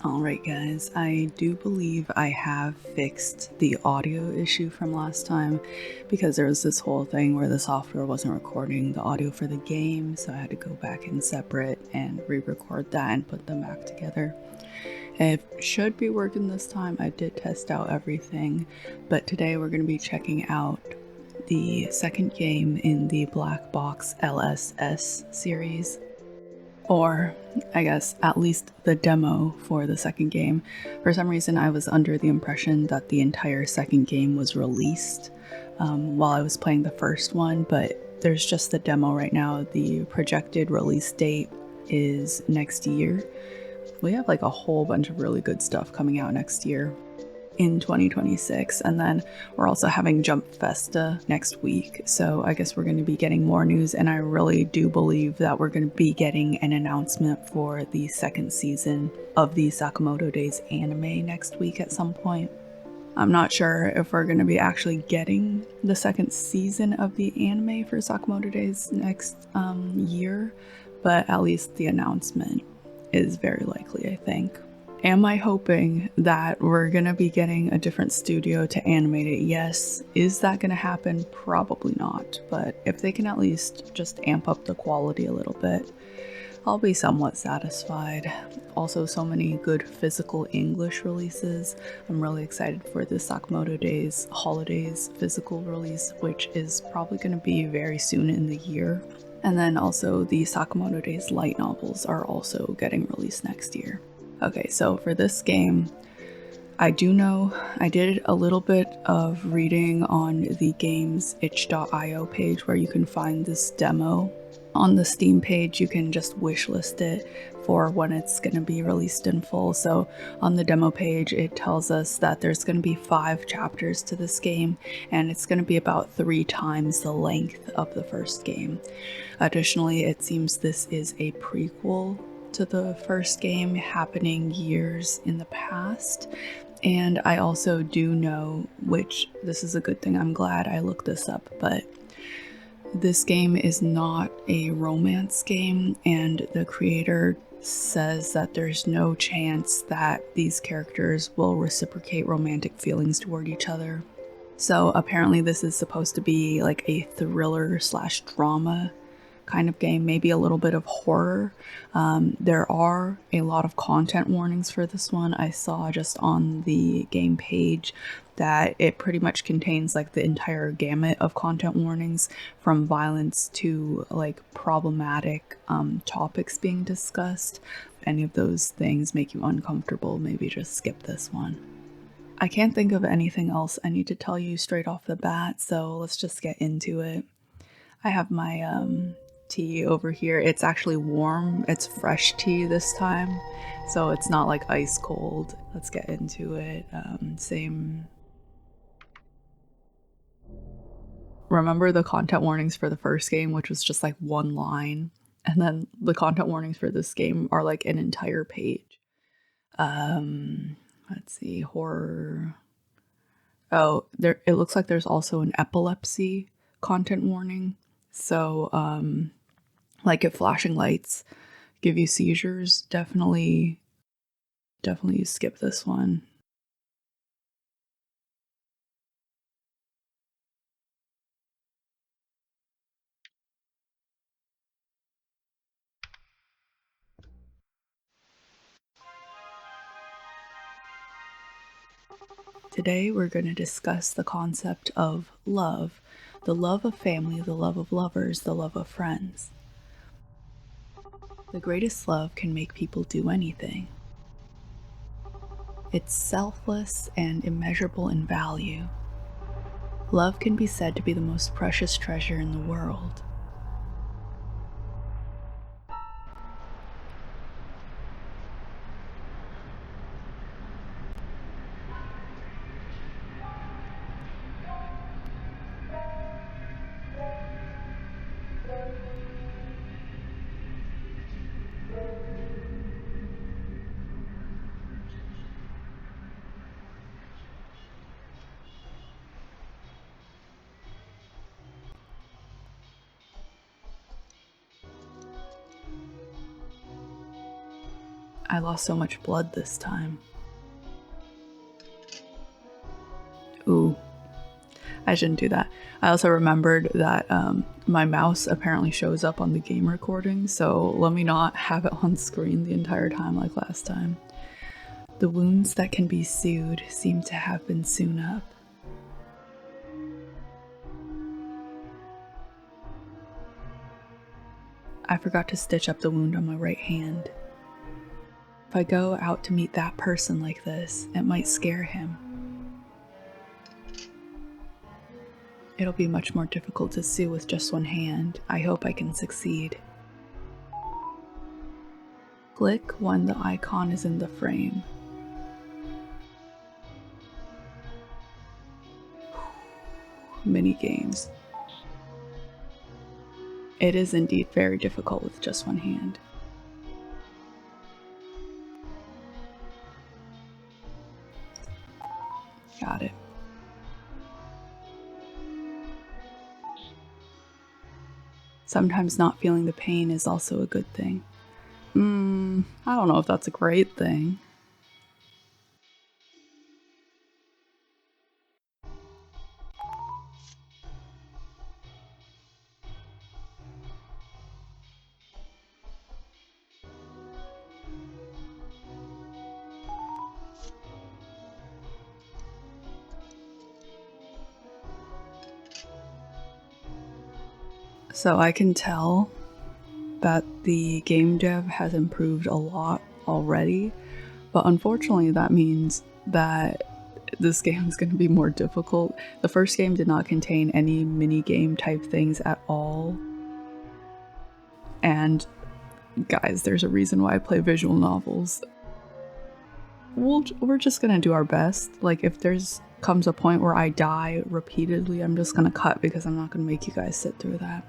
Alright guys, I do believe I have fixed the audio issue from last time because there was this whole thing where the software wasn't recording the audio for the game, so I had to go back in separate and re-record that and put them back together. It should be working this time. I did test out everything, but today we're going to be checking out the second game in the Black Box LSS series. Or, I guess, at least the demo for the second game. For some reason, I was under the impression that the entire second game was released while I was playing the first one, but there's just the demo right now. The projected release date is next year. We have like a whole bunch of really good stuff coming out next year in 2026, and then we're also having Jump Festa next week, so I guess we're going to be getting more news, and I really do believe that we're going to be getting an announcement for the second season of the Sakamoto Days anime next week at some point. I'm not sure if we're going to be actually getting the second season of the anime for Sakamoto Days next year, but at least the announcement is very likely, I think. Am I hoping that we're going to be getting a different studio to animate it? Yes. Is that going to happen? Probably not. But if they can at least just amp up the quality a little bit, I'll be somewhat satisfied. Also, so many good physical English releases. I'm really excited for the Sakamoto Days Holidays physical release, which is probably going to be very soon in the year. And then also the Sakamoto Days light novels are also getting released next year. Okay, so for this game, I do know I did a little bit of reading on the game's itch.io page where you can find this demo. On the Steam page, you can just wishlist it for when it's going to be released in full. So on the demo page, it tells us that there's going to be 5 chapters to this game, and it's going to be about 3 times the length of the first game. Additionally, it seems this is a prequel to the first game happening years in the past. And I also do know, which this is a good thing, I'm glad I looked this up, but this game is not a romance game, and the creator says that there's no chance that these characters will reciprocate romantic feelings toward each other. So apparently this is supposed to be like a thriller slash drama kind of game, maybe a little bit of horror. There are a lot of content warnings for this one. I saw just on the game page that it pretty much contains like the entire gamut of content warnings, from violence to like problematic topics being discussed. If any of those things make you uncomfortable, maybe just skip this one. I can't think of anything else I need to tell you straight off the bat, so let's just get into it. I have my tea over here. It's actually warm. It's fresh tea this time, so it's not like ice cold. Let's get into it. Same. Remember the content warnings for the first game, which was just like one line, and then the content warnings for this game are like an entire page. Let's see, horror. Oh, there. It looks like there's also an epilepsy content warning. So, like if flashing lights give you seizures, definitely skip this one. Today we're going to discuss the concept of love, the love of family, the love of lovers, the love of friends. The greatest love can make people do anything. It's selfless and immeasurable in value. Love can be said to be the most precious treasure in the world. I lost so much blood this time. Ooh, I shouldn't do that. I also remembered that my mouse apparently shows up on the game recording, so let me not have it on screen the entire time like last time. The wounds that can be sewed seem to have been sewn up. I forgot to stitch up the wound on my right hand. If I go out to meet that person like this, it might scare him. It'll be much more difficult to sew with just one hand. I hope I can succeed. Click when the icon is in the frame. Mini games. It is indeed very difficult with just one hand. Got it. Sometimes not feeling the pain is also a good thing. I don't know if that's a great thing. So I can tell that the game dev has improved a lot already, but unfortunately that means that this game is going to be more difficult. The first game did not contain any mini game type things at all. And guys, there's a reason why I play visual novels. We're just gonna do our best. Like, if comes a point where I die repeatedly, I'm just gonna cut because I'm not gonna make you guys sit through that.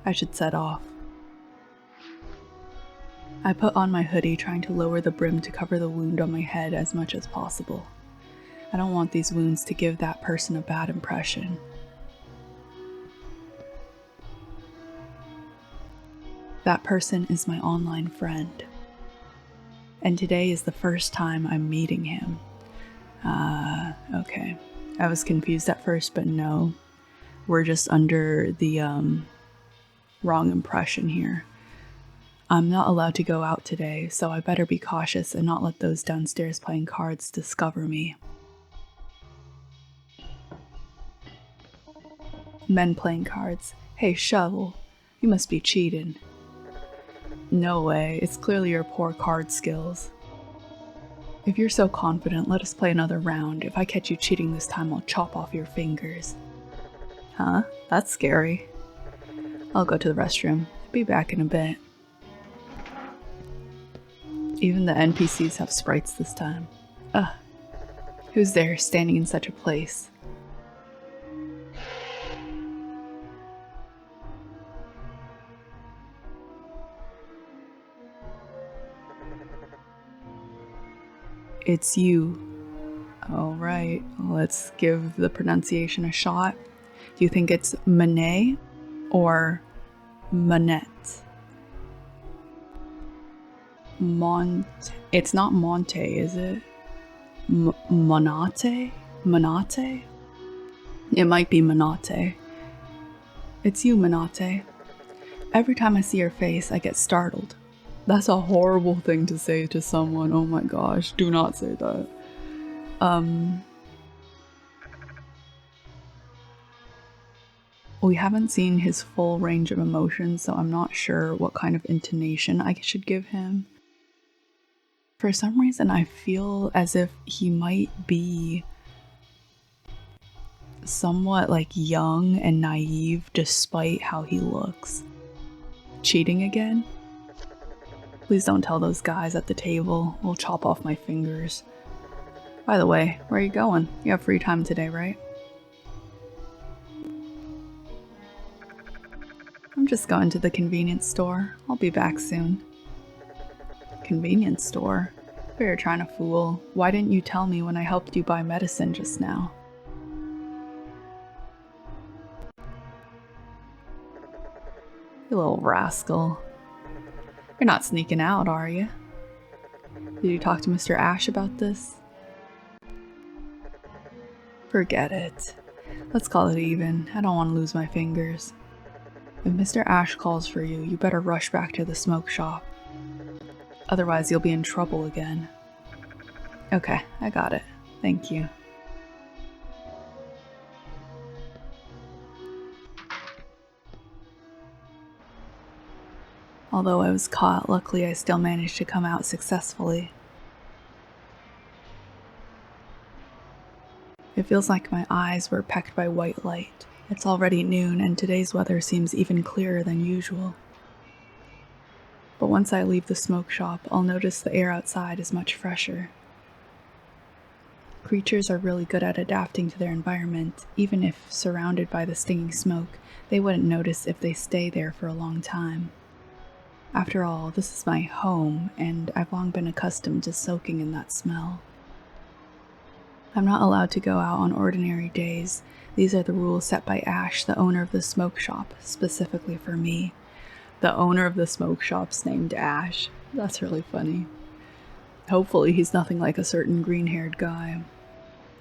I should set off. I put on my hoodie, trying to lower the brim to cover the wound on my head as much as possible. I don't want these wounds to give that person a bad impression. That person is my online friend. And today is the first time I'm meeting him. Okay. I was confused at first, but no. We're just under the wrong impression here. I'm not allowed to go out today, so I better be cautious and not let those downstairs playing cards discover me. Men playing cards. Hey, Shovel, you must be cheating. No way, it's clearly your poor card skills. If you're so confident, let us play another round. If I catch you cheating this time, I'll chop off your fingers. Huh? That's scary. I'll go to the restroom. Be back in a bit. Even the NPCs have sprites this time. Ugh. Who's there standing in such a place? It's you. Alright, let's give the pronunciation a shot. Do you think it's Manet or Manette? It's not Monte, is it? Monate? Manate? It might be Manate. It's you, Manate. Every time I see your face, I get startled. That's a horrible thing to say to someone. Oh my gosh, do not say that. We haven't seen his full range of emotions, so I'm not sure what kind of intonation I should give him. For some reason, I feel as if he might be somewhat like young and naive despite how he looks. Cheating again? Please don't tell those guys at the table. We'll chop off my fingers. By the way, where are you going? You have free time today, right? I'm just going to the convenience store. I'll be back soon. Convenience store? You're trying to fool. Why didn't you tell me when I helped you buy medicine just now? You little rascal. You're not sneaking out, are you? Did you talk to Mr. Ash about this? Forget it. Let's call it even. I don't want to lose my fingers. If Mr. Ash calls for you, you better rush back to the smoke shop. Otherwise, you'll be in trouble again. Okay, I got it. Thank you. Although I was caught, luckily I still managed to come out successfully. It feels like my eyes were pecked by white light. It's already noon and today's weather seems even clearer than usual. But once I leave the smoke shop, I'll notice the air outside is much fresher. Creatures are really good at adapting to their environment. Even if surrounded by the stinging smoke, they wouldn't notice if they stay there for a long time. After all, this is my home, and I've long been accustomed to soaking in that smell. I'm not allowed to go out on ordinary days. These are the rules set by Ash, the owner of the smoke shop, specifically for me. The owner of the smoke shop's named Ash. That's really funny. Hopefully he's nothing like a certain green-haired guy.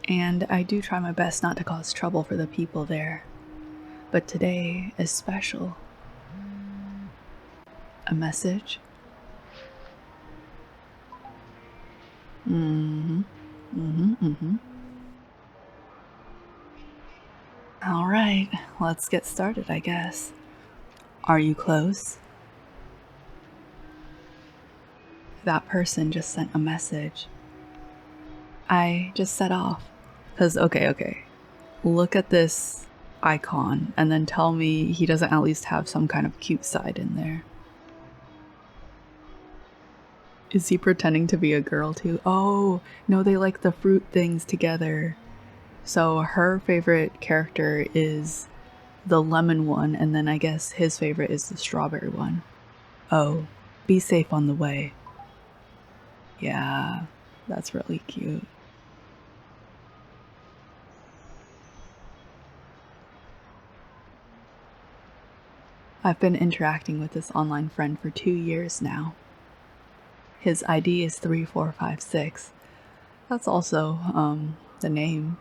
And I do try my best not to cause trouble for the people there. But today is special. A message? Alright, let's get started, I guess. Are you close? That person just sent a message. I just set off. Because, okay. Look at this icon and then tell me he doesn't at least have some kind of cute side in there. Is he pretending to be a girl too? Oh, no, they like the fruit things together. So her favorite character is the lemon one, and then I guess his favorite is the strawberry one. Oh, be safe on the way. Yeah, that's really cute. I've been interacting with this online friend for 2 years now. His ID is 3456. That's also, the name.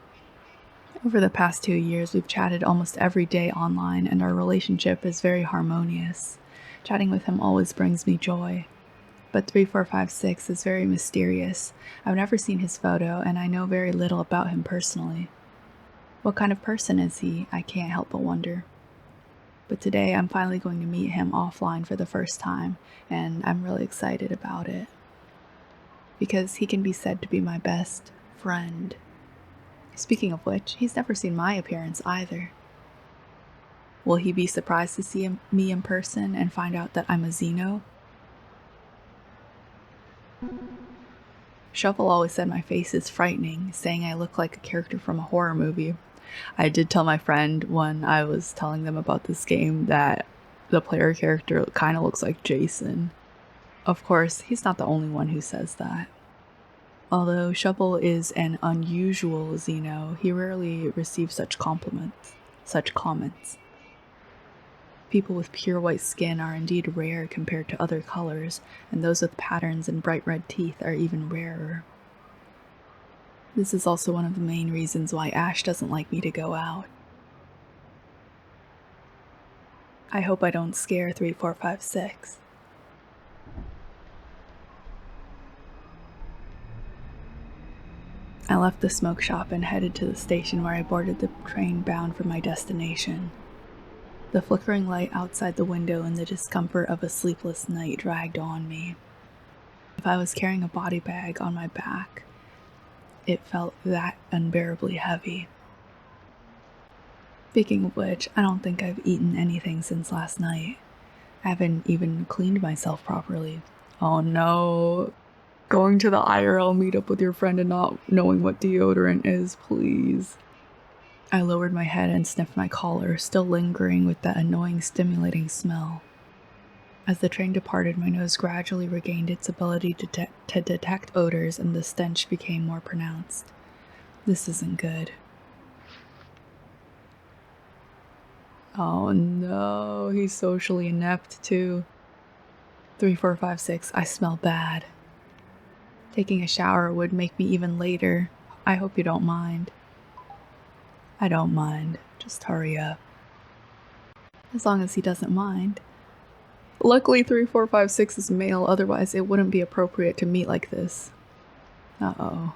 Over the past 2 years, we've chatted almost every day online, and our relationship is very harmonious. Chatting with him always brings me joy. But 3456 is very mysterious. I've never seen his photo, and I know very little about him personally. What kind of person is he? I can't help but wonder. But today I'm finally going to meet him offline for the first time, and I'm really excited about it. Because he can be said to be my best friend. Speaking of which, he's never seen my appearance either. Will he be surprised to see me in person and find out that I'm a Xeno? Shovel always said my face is frightening, saying I look like a character from a horror movie. I did tell my friend when I was telling them about this game that the player character kind of looks like Jason. Of course, he's not the only one who says that. Although Shovel is an unusual Xeno, he rarely receives such comments. People with pure white skin are indeed rare compared to other colors, and those with patterns and bright red teeth are even rarer. This is also one of the main reasons why Ash doesn't like me to go out. I hope I don't scare 3456. I left the smoke shop and headed to the station where I boarded the train bound for my destination. The flickering light outside the window and the discomfort of a sleepless night dragged on me. If I was carrying a body bag on my back, it felt that unbearably heavy. Speaking of which, I don't think I've eaten anything since last night. I haven't even cleaned myself properly. Oh no. Going to the IRL meetup with your friend and not knowing what deodorant is, please. I lowered my head and sniffed my collar, still lingering with that annoying, stimulating smell. As the train departed, my nose gradually regained its ability to detect odors, and the stench became more pronounced. This isn't good. Oh no, he's socially inept too. 3456, I smell bad. Taking a shower would make me even later. I hope you don't mind. I don't mind. Just hurry up. As long as he doesn't mind. Luckily 3456 is male, otherwise it wouldn't be appropriate to meet like this. Uh-oh.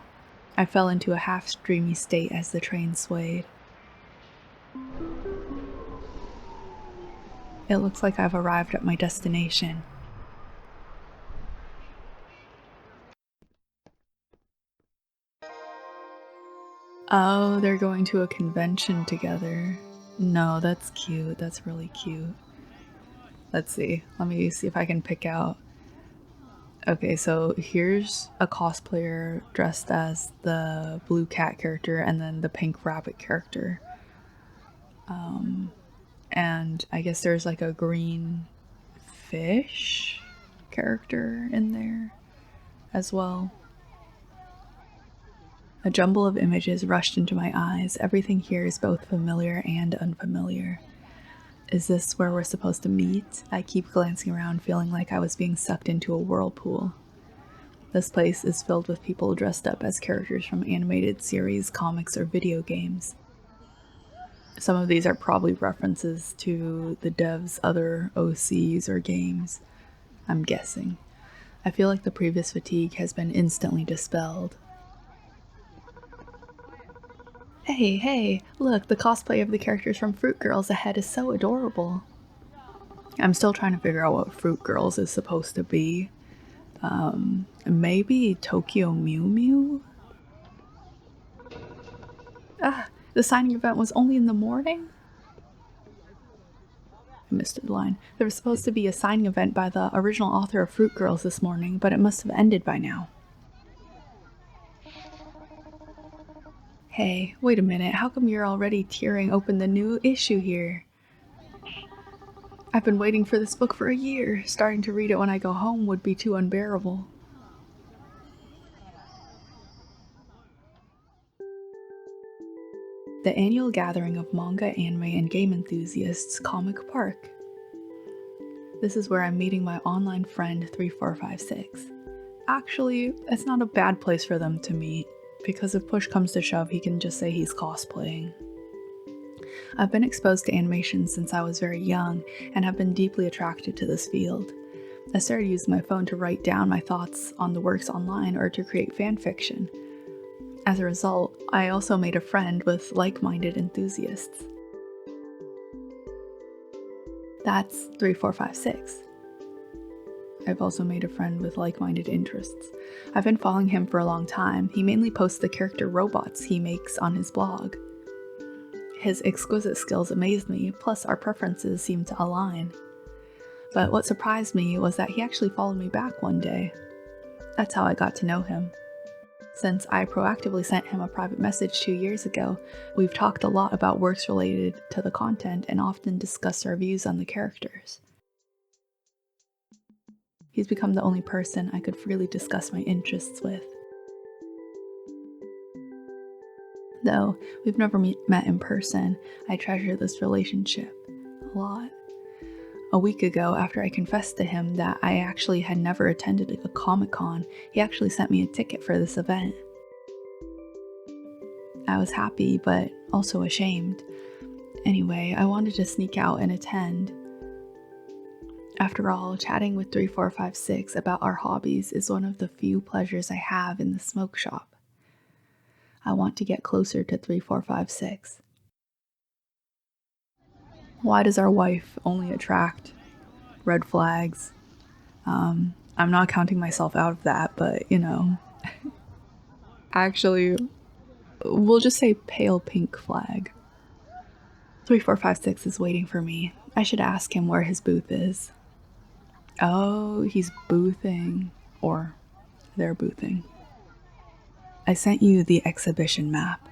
I fell into a half-dreamy state as the train swayed. It looks like I've arrived at my destination. Oh, they're going to a convention together. No, that's cute. That's really cute. Let's see. Let me see if I can pick out. Okay, so here's a cosplayer dressed as the blue cat character and then the pink rabbit character. And I guess there's like a green fish character in there as well. A jumble of images rushed into my eyes. Everything here is both familiar and unfamiliar. Is this where we're supposed to meet? I keep glancing around, feeling like I was being sucked into a whirlpool. This place is filled with people dressed up as characters from animated series, comics, or video games. Some of these are probably references to the devs' other OCs or games. I'm guessing. I feel like the previous fatigue has been instantly dispelled. Hey, look, the cosplay of the characters from Fruit Girls ahead is so adorable. I'm still trying to figure out what Fruit Girls is supposed to be. Maybe Tokyo Mew Mew? Ah, the signing event was only in the morning? I missed the line. There was supposed to be a signing event by the original author of Fruit Girls this morning, but it must have ended by now. Hey, wait a minute, how come you're already tearing open the new issue here? I've been waiting for this book for a year. Starting to read it when I go home would be too unbearable. The annual gathering of manga, anime, and game enthusiasts, Comic Park. This is where I'm meeting my online friend 3456. Actually, it's not a bad place for them to meet, because if push comes to shove, he can just say he's cosplaying. I've been exposed to animation since I was very young, and have been deeply attracted to this field. I started using my phone to write down my thoughts on the works online or to create fanfiction. As a result, I also made a friend with like-minded enthusiasts. That's 3456. I've also made a friend with like-minded interests. I've been following him for a long time. He mainly posts the character robots he makes on his blog. His exquisite skills amazed me, plus our preferences seemed to align. But what surprised me was that he actually followed me back one day. That's how I got to know him. Since I proactively sent him a private message 2 years ago, we've talked a lot about works related to the content and often discussed our views on the characters. He's become the only person I could freely discuss my interests with. Though we've never met in person, I treasure this relationship a lot. A week ago, after I confessed to him that I actually had never attended a Comic-Con, he actually sent me a ticket for this event. I was happy, but also ashamed. Anyway, I wanted to sneak out and attend. After all, chatting with 3456 about our hobbies is one of the few pleasures I have in the smoke shop. I want to get closer to 3456. Why does our wife only attract red flags? I'm not counting myself out of that, but you know. Actually, we'll just say pale pink flag. 3456 is waiting for me. I should ask him where his booth is. Oh, he's boothing. Or they're boothing. I sent you the exhibition map.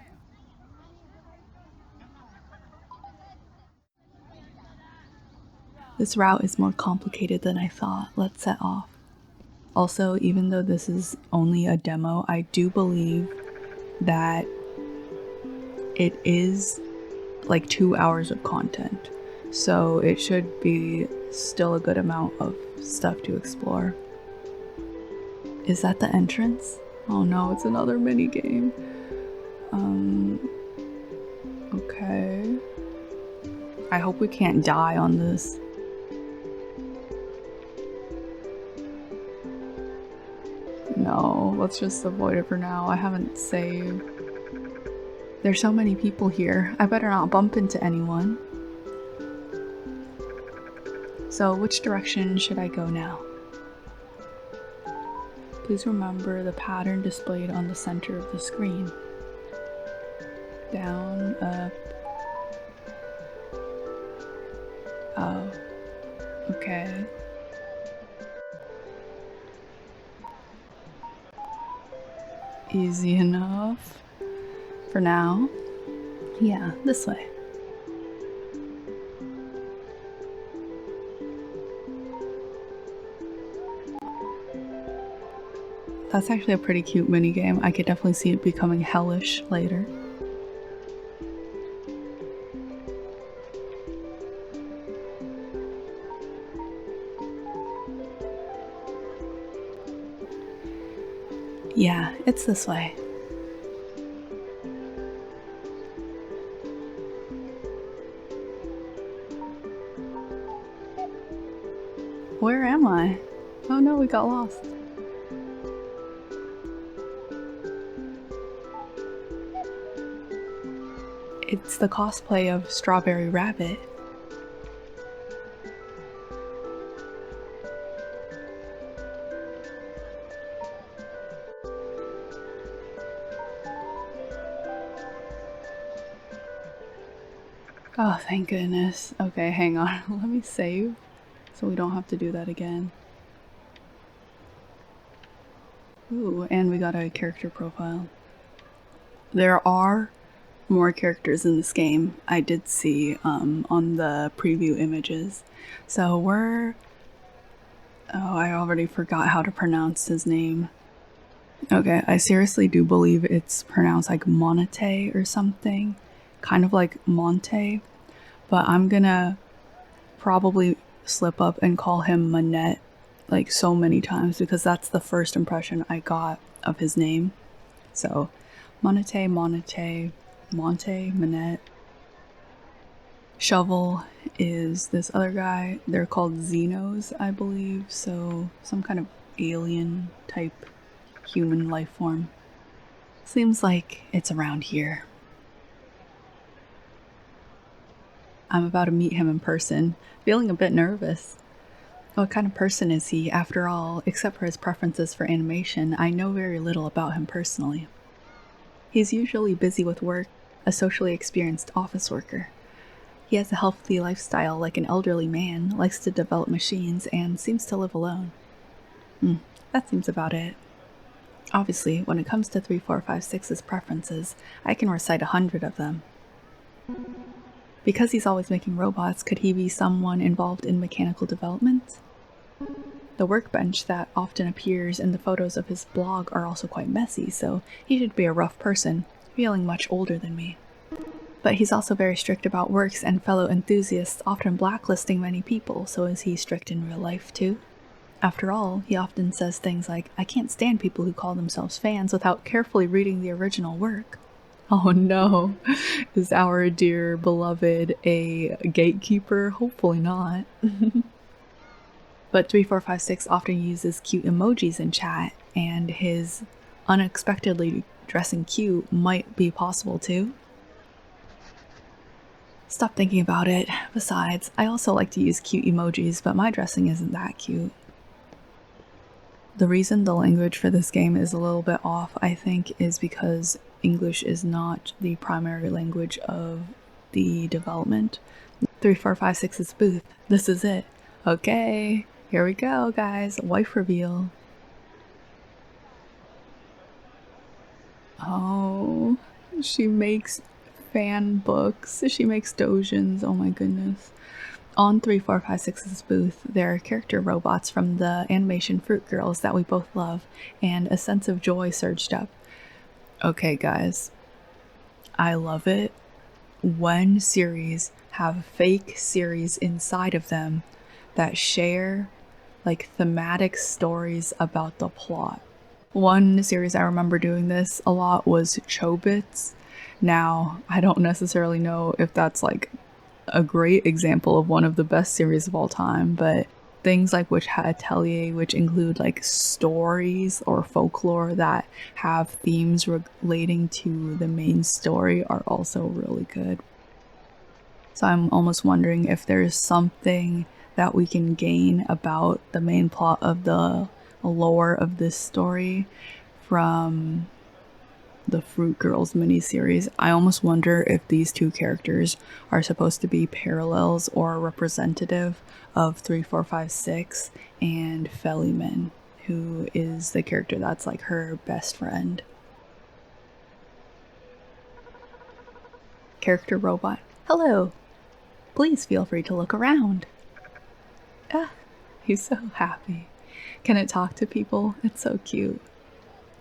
This route is more complicated than I thought. Let's set off. Also, even though this is only a demo, I do believe that it is like 2 hours of content. So it should be still a good amount of stuff to explore. Is that the entrance? Oh no, it's another mini game. Okay. I hope we can't die on this. No, let's just avoid it for now. I haven't saved. There's so many people here. I better not bump into anyone. So which direction should I go now? Please remember the pattern displayed on the center of the screen. Down, up. Oh, okay. Easy enough. For now. Yeah, this way. That's actually a pretty cute minigame. I could definitely see it becoming hellish later. Yeah, it's this way. Where am I? Oh no, we got lost. It's the cosplay of Strawberry Rabbit. Oh, thank goodness. Okay, hang on. Let me save so we don't have to do that again. Ooh, and we got a character profile. There are more characters in this game. I did see on the preview images. So we're... Oh, I already forgot how to pronounce his name. Okay, I seriously do believe it's pronounced like Monte or something. Kind of like Monte. But I'm gonna probably slip up and call him Manette like so many times because that's the first impression I got of his name. So Monte, Manette. Shovel is this other guy. They're called Xenos, I believe. So some kind of alien type human life form. Seems like it's around here. I'm about to meet him in person, feeling a bit nervous. What kind of person is he, after all? Except for his preferences for animation, I know very little about him personally. He's usually busy with work, a socially experienced office worker. He has a healthy lifestyle like an elderly man, likes to develop machines, and seems to live alone. That seems about it. Obviously, when it comes to 3456's preferences, I can recite 100 of them. Because he's always making robots, could he be someone involved in mechanical development? The workbench that often appears in the photos of his blog are also quite messy, so he should be a rough person, feeling much older than me. But he's also very strict about works and fellow enthusiasts, often blacklisting many people, so is he strict in real life too? After all, he often says things like, "I can't stand people who call themselves fans without carefully reading the original work." Oh no, is our dear beloved a gatekeeper? Hopefully not. But 3456 often uses cute emojis in chat, and his unexpectedly dressing cute might be possible too. Stop thinking about it. Besides, I also like to use cute emojis, but my dressing isn't that cute. The reason the language for this game is a little bit off, I think, is because English is not the primary language of the development. 3456's booth. This is it. Okay, here we go, guys. Wife reveal. Oh, she makes fan books. She makes dojins. Oh my goodness. On 3456's booth, there are character robots from the animation Fruit Girls that we both love, and a sense of joy surged up. Okay, guys, I love it when series have fake series inside of them that share like thematic stories about the plot. One series I remember doing this a lot was Chobits. Now, I don't necessarily know if that's like a great example of one of the best series of all time, but things like Witch Hat Atelier, which include like stories or folklore that have themes relating to the main story, are also really good. So I'm almost wondering if there's something that we can gain about the main plot of the lore of this story from the Fruit Girls miniseries. I almost wonder if these two characters are supposed to be parallels or representative of 3456 and Feliman, who is the character that's like her best friend. Character robot. Hello. Please feel free to look around. Ah, he's so happy. Can it talk to people? It's so cute.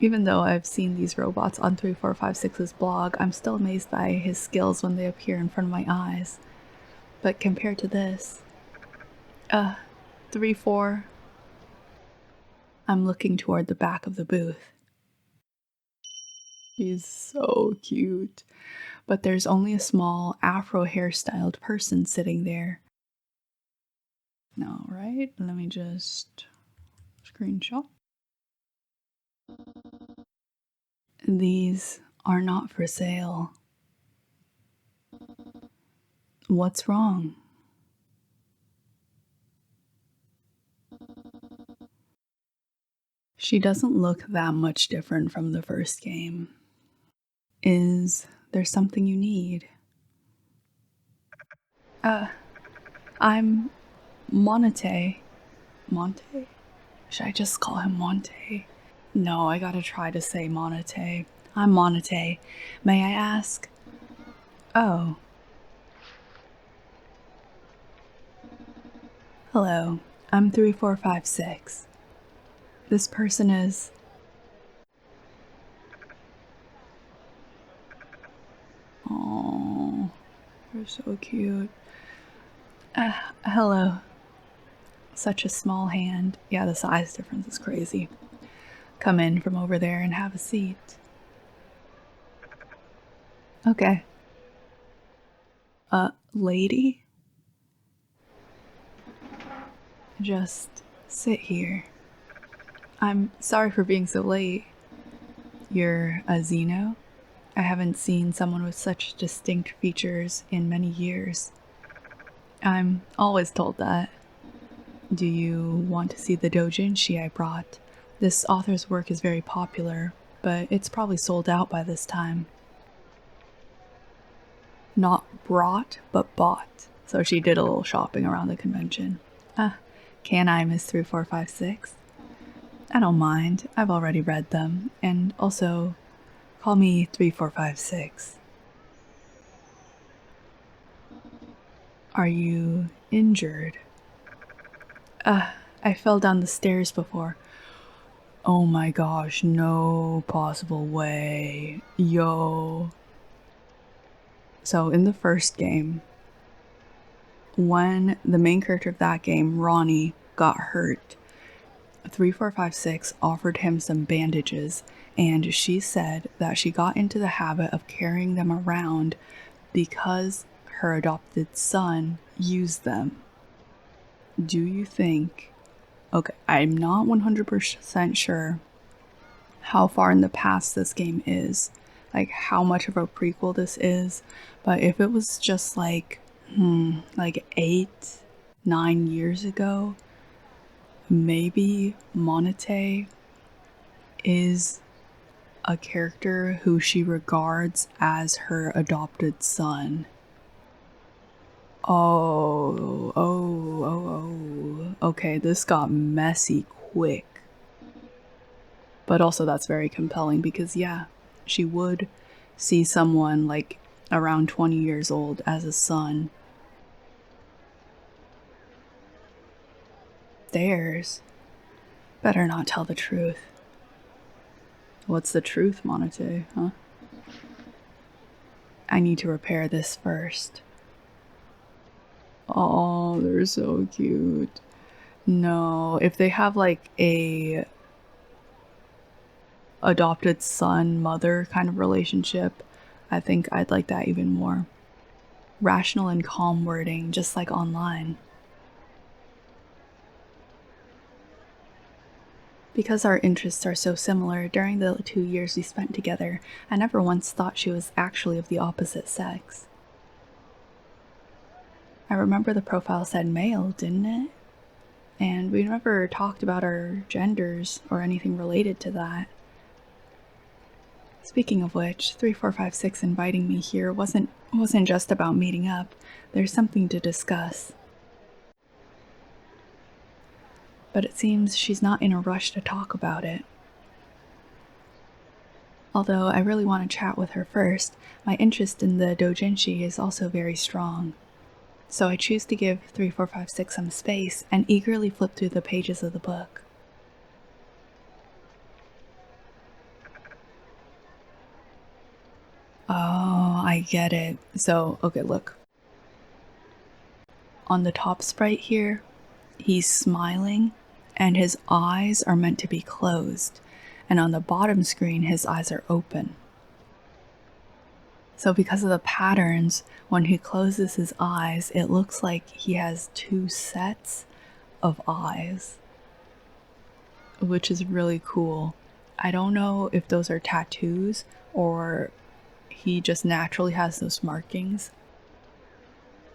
Even though I've seen these robots on 3456's blog, I'm still amazed by his skills when they appear in front of my eyes. But compared to this... 3-4... I'm looking toward the back of the booth. He's so cute. But there's only a small afro hairstyled person sitting there. Alright, let me just screenshot. These are not for sale. What's wrong? She doesn't look that much different from the first game. Is there something you need? I'm Monte. Monte? Should I just call him Monte? No, I gotta try to say Monte. I'm Monte. May I ask? Oh. Hello, I'm 3456. This person is... Oh, you're so cute. Hello. Such a small hand. Yeah, the size difference is crazy. Come in from over there and have a seat. Okay. Lady? Just sit here. I'm sorry for being so late. You're a Xeno? I haven't seen someone with such distinct features in many years. I'm always told that. Do you want to see the doujinshi I brought? This author's work is very popular, but it's probably sold out by this time. Not brought, but bought. So she did a little shopping around the convention. Can I, Miss 3456? I don't mind. I've already read them. And also, call me 3456. Are you injured? I fell down the stairs before. Oh my gosh, no possible way. Yo. So in the first game, when the main character of that game, Ronnie, got hurt, 3456 offered him some bandages, and she said that she got into the habit of carrying them around because her adopted son used them. Do you think... Okay, I'm not 100% sure how far in the past this game is, like how much of a prequel this is, but if it was just like 8-9 years ago, maybe Monete is a character who she regards as her adopted son. Oh, okay, this got messy quick. But also that's very compelling because, yeah, she would see someone like around 20 years old as a son. Stairs? Better not tell the truth. What's the truth, Monete, huh? I need to repair this first. Oh, they're so cute. No, if they have like a adopted son-mother kind of relationship, I think I'd like that even more. Rational and calm wording, just like online. Because our interests are so similar, during the 2 years we spent together, I never once thought she was actually of the opposite sex. I remember the profile said male, didn't it? And we never talked about our genders or anything related to that. Speaking of which, 3456 inviting me here wasn't just about meeting up. There's something to discuss. But it seems she's not in a rush to talk about it. Although I really want to chat with her first, my interest in the doujinshi is also very strong. So I choose to give 3456 some space and eagerly flip through the pages of the book. Oh, I get it. So, okay, look. On the top sprite here, he's smiling, and his eyes are meant to be closed, and on the bottom screen, his eyes are open. So because of the patterns, when he closes his eyes, it looks like he has 2 sets of eyes, which is really cool. I don't know if those are tattoos or he just naturally has those markings.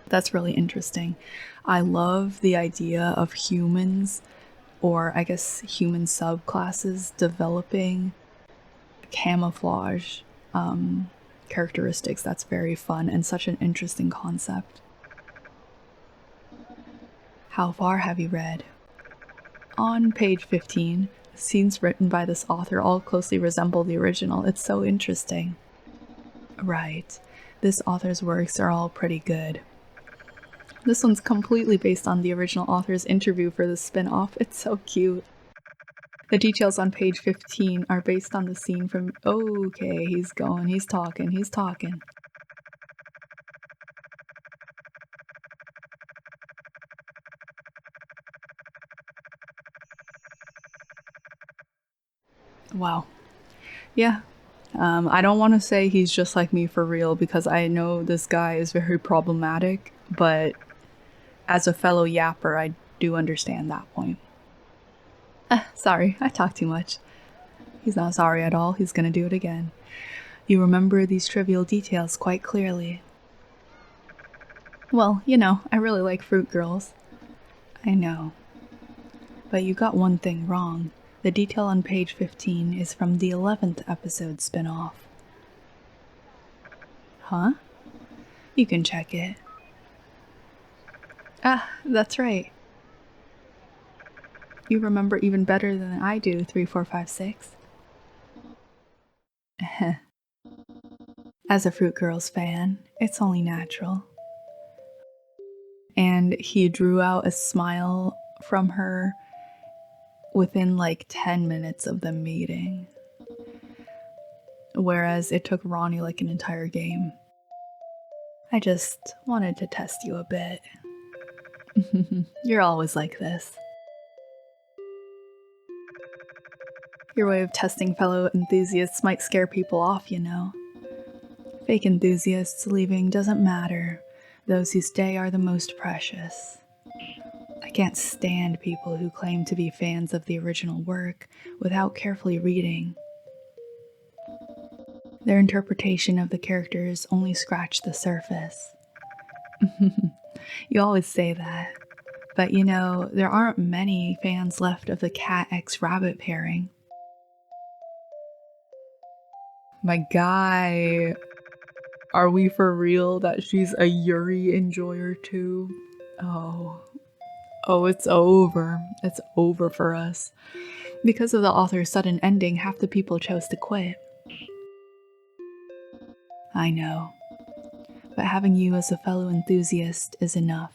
That's really interesting. I love the idea of humans, or I guess human subclasses, developing camouflage characteristics. That's very fun and such an interesting concept. How far have you read? On page 15, scenes written by this author all closely resemble the original. It's so interesting. Right. This author's works are all pretty good. This one's completely based on the original author's interview for the spin-off. It's so cute. The details on page 15 are based on the scene from... Okay, he's going, he's talking. Wow. Yeah. I don't want to say he's just like me for real because I know this guy is very problematic, but as a fellow yapper, I do understand that point. Sorry, I talk too much. He's not sorry at all, he's gonna do it again. You remember these trivial details quite clearly. Well, you know, I really like fruit girls. I know. But you got one thing wrong. The detail on page 15 is from the 11th episode spin-off. Huh? You can check it. Ah, that's right. You remember even better than I do, 3456. As a Fruit Girls fan, it's only natural. And he drew out a smile from her within like 10 minutes of them meeting. Whereas it took Ronnie like an entire game. I just wanted to test you a bit. You're always like this. Your way of testing fellow enthusiasts might scare people off, you know. Fake enthusiasts leaving doesn't matter. Those who stay are the most precious. I can't stand people who claim to be fans of the original work without carefully reading. Their interpretation of the characters only scratched the surface. You always say that. But you know, there aren't many fans left of the cat x rabbit pairing. My guy, are we for real that she's a Yuri enjoyer too? Oh, it's over. It's over for us. Because of the author's sudden ending, half the people chose to quit. I know. But having you as a fellow enthusiast is enough.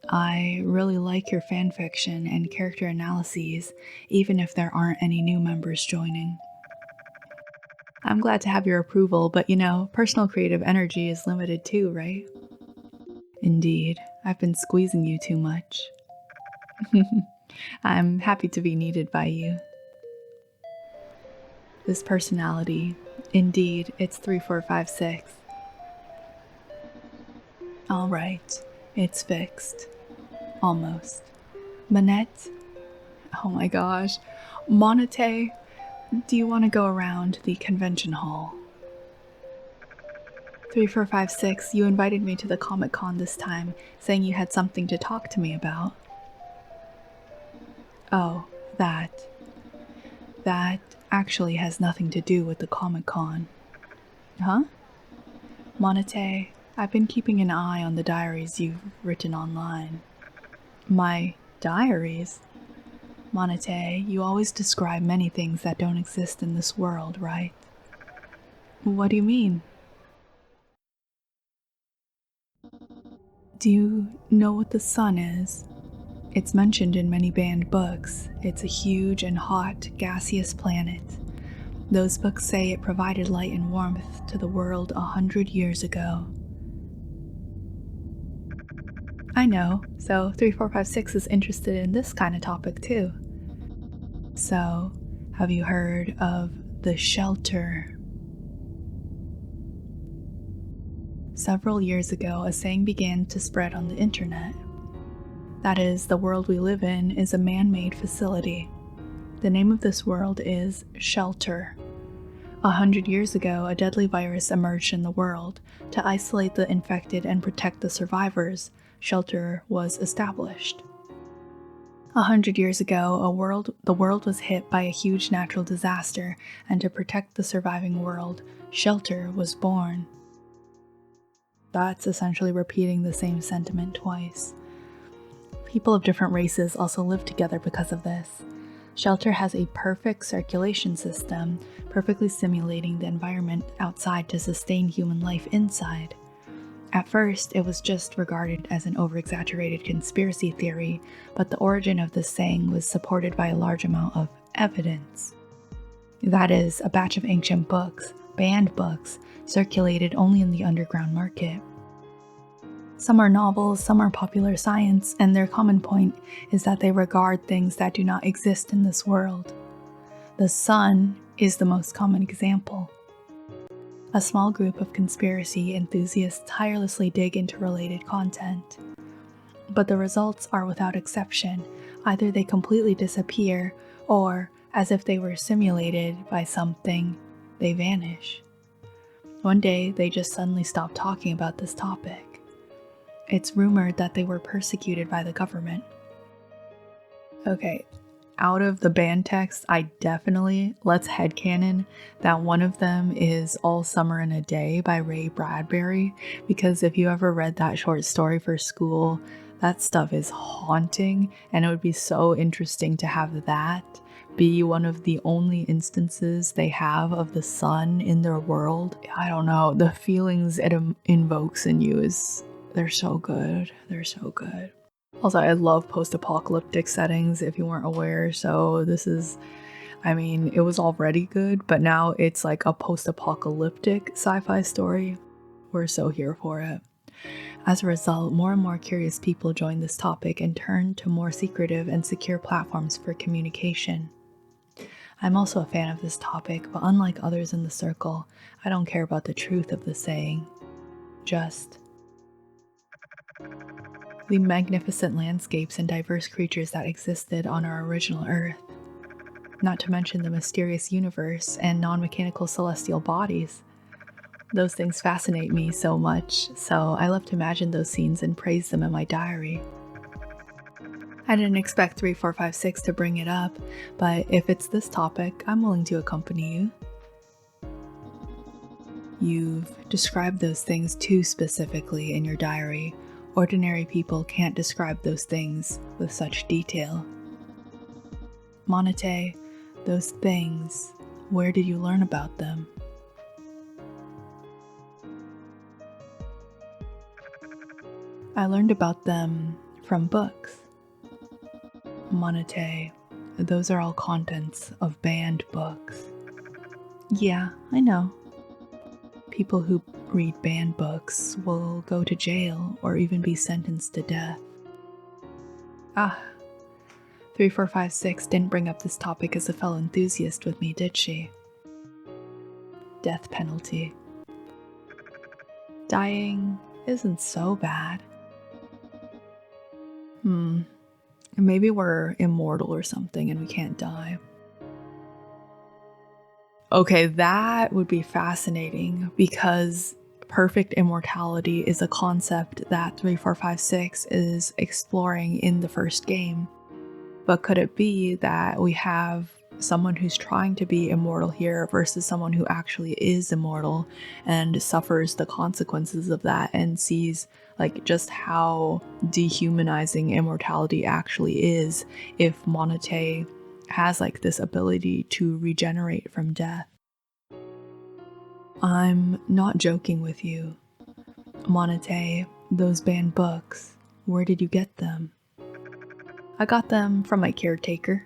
I really like your fanfiction and character analyses, even if there aren't any new members joining. I'm glad to have your approval, but you know, personal creative energy is limited too, right? Indeed, I've been squeezing you too much. I'm happy to be needed by you. This personality, indeed, it's 3456. Alright, it's fixed. Almost. Manette? Oh my gosh. Monete? Do you want to go around the convention hall? 3456, you invited me to the Comic Con this time, saying you had something to talk to me about. Oh, that. That actually has nothing to do with the Comic Con. Huh? Monete, I've been keeping an eye on the diaries you've written online. My diaries? Monete, you always describe many things that don't exist in this world, right? What do you mean? Do you know what the sun is? It's mentioned in many banned books. It's a huge and hot, gaseous planet. Those books say it provided light and warmth to the world 100 years ago. I know, so 3456 is interested in this kind of topic too. So, have you heard of the shelter? Several years ago, a saying began to spread on the internet. That is, the world we live in is a man-made facility. The name of this world is Shelter. 100 years ago, a deadly virus emerged in the world. To isolate the infected and protect the survivors, Shelter was established. 100 years ago, the world was hit by a huge natural disaster, and to protect the surviving world, Shelter was born. That's essentially repeating the same sentiment twice. People of different races also live together because of this. Shelter has a perfect circulation system, perfectly simulating the environment outside to sustain human life inside. At first, it was just regarded as an over-exaggerated conspiracy theory, but the origin of this saying was supported by a large amount of evidence. That is, a batch of ancient books, banned books, circulated only in the underground market. Some are novels, some are popular science, and their common point is that they regard things that do not exist in this world. The sun is the most common example. A small group of conspiracy enthusiasts tirelessly dig into related content. But the results are without exception. Either they completely disappear, or, as if they were simulated by something, they vanish. One day, they just suddenly stop talking about this topic. It's rumored that they were persecuted by the government. Okay, out of the banned text, let's headcanon that one of them is All Summer in a Day by Ray Bradbury, because if you ever read that short story for school, that stuff is haunting, and it would be so interesting to have that be one of the only instances they have of the sun in their world. I don't know, the feelings it invokes in you they're so good. They're so good. Also, I love post-apocalyptic settings, if you weren't aware. So it was already good, but now it's like a post-apocalyptic sci-fi story. We're so here for it. As a result, more and more curious people join this topic and turn to more secretive and secure platforms for communication. I'm also a fan of this topic, but unlike others in the circle, I don't care about the truth of the saying. Just the magnificent landscapes and diverse creatures that existed on our original Earth. Not to mention the mysterious universe and non-mechanical celestial bodies. Those things fascinate me so much, so I love to imagine those scenes and praise them in my diary. I didn't expect 3456 to bring it up, but if it's this topic, I'm willing to accompany you. You've described those things too specifically in your diary. Ordinary people can't describe those things with such detail. Monete, those things, where did you learn about them? I learned about them from books. Monete, those are all contents of banned books. Yeah, I know. People who read banned books will go to jail or even be sentenced to death. 3456 didn't bring up this topic as a fellow enthusiast with me, did she? death penalty. Dying isn't so bad. Maybe we're immortal or something and we can't die. Okay, that would be fascinating because perfect immortality is a concept that 3456 is exploring in the first game. But could it be that we have someone who's trying to be immortal here versus someone who actually is immortal and suffers the consequences of that and sees like just how dehumanizing immortality actually is if Monete has like this ability to regenerate from death? I'm not joking with you. Monete, those banned books, where did you get them? I got them from my caretaker.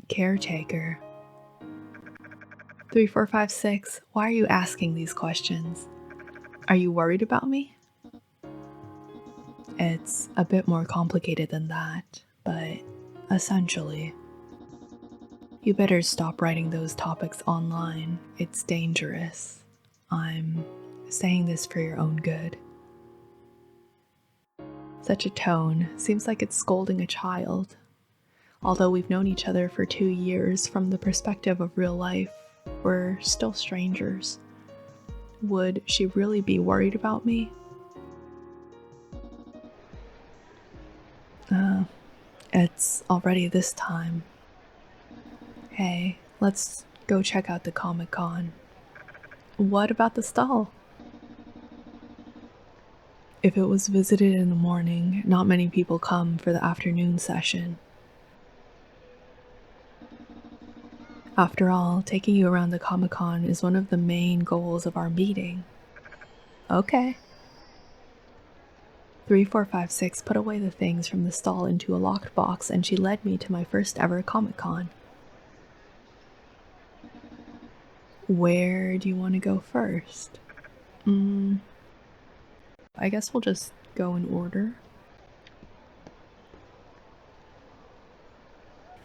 Caretaker. 3456, why are you asking these questions? Are you worried about me? It's a bit more complicated than that, but essentially. You better stop writing those topics online. It's dangerous. I'm saying this for your own good. Such a tone seems like it's scolding a child. Although we've known each other for 2 years, from the perspective of real life, we're still strangers. Would she really be worried about me? It's already this time. Hey, let's go check out the Comic-Con. What about the stall? If it was visited in the morning, not many people come for the afternoon session. After all, taking you around the Comic-Con is one of the main goals of our meeting. Okay. 3456 put away the things from the stall into a locked box and she led me to my first ever Comic-Con. Where do you want to go first? I guess we'll just go in order.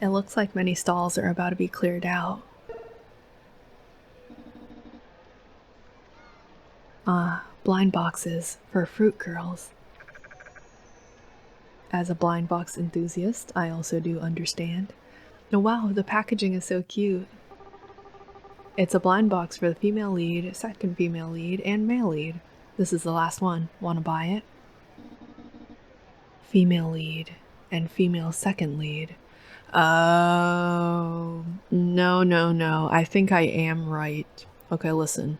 It looks like many stalls are about to be cleared out. Blind boxes for fruit girls. As a blind box enthusiast, I also do understand. Oh wow, the packaging is so cute. It's a blind box for the female lead, second female lead, and male lead. This is the last one. Want to buy it? Female lead and female second lead. Oh, no. I think I am right. Okay, listen.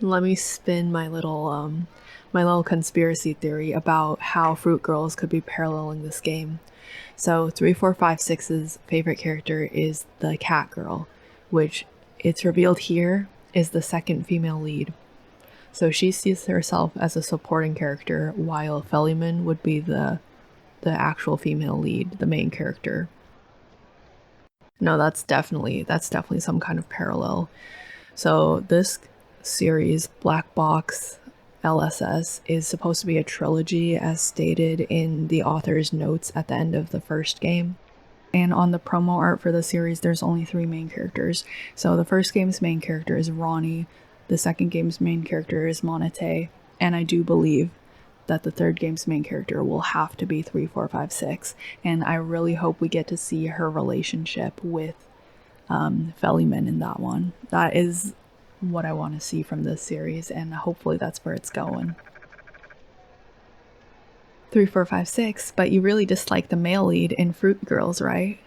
Let me spin my little conspiracy theory about how fruit girls could be paralleling this game. So 3456's favorite character is the cat girl, which it's revealed here is the second female lead. So she sees herself as a supporting character, while Feliman would be the actual female lead, the main character. No, that's definitely some kind of parallel. So this series, Black Box LSS, is supposed to be a trilogy as stated in the author's notes at the end of the first game. And on the promo art for the series, there's only 3 main characters. So the first game's main character is Ronnie, the second game's main character is Monete, and I do believe that the third game's main character will have to be 3456, and I really hope we get to see her relationship with Feliman in that one. That is what I want to see from this series, and hopefully that's where it's going. 3456, but you really dislike the male lead in Fruit Girls, right?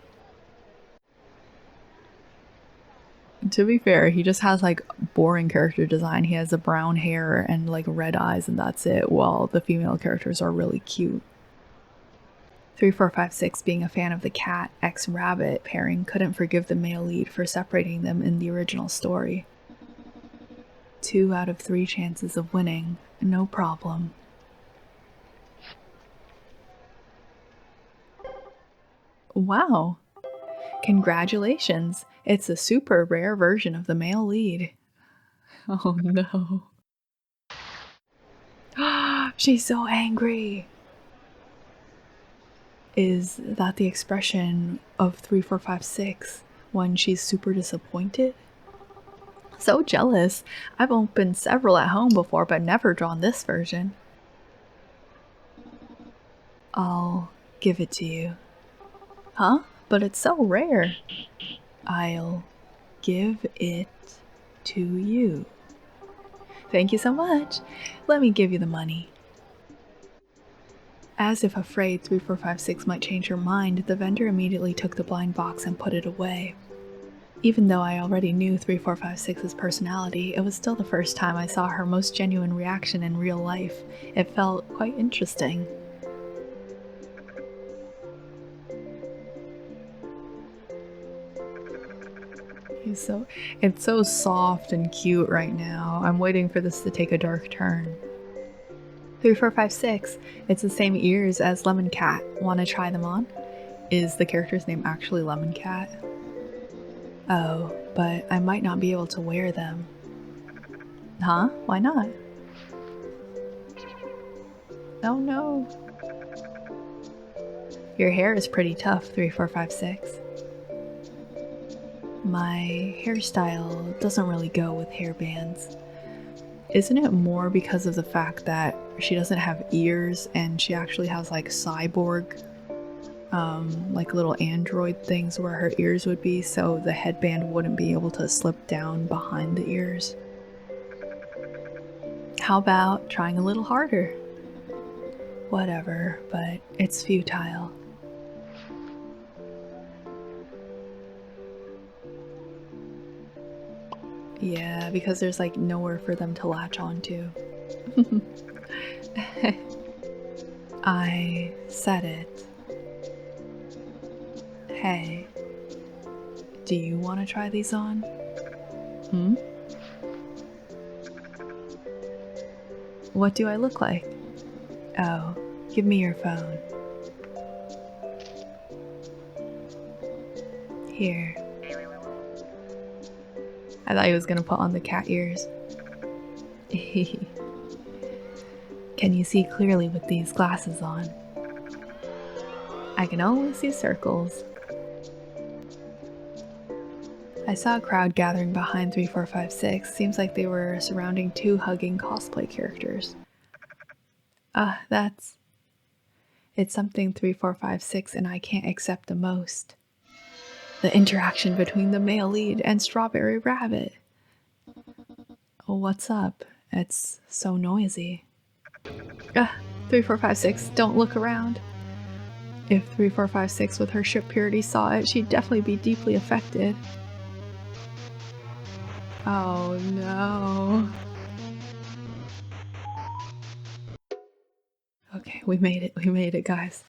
To be fair, he just has like boring character design. He has the brown hair and like red eyes and that's it, while the female characters are really cute. 3456, being a fan of the cat X rabbit pairing, couldn't forgive the male lead for separating them in the original story. 2 out of 3 chances of winning, no problem. Wow. Congratulations. It's a super rare version of the male lead. Oh no. She's so angry. Is that the expression of 3456 when she's super disappointed? So jealous. I've opened several at home before, but never drawn this version. I'll give it to you. Huh? But it's so rare. I'll give it to you. Thank you so much. Let me give you the money. As if afraid 3456 might change her mind, the vendor immediately took the blind box and put it away. Even though I already knew 3456's personality, it was still the first time I saw her most genuine reaction in real life. It felt quite interesting. It's so soft and cute right now. I'm waiting for this to take a dark turn. 3456, it's the same ears as Lemon Cat. Want to try them on? Is the character's name actually Lemon Cat? Oh, but I might not be able to wear them. Huh? Why not? Oh no. Your hair is pretty tough, 3456. My hairstyle doesn't really go with hairbands. Isn't it more because of the fact that she doesn't have ears and she actually has like cyborg, like little android things where her ears would be, so the headband wouldn't be able to slip down behind the ears? How about trying a little harder? Whatever, but it's futile. Yeah, because there's like nowhere for them to latch onto. I said it. Hey, do you want to try these on? Hmm? What do I look like? Oh, give me your phone. Here. I thought he was gonna put on the cat ears. Can you see clearly with these glasses on? I can only see circles. I saw a crowd gathering behind 3456. Seems like they were surrounding two hugging cosplay characters. It's something 3456 and I can't accept the most. The interaction between the male lead and Strawberry Rabbit. Oh, what's up? It's so noisy. 3456, don't look around. If 3456 with her ship purity saw it, she'd definitely be deeply affected. Oh no. Okay, we made it, guys.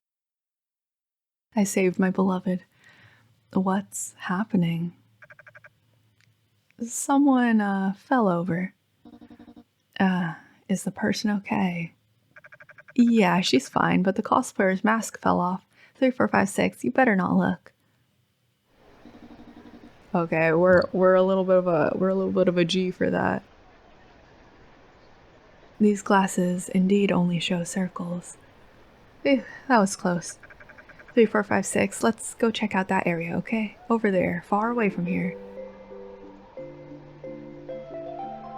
I saved my beloved. What's happening? Someone, fell over. Is the person okay? Yeah, she's fine, but the cosplayer's mask fell off. 3456, you better not look. Okay, we're a little bit of a G for that. These glasses indeed only show circles. Ew, that was close. 3456, let's go check out that area, okay? Over there, far away from here.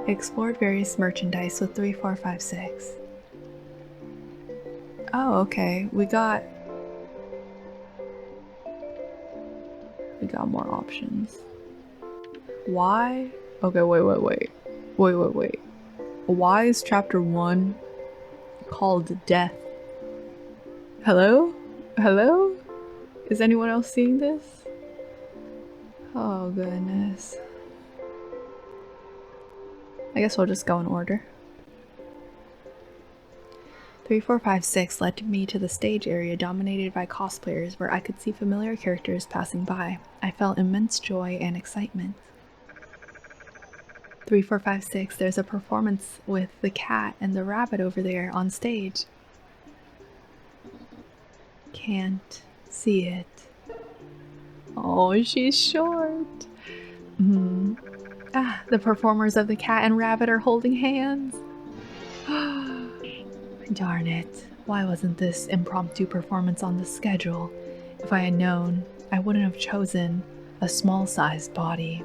Explored various merchandise with 3456. Oh, okay. We got more options. Why? Okay, wait. Why is chapter 1 called Death? Hello? Hello? Is anyone else seeing this? Oh, goodness. I guess we'll just go in order. 3456 led me to the stage area dominated by cosplayers where I could see familiar characters passing by. I felt immense joy and excitement. 3456, there's a performance with the cat and the rabbit over there on stage. Can't see it. Oh, she's short. The performers of the cat and rabbit are holding hands. Darn it. Why wasn't this impromptu performance on the schedule? If I had known, I wouldn't have chosen a small-sized body.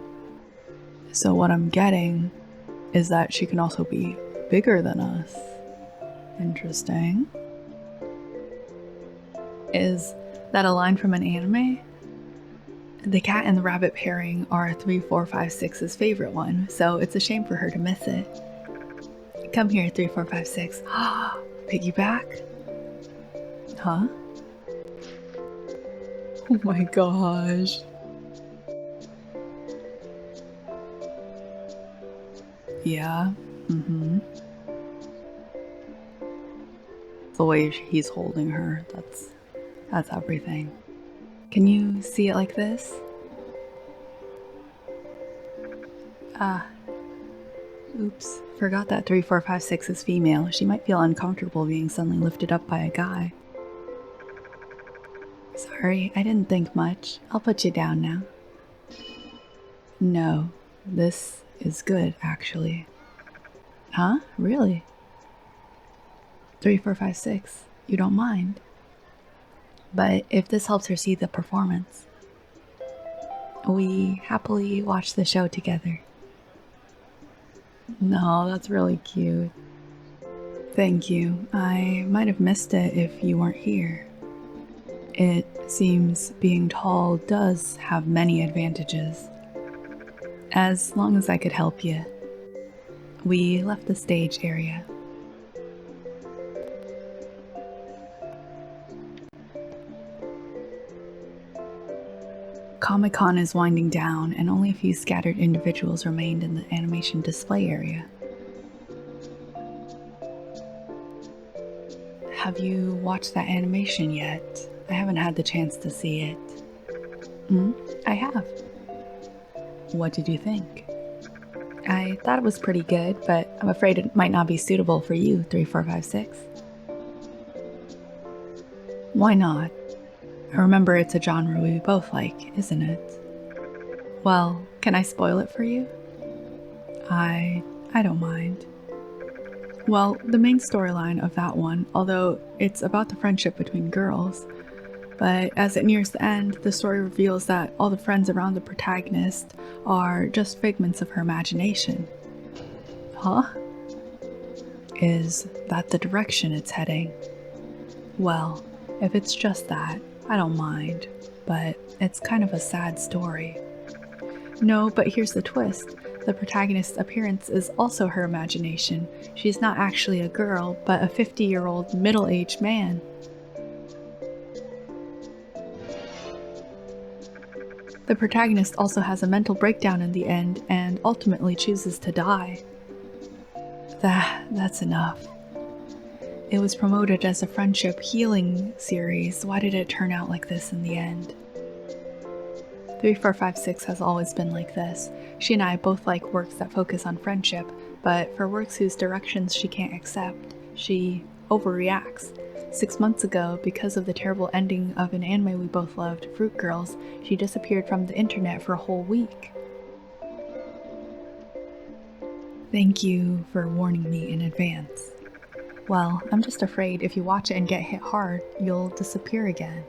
So what I'm getting is that she can also be bigger than us. Interesting. Is that a line from an anime? The cat and the rabbit pairing are 3456's favorite one, so it's a shame for her to miss it. Come here, 3456. Piggyback? Huh? Oh my gosh. Yeah. The way he's holding her, that's everything. Can you see it like this? Oops, forgot that 3456 is female. She might feel uncomfortable being suddenly lifted up by a guy. Sorry, I didn't think much. I'll put you down now. No, this is good, actually. Huh? Really? 3456, you don't mind? But if this helps her see the performance, we happily watch the show together. No, that's really cute. Thank you. I might have missed it if you weren't here. It seems being tall does have many advantages. As long as I could help you. We left the stage area. Comic-Con is winding down, and only a few scattered individuals remained in the animation display area. Have you watched that animation yet? I haven't had the chance to see it. I have. What did you think? I thought it was pretty good, but I'm afraid it might not be suitable for you, 3456. Why not? I remember it's a genre we both like, isn't it? Well, can I spoil it for you? I don't mind. Well, the main storyline of that one, although it's about the friendship between girls, but as it nears the end, the story reveals that all the friends around the protagonist are just figments of her imagination. Huh? Is that the direction it's heading? Well, if it's just that, I don't mind, but it's kind of a sad story. No, but here's the twist. The protagonist's appearance is also her imagination. She's not actually a girl, but a 50-year-old middle-aged man. The protagonist also has a mental breakdown in the end and ultimately chooses to die. That's enough. It was promoted as a friendship healing series. Why did it turn out like this in the end? 3456 has always been like this. She and I both like works that focus on friendship, but for works whose directions she can't accept, she overreacts. 6 months ago, because of the terrible ending of an anime we both loved, Fruit Girls, she disappeared from the internet for a whole week. Thank you for warning me in advance. Well, I'm just afraid if you watch it and get hit hard, you'll disappear again.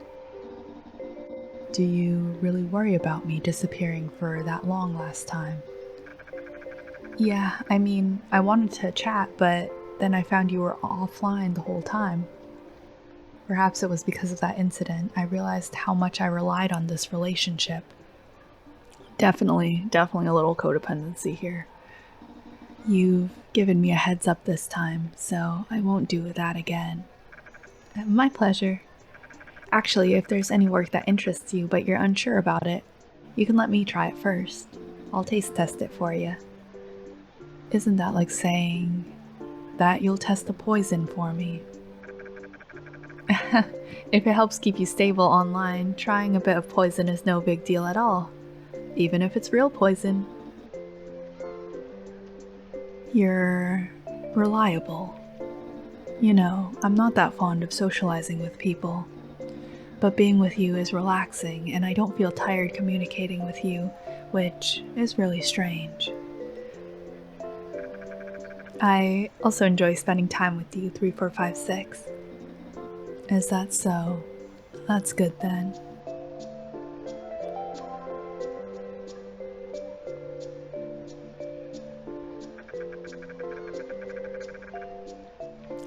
Do you really worry about me disappearing for that long last time? Yeah, I mean, I wanted to chat, but then I found you were offline the whole time. Perhaps it was because of that incident. I realized how much I relied on this relationship. Definitely a little codependency here. You've given me a heads up this time, so I won't do that again. My pleasure. Actually, if there's any work that interests you but you're unsure about it, you can let me try it first. I'll taste test it for you. Isn't that like saying that you'll test the poison for me? If it helps keep you stable online, trying a bit of poison is no big deal at all, even if it's real poison. You're reliable. You know, I'm not that fond of socializing with people, but being with you is relaxing and I don't feel tired communicating with you, which is really strange. I also enjoy spending time with you, 3456. Is that so? That's good then.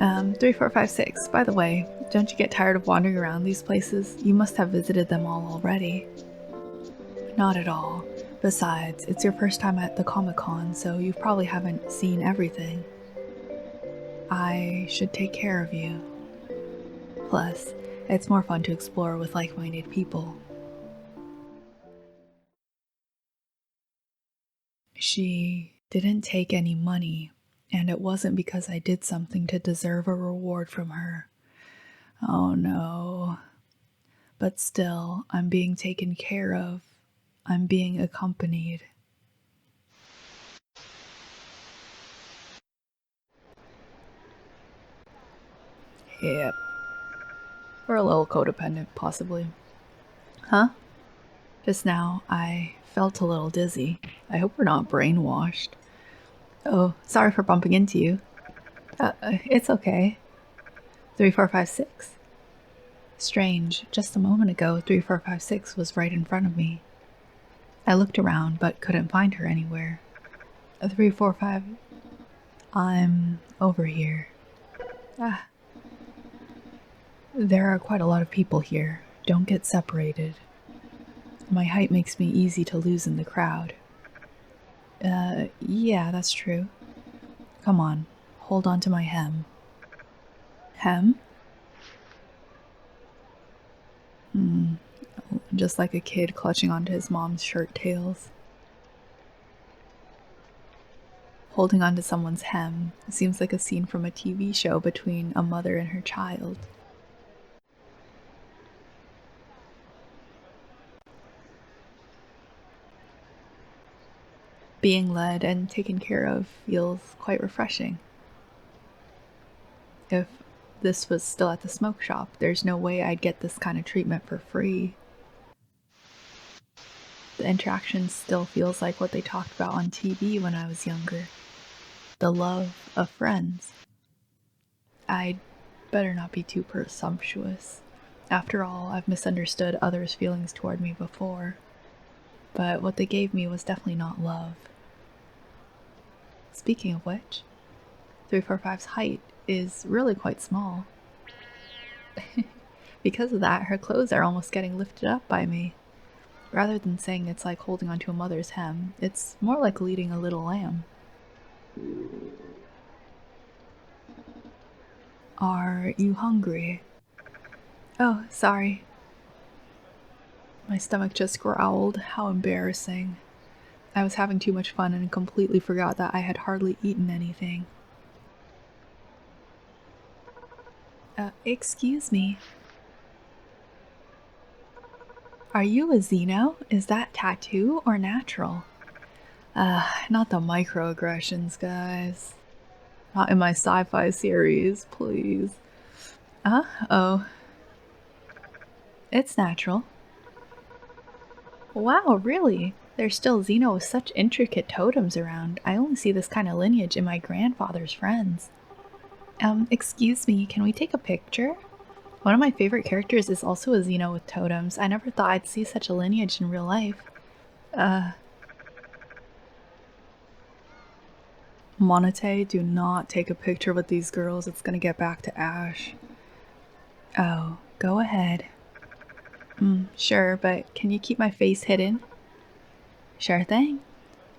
3456, by the way, don't you get tired of wandering around these places? You must have visited them all already. Not at all. Besides, it's your first time at the Comic-Con, so you probably haven't seen everything. I should take care of you. Plus, it's more fun to explore with like-minded people. She didn't take any money, and it wasn't because I did something to deserve a reward from her. Oh no. But still, I'm being taken care of. I'm being accompanied. Yep. We're a little codependent, possibly. Huh? Just now, I felt a little dizzy. I hope we're not brainwashed. Oh, sorry for bumping into you. It's okay. 3456. Strange, just a moment ago, 3456 was right in front of me. I looked around, but couldn't find her anywhere. 345. I'm over here. Ah. There are quite a lot of people here. Don't get separated. My height makes me easy to lose in the crowd. Yeah, that's true. Come on, hold on to my hem. Hem? Just like a kid clutching onto his mom's shirt tails. Holding onto someone's hem seems like a scene from a TV show between a mother and her child. Being led and taken care of feels quite refreshing. If this was still at the smoke shop, there's no way I'd get this kind of treatment for free. The interaction still feels like what they talked about on TV when I was younger. The love of friends. I'd better not be too presumptuous. After all, I've misunderstood others' feelings toward me before. But what they gave me was definitely not love. Speaking of which, 345's height is really quite small. Because of that, her clothes are almost getting lifted up by me. Rather than saying it's like holding onto a mother's hem, it's more like leading a little lamb. Are you hungry? Oh, sorry. My stomach just growled. How embarrassing. I was having too much fun and completely forgot that I had hardly eaten anything. Excuse me. Are you a Xeno? Is that tattoo or natural? Not the microaggressions, guys. Not in my sci-fi series, please. Oh. It's natural. Wow, really? There's still Xeno with such intricate totems around. I only see this kind of lineage in my grandfather's friends. Excuse me, can we take a picture? One of my favorite characters is also a Xeno with totems. I never thought I'd see such a lineage in real life. Monete, do not take a picture with these girls. It's gonna get back to Ash. Oh, go ahead. Sure, but can you keep my face hidden? Sure thing.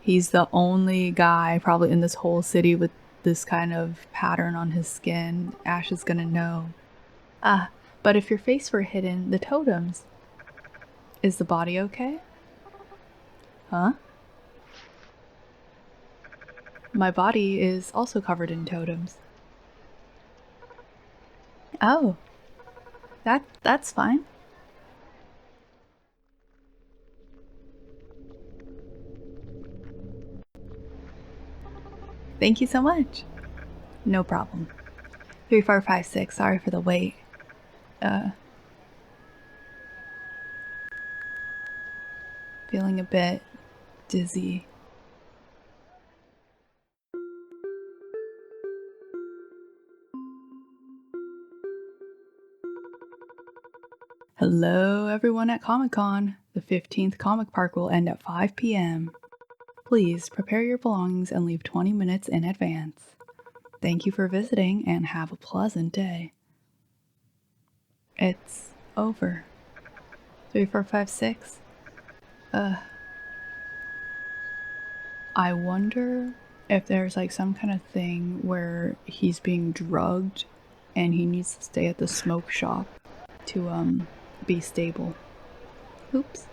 He's the only guy probably in this whole city with this kind of pattern on his skin. Ash is gonna know. But if your face were hidden, the totems. Is the body okay? Huh? My body is also covered in totems. Oh. That's fine. Thank you so much. No problem. 3456, sorry for the wait. Feeling a bit dizzy. Hello everyone at Comic-Con. The 15th Comic Park will end at 5 p.m. Please prepare your belongings and leave 20 minutes in advance. Thank you for visiting and have a pleasant day. It's over. 3456. I wonder if there's like some kind of thing where he's being drugged and he needs to stay at the smoke shop to be stable. Oops.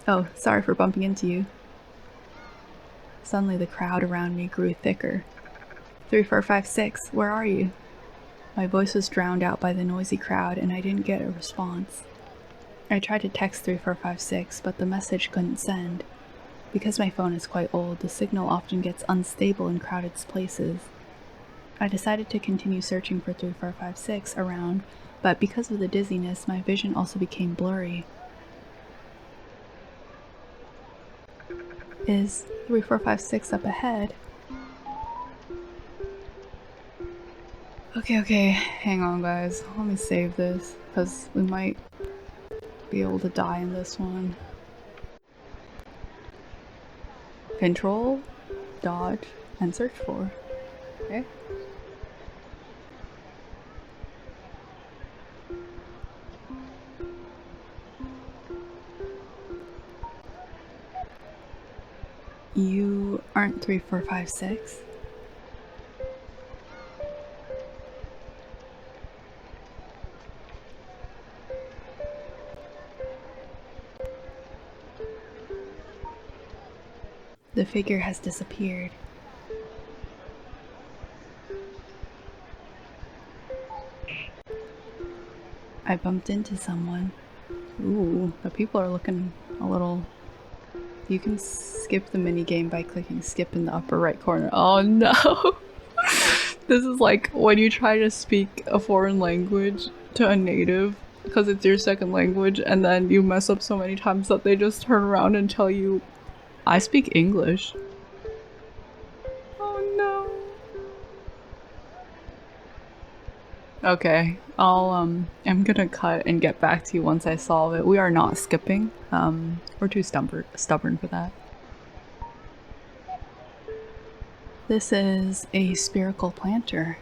Oh, sorry for bumping into you. Suddenly the crowd around me grew thicker. 3456, where are you? My voice was drowned out by the noisy crowd and I didn't get a response. I tried to text 3456, but the message couldn't send. Because my phone is quite old, the signal often gets unstable in crowded places. I decided to continue searching for 3456 around, but because of the dizziness, my vision also became blurry. Is 3456 up ahead? Okay, hang on guys. Let me save this, because we might be able to die in this one. Control, dodge, and search for. Okay. You aren't 3456. The figure has disappeared. I bumped into someone. Ooh, the people are looking a little... You can skip the minigame by clicking skip in the upper right corner. Oh no! This is like when you try to speak a foreign language to a native because it's your second language and then you mess up so many times that they just turn around and tell you, I speak English. Oh no. Okay, I'm gonna cut and get back to you once I solve it. We are not skipping. We're too stubborn for that. This is a spherical planter.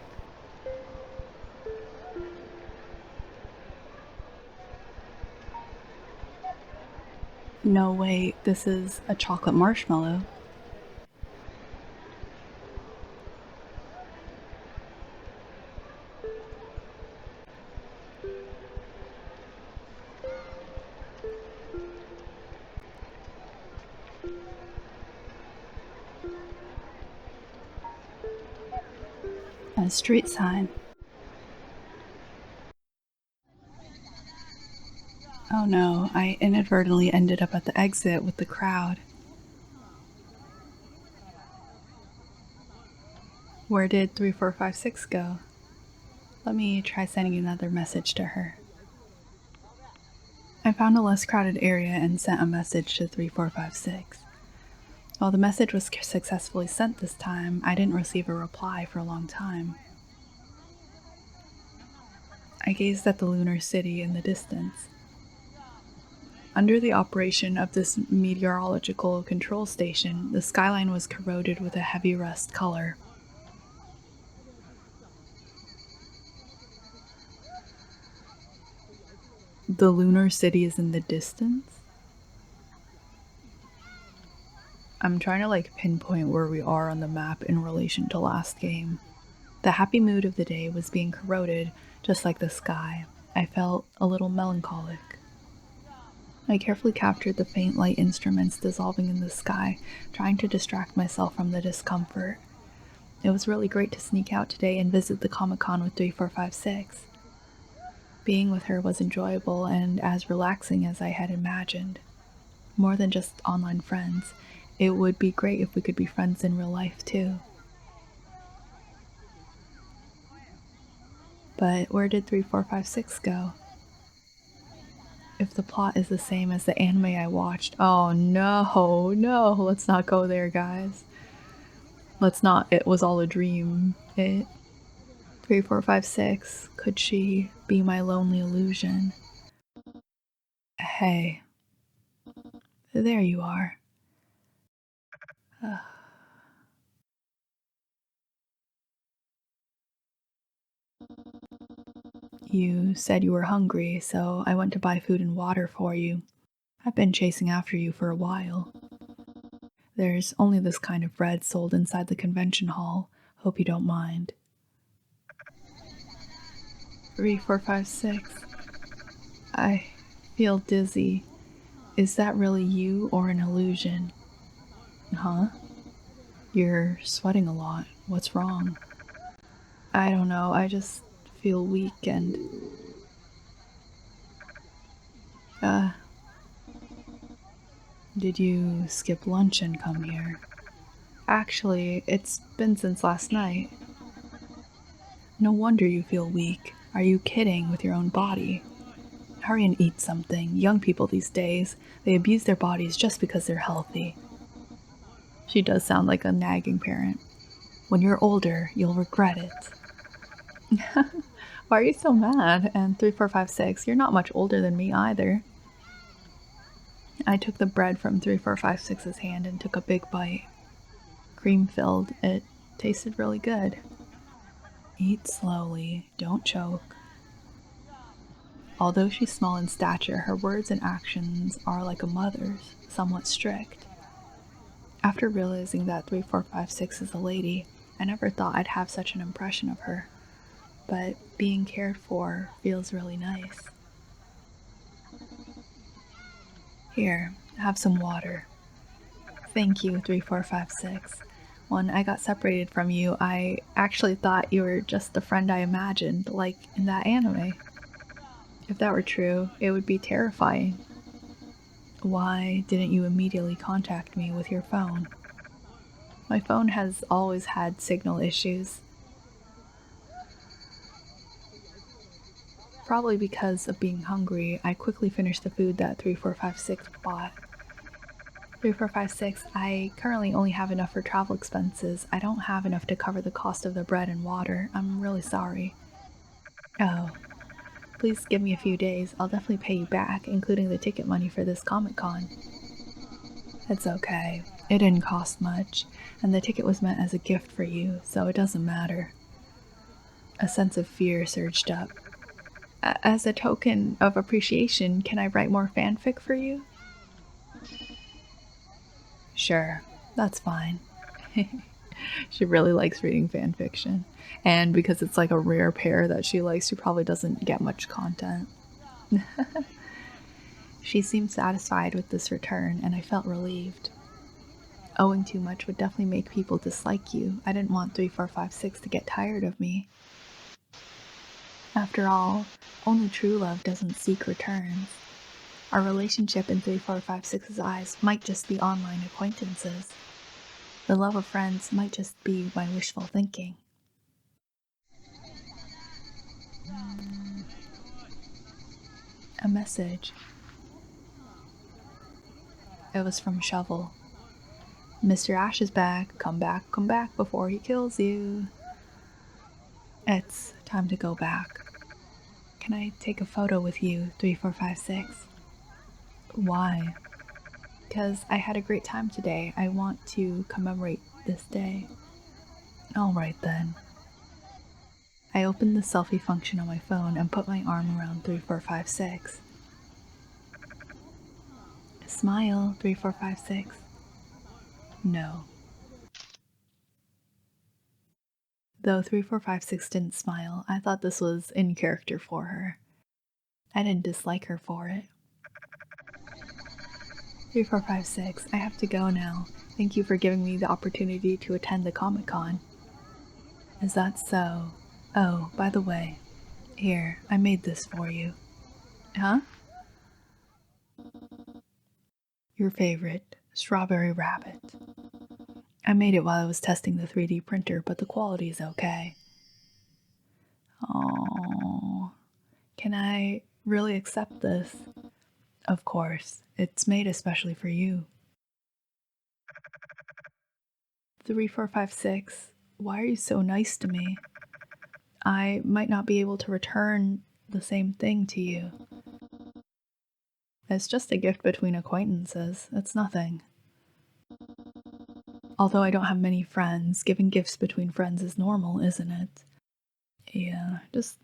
No, wait, this is a chocolate marshmallow. A street sign. Oh no, I inadvertently ended up at the exit with the crowd. Where did 3456 go? Let me try sending another message to her. I found a less crowded area and sent a message to 3456. While the message was successfully sent this time, I didn't receive a reply for a long time. I gazed at the lunar city in the distance. Under the operation of this meteorological control station, the skyline was corroded with a heavy rust color. The lunar city is in the distance? I'm trying to like pinpoint where we are on the map in relation to last game. The happy mood of the day was being corroded, just like the sky. I felt a little melancholic. I carefully captured the faint light instruments dissolving in the sky, trying to distract myself from the discomfort. It was really great to sneak out today and visit the Comic-Con with 3456. Being with her was enjoyable and as relaxing as I had imagined. More than just online friends, it would be great if we could be friends in real life too. But where did 3456 go? If the plot is the same as the anime I watched, oh no, let's not go there, guys. Let's not, it was all a dream. 3456, could she be my lonely illusion? Hey, there you are. You said you were hungry, so I went to buy food and water for you. I've been chasing after you for a while. There's only this kind of bread sold inside the convention hall. Hope you don't mind. 3456. I feel dizzy. Is that really you or an illusion? Huh? You're sweating a lot. What's wrong? I don't know. I just feel weak and. Uh. Did you skip lunch and come here? Actually, it's been since last night. No wonder you feel weak. Are you kidding with your own body? Hurry and eat something. Young people these days, they abuse their bodies just because they're healthy. She does sound like a nagging parent. When you're older, you'll regret it. Why are you so mad? And 3456, you're not much older than me either. I took the bread from 3456's hand and took a big bite. Cream filled, it tasted really good. Eat slowly, don't choke. Although she's small in stature, her words and actions are like a mother's, somewhat strict. After realizing that 3456 is a lady, I never thought I'd have such an impression of her. But being cared for feels really nice. Here, have some water. Thank you, 3456. When I got separated from you, I actually thought you were just the friend I imagined, like in that anime. If that were true, it would be terrifying. Why didn't you immediately contact me with your phone? My phone has always had signal issues. Probably because of being hungry, I quickly finished the food that 3456 bought. 3456, I currently only have enough for travel expenses. I don't have enough to cover the cost of the bread and water. I'm really sorry. Oh, please give me a few days. I'll definitely pay you back, including the ticket money for this Comic-Con. It's okay. It didn't cost much, and the ticket was meant as a gift for you, so it doesn't matter. A sense of fear surged up. As a token of appreciation, can I write more fanfic for you? Sure, that's fine. She really likes reading fanfiction. And because it's like a rare pair that she likes, she probably doesn't get much content. She seemed satisfied with this return, and I felt relieved. Owing too much would definitely make people dislike you. I didn't want 3456 to get tired of me. After all, only true love doesn't seek returns. Our relationship in 3456's eyes might just be online acquaintances. The love of friends might just be my wishful thinking. A message. It was from Shovel. Mr. Ash is back. Come back before he kills you. It's time to go back. Can I take a photo with you, 3456? Why? Because I had a great time today. I want to commemorate this day. Alright then. I opened the selfie function on my phone and put my arm around 3456. Smile, 3456. No. Though 3456 didn't smile, I thought this was in character for her. I didn't dislike her for it. 3456, I have to go now. Thank you for giving me the opportunity to attend the Comic-Con. Is that so? Oh, by the way, here, I made this for you. Huh? Your favorite, Strawberry Rabbit. I made it while I was testing the 3D printer, but the quality is okay. Oh, can I really accept this? Of course, it's made especially for you. 3456, why are you so nice to me? I might not be able to return the same thing to you. It's just a gift between acquaintances. It's nothing. Although I don't have many friends, giving gifts between friends is normal, isn't it? Yeah, just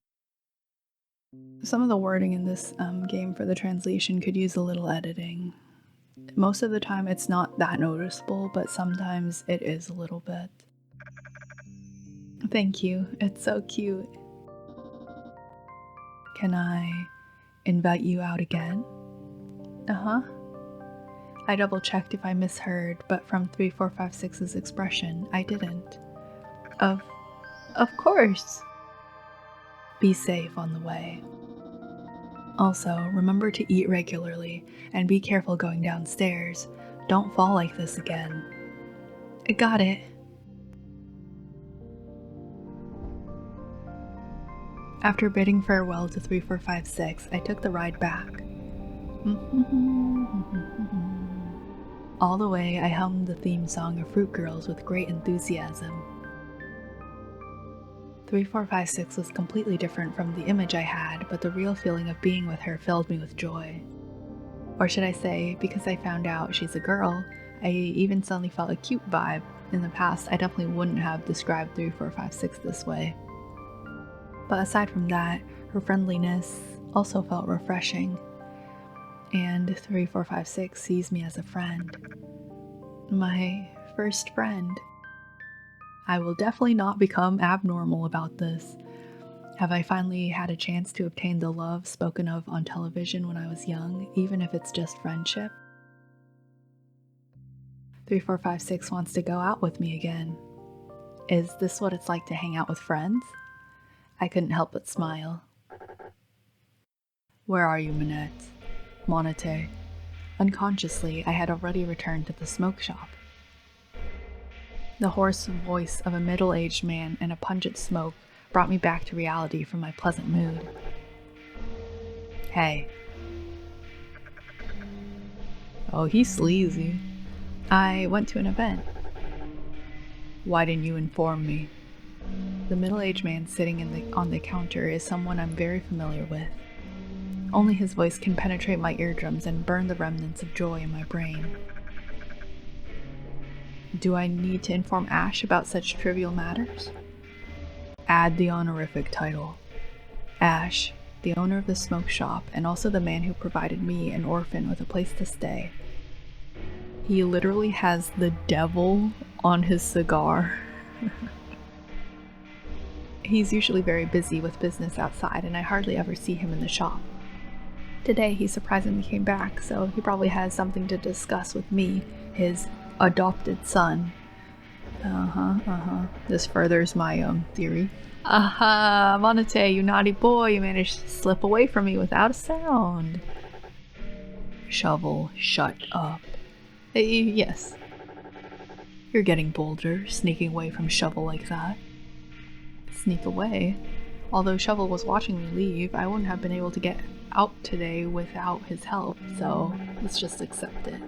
Some of the wording in this game for the translation could use a little editing. Most of the time it's not that noticeable, but sometimes it is a little bit. Thank you, it's so cute. Can I invite you out again? Uh-huh. I double-checked if I misheard, but from 3456's expression, I didn't. Of course. Be safe on the way. Also, remember to eat regularly, and be careful going downstairs. Don't fall like this again. I got it. After bidding farewell to 3456, I took the ride back. All the way, I hummed the theme song of Fruit Girls with great enthusiasm. 3456 was completely different from the image I had, but the real feeling of being with her filled me with joy. Or should I say, because I found out she's a girl, I even suddenly felt a cute vibe. In the past, I definitely wouldn't have described 3456 this way. But aside from that, her friendliness also felt refreshing. And 3456 sees me as a friend. My first friend. I will definitely not become abnormal about this. Have I finally had a chance to obtain the love spoken of on television when I was young, even if it's just friendship? 3456 wants to go out with me again. Is this what it's like to hang out with friends? I couldn't help but smile. Where are you, Minette? Monete. Unconsciously, I had already returned to the smoke shop. The hoarse voice of a middle-aged man and a pungent smoke brought me back to reality from my pleasant mood. Hey. Oh, he's sleazy. I went to an event. Why didn't you inform me? The middle-aged man sitting on the counter is someone I'm very familiar with. Only his voice can penetrate my eardrums and burn the remnants of joy in my brain. Do I need to inform Ash about such trivial matters? Add the honorific title. Ash, the owner of the smoke shop, and also the man who provided me, an orphan, with a place to stay. He literally has the devil on his cigar. He's usually very busy with business outside, and I hardly ever see him in the shop. Today he surprisingly came back, so he probably has something to discuss with me, his adopted son. This furthers my theory. Monete, you naughty boy, you managed to slip away from me without a sound. Shovel, shut up. Yes. You're getting bolder, sneaking away from Shovel like that. Sneak away? Although Shovel was watching me leave, I wouldn't have been able to get out today without his help, so let's just accept it.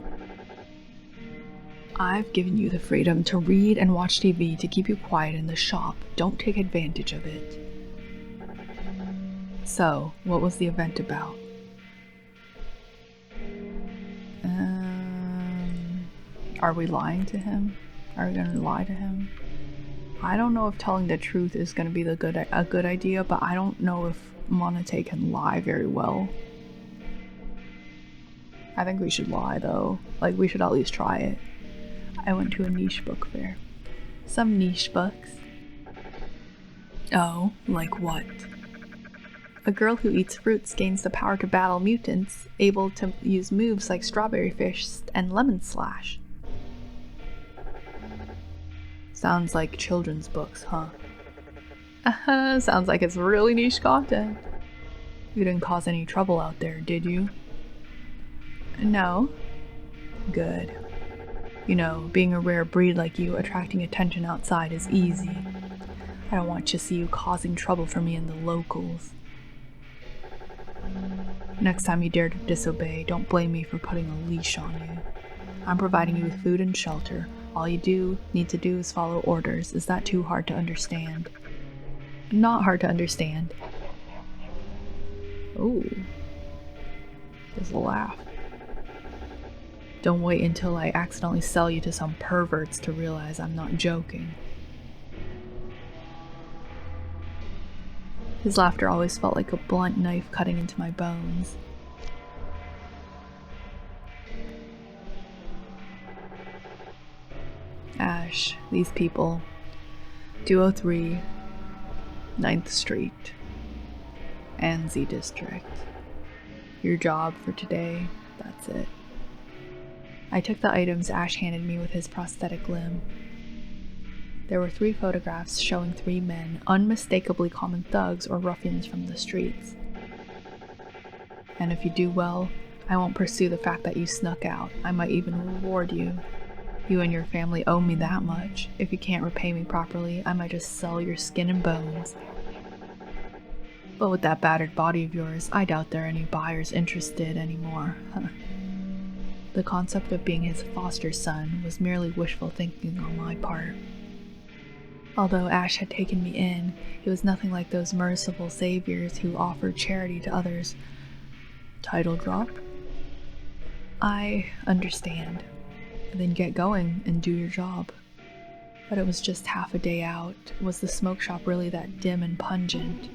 I've given you the freedom to read and watch TV to keep you quiet in the shop. Don't take advantage of it. So, what was the event about? Are we lying to him? Are we gonna lie to him? I don't know if telling the truth is gonna be a good idea, but I don't know if Monete can lie very well. I think we should lie though. Like, we should at least try it. I went to a niche book fair. Some niche books. Oh, like what? A girl who eats fruits gains the power to battle mutants, able to use moves like Strawberry Fist and Lemon Slash. Sounds like children's books, huh? Sounds like it's really niche content. You didn't cause any trouble out there, did you? No. Good. You know, being a rare breed like you, attracting attention outside is easy. I don't want to see you causing trouble for me in the locals. Next time you dare to disobey, don't blame me for putting a leash on you. I'm providing you with food and shelter. All you need to do is follow orders. Is that too hard to understand? Not hard to understand. Ooh. There's a laugh. Don't wait until I accidentally sell you to some perverts to realize I'm not joking. His laughter always felt like a blunt knife cutting into my bones. Ash, these people. 203, 9th Street, Anzi District. Your job for today, that's it. I took the items Ash handed me with his prosthetic limb. There were 3 photographs showing 3 men, unmistakably common thugs or ruffians from the streets. And if you do well, I won't pursue the fact that you snuck out. I might even reward you. You and your family owe me that much. If you can't repay me properly, I might just sell your skin and bones. But with that battered body of yours, I doubt there are any buyers interested anymore. The concept of being his foster son was merely wishful thinking on my part. Although Ash had taken me in, he was nothing like those merciful saviors who offered charity to others. Title drop? I understand. Then get going and do your job. But it was just half a day out. Was the smoke shop really that dim and pungent?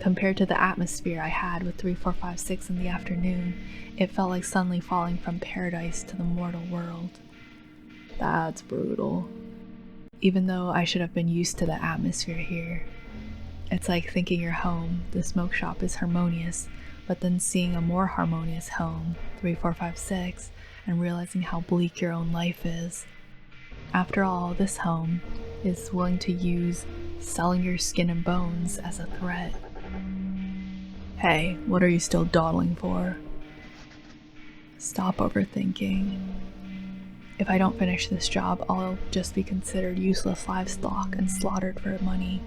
Compared to the atmosphere I had with 3456 in the afternoon, it felt like suddenly falling from paradise to the mortal world. That's brutal. Even though I should have been used to the atmosphere here. It's like thinking your home, the smoke shop, is harmonious, but then seeing a more harmonious home, 3456, and realizing how bleak your own life is. After all, this home is willing to use selling your skin and bones as a threat. Hey, what are you still dawdling for? Stop overthinking. If I don't finish this job, I'll just be considered useless livestock and slaughtered for money.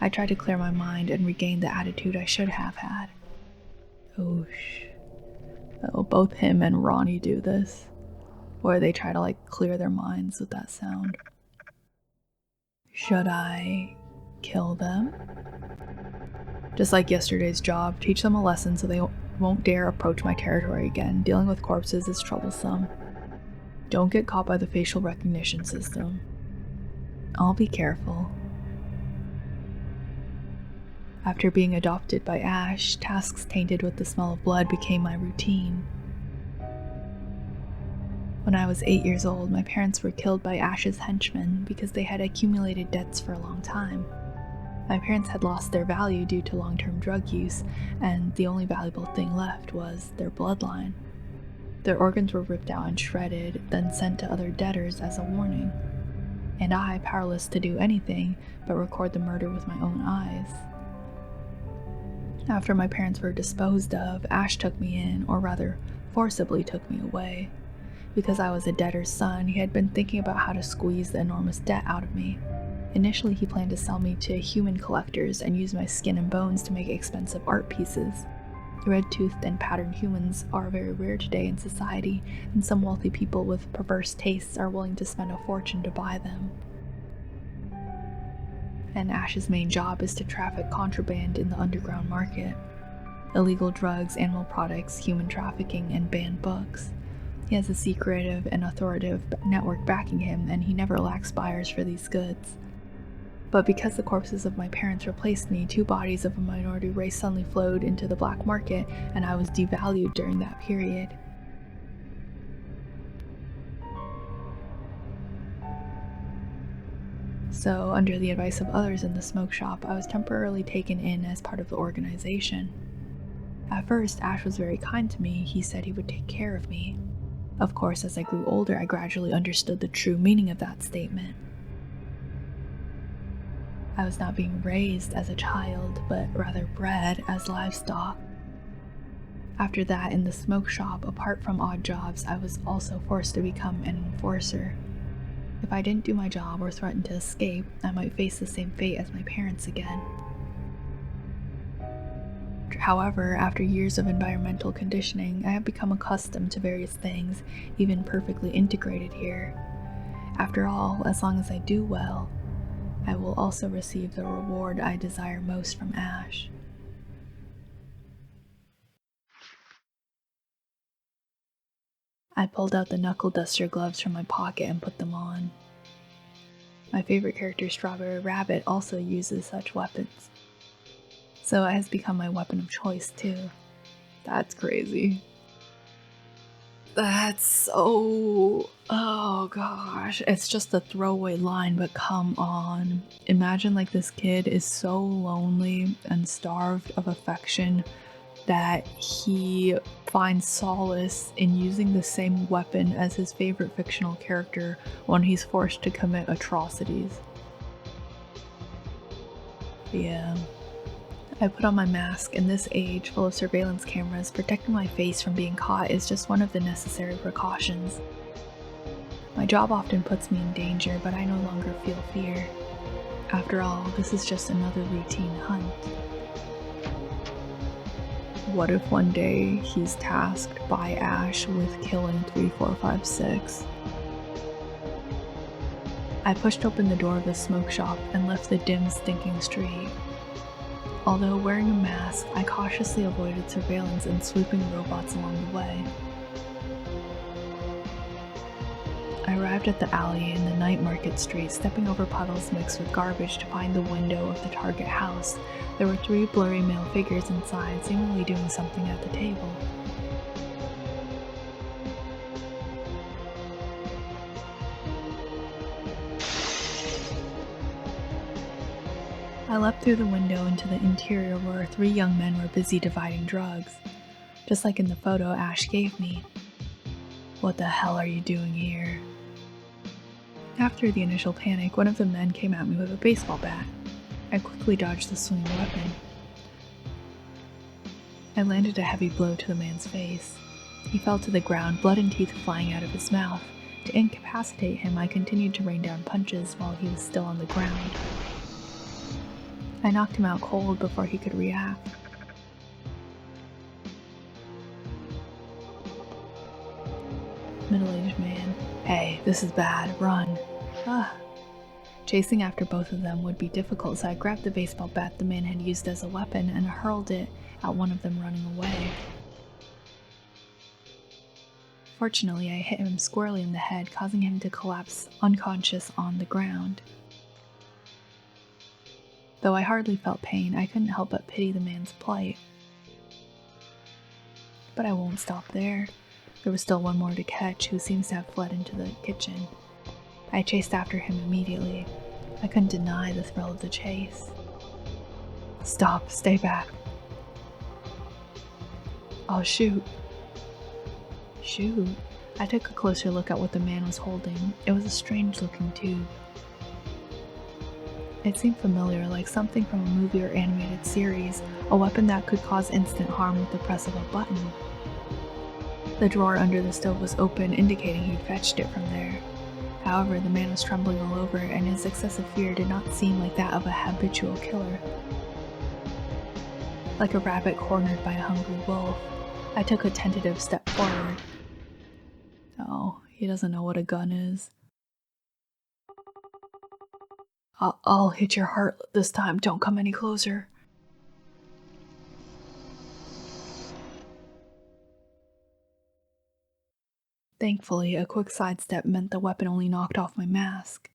I tried to clear my mind and regain the attitude I should have had. Oosh. Oh, both him and Ronnie do this. Or they try to clear their minds with that sound. Should I kill them? Just like yesterday's job, teach them a lesson so they won't dare approach my territory again. Dealing with corpses is troublesome. Don't get caught by the facial recognition system. I'll be careful. After being adopted by Ash, tasks tainted with the smell of blood became my routine. When I was 8 years old, my parents were killed by Ash's henchmen because they had accumulated debts for a long time. My parents had lost their value due to long-term drug use, and the only valuable thing left was their bloodline. Their organs were ripped out and shredded, then sent to other debtors as a warning. And I, powerless to do anything but record the murder with my own eyes. After my parents were disposed of, Ash took me in, or rather, forcibly took me away. Because I was a debtor's son, he had been thinking about how to squeeze the enormous debt out of me. Initially, he planned to sell me to human collectors and use my skin and bones to make expensive art pieces. Red-toothed and patterned humans are very rare today in society, and some wealthy people with perverse tastes are willing to spend a fortune to buy them. And Ash's main job is to traffic contraband in the underground market. Illegal drugs, animal products, human trafficking, and banned books. He has a secretive and authoritative network backing him, and he never lacks buyers for these goods. But because the corpses of my parents replaced me, 2 bodies of a minority race suddenly flowed into the black market, and I was devalued during that period. So, under the advice of others in the smoke shop, I was temporarily taken in as part of the organization. At first, Ash was very kind to me. He said he would take care of me. Of course, as I grew older, I gradually understood the true meaning of that statement. I was not being raised as a child, but rather bred as livestock. After that, in the smoke shop, apart from odd jobs, I was also forced to become an enforcer. If I didn't do my job or threatened to escape, I might face the same fate as my parents again. However, after years of environmental conditioning, I have become accustomed to various things, even perfectly integrated here. After all, as long as I do well, I will also receive the reward I desire most from Ash. I pulled out the knuckle duster gloves from my pocket and put them on. My favorite character, Strawberry Rabbit, also uses such weapons. So it has become my weapon of choice too. That's crazy. That's so... oh gosh. It's just a throwaway line, but come on. Imagine like this kid is so lonely and starved of affection that he finds solace in using the same weapon as his favorite fictional character when he's forced to commit atrocities. Yeah. I put on my mask. In this age full of surveillance cameras, protecting my face from being caught is just one of the necessary precautions. My job often puts me in danger, but I no longer feel fear. After all, this is just another routine hunt. What if one day he's tasked by Ash with killing 3456? I pushed open the door of the smoke shop and left the dim, stinking street. Although wearing a mask, I cautiously avoided surveillance and swooping robots along the way. I arrived at the alley in the night market street, stepping over puddles mixed with garbage to find the window of the Target house. There were 3 blurry male figures inside, seemingly doing something at the table. I leapt through the window into the interior where 3 young men were busy dividing drugs, just like in the photo Ash gave me. What the hell are you doing here? After the initial panic, one of the men came at me with a baseball bat. I quickly dodged the swinging weapon. I landed a heavy blow to the man's face. He fell to the ground, blood and teeth flying out of his mouth. To incapacitate him, I continued to rain down punches while he was still on the ground. I knocked him out cold before he could react. Middle-aged man. Hey, this is bad. Run. Chasing after both of them would be difficult, so I grabbed the baseball bat the man had used as a weapon and hurled it at one of them running away. Fortunately, I hit him squarely in the head, causing him to collapse unconscious on the ground. Though I hardly felt pain, I couldn't help but pity the man's plight. But I won't stop there. There was still one more to catch, who seems to have fled into the kitchen. I chased after him immediately. I couldn't deny the thrill of the chase. Stop, stay back. I'll shoot. Shoot? I took a closer look at what the man was holding. It was a strange-looking tube. It seemed familiar, like something from a movie or animated series, a weapon that could cause instant harm with the press of a button. The drawer under the stove was open, indicating he'd fetched it from there. However, the man was trembling all over, and his excessive fear did not seem like that of a habitual killer. Like a rabbit cornered by a hungry wolf, I took a tentative step forward. Oh, he doesn't know what a gun is. I'll hit your heart this time. Don't come any closer. Thankfully, a quick sidestep meant the weapon only knocked off my mask.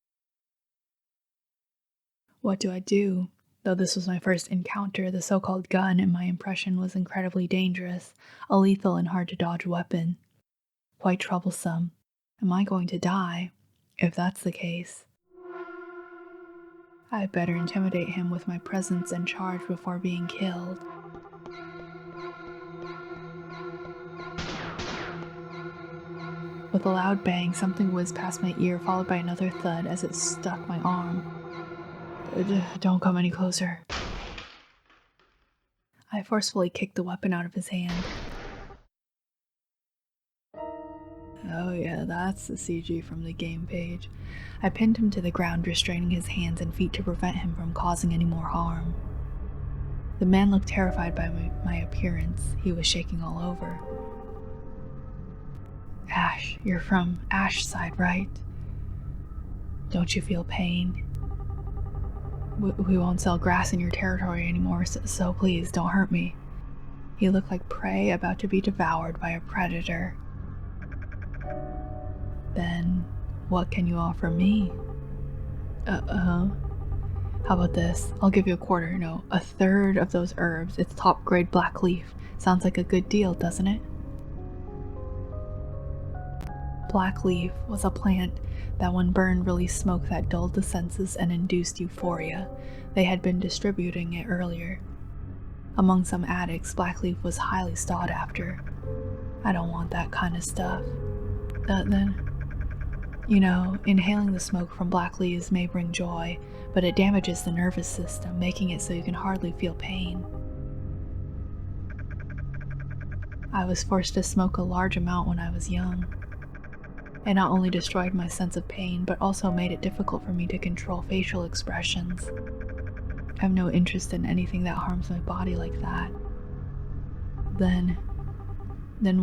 What do I do? Though this was my first encounter, the so-called gun, in my impression, was incredibly dangerous, a lethal and hard-to-dodge weapon. Quite troublesome. Am I going to die? If that's the case, I'd better intimidate him with my presence and charge before being killed. With a loud bang, something whizzed past my ear, followed by another thud as it struck my arm. Don't come any closer. I forcefully kicked the weapon out of his hand. Oh yeah, that's the CG from the game page. I pinned him to the ground, restraining his hands and feet to prevent him from causing any more harm. The man looked terrified by my appearance. He was shaking all over. Ash, you're from Ash's side, right? Don't you feel pain? We won't sell grass in your territory anymore, so please don't hurt me. He looked like prey about to be devoured by a predator. Then, what can you offer me? How about this? I'll give you a quarter, no, a third of those herbs. It's top grade black leaf. Sounds like a good deal, doesn't it? Black leaf was a plant that when burned released smoke that dulled the senses and induced euphoria. They had been distributing it earlier. Among some addicts, black leaf was highly sought after. I don't want that kind of stuff. Then, inhaling the smoke from black leaves may bring joy, but it damages the nervous system, making it so you can hardly feel pain. I was forced to smoke a large amount when I was young. It not only destroyed my sense of pain, but also made it difficult for me to control facial expressions. I have no interest in anything that harms my body like that. Then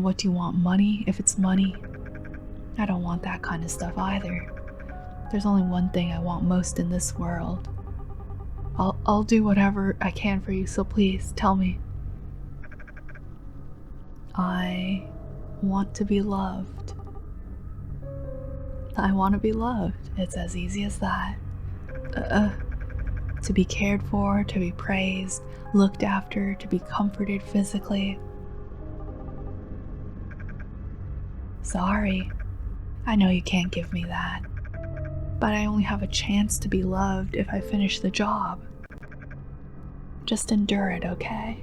what do you want, money? If it's money, I don't want that kind of stuff either. There's only one thing I want most in this world. I'll do whatever I can for you, so please, tell me. I want to be loved. I want to be loved. It's as easy as that. To be cared for, to be praised, looked after, to be comforted physically. Sorry, I know you can't give me that, but I only have a chance to be loved if I finish the job. Just endure it, okay?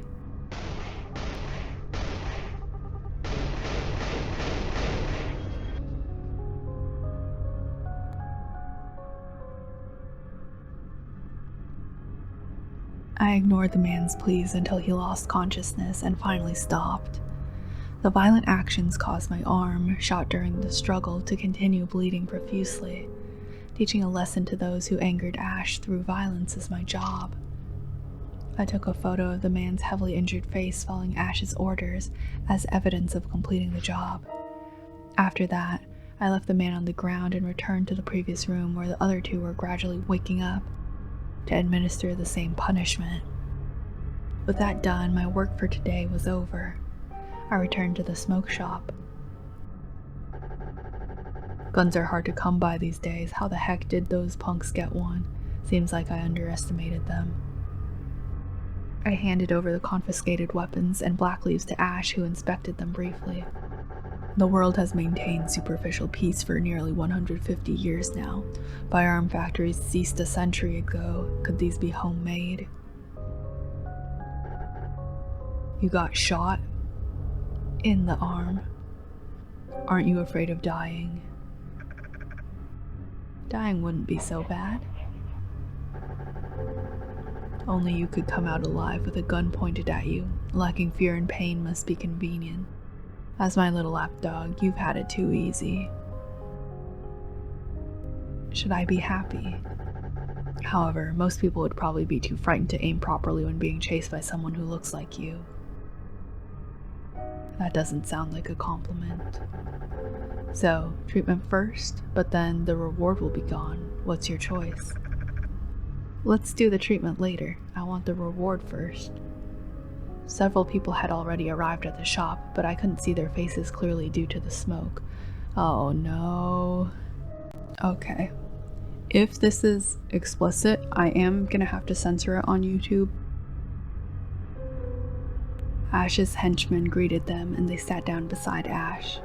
I ignored the man's pleas until he lost consciousness and finally stopped. The violent actions caused my arm, shot during the struggle, to continue bleeding profusely. Teaching a lesson to those who angered Ash through violence is my job. I took a photo of the man's heavily injured face following Ash's orders as evidence of completing the job. After that, I left the man on the ground and returned to the previous room where the other two were gradually waking up to administer the same punishment. With that done, my work for today was over. I returned to the smoke shop. Guns are hard to come by these days. How the heck did those punks get one? Seems like I underestimated them. I handed over the confiscated weapons and black leaves to Ash, who inspected them briefly. The world has maintained superficial peace for nearly 150 years now. Firearm factories ceased a century ago. Could these be homemade? You got shot? In the arm. Aren't you afraid of dying? Dying wouldn't be so bad. Only you could come out alive with a gun pointed at you. Lacking fear and pain must be convenient. As my little lapdog, you've had it too easy. Should I be happy? However, most people would probably be too frightened to aim properly when being chased by someone who looks like you. That doesn't sound like a compliment. So, treatment first, but then the reward will be gone. What's your choice? Let's do the treatment later. I want the reward first. Several people had already arrived at the shop, but I couldn't see their faces clearly due to the smoke. Oh no. Okay. If this is explicit, I am gonna have to censor it on YouTube. Ash's henchmen greeted them and they sat down beside Ash.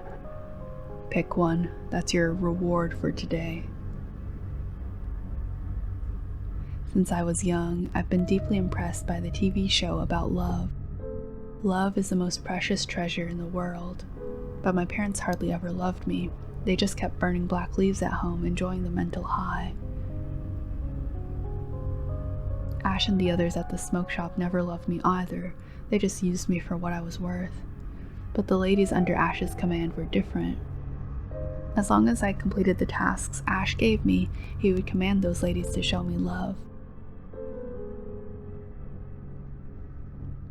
Pick one. That's your reward for today. Since I was young, I've been deeply impressed by the TV show about love. Love is the most precious treasure in the world, but my parents hardly ever loved me. They just kept burning black leaves at home, enjoying the mental high. Ash and the others at the smoke shop never loved me either. They just used me for what I was worth. But the ladies under Ash's command were different. As long as I completed the tasks Ash gave me, he would command those ladies to show me love.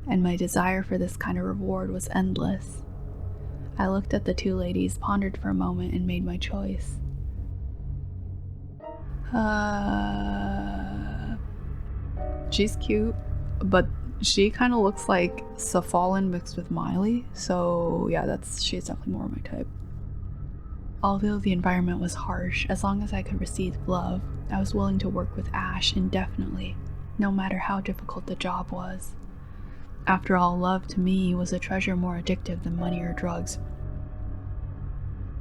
And my desire for this kind of reward was endless. I looked at the two ladies, pondered for a moment, and made my choice. She's cute, but she kind of looks like Safalin mixed with Miley, so yeah, she's definitely more my type. Although the environment was harsh, as long as I could receive love, I was willing to work with Ash indefinitely, no matter how difficult the job was. After all, love to me was a treasure more addictive than money or drugs.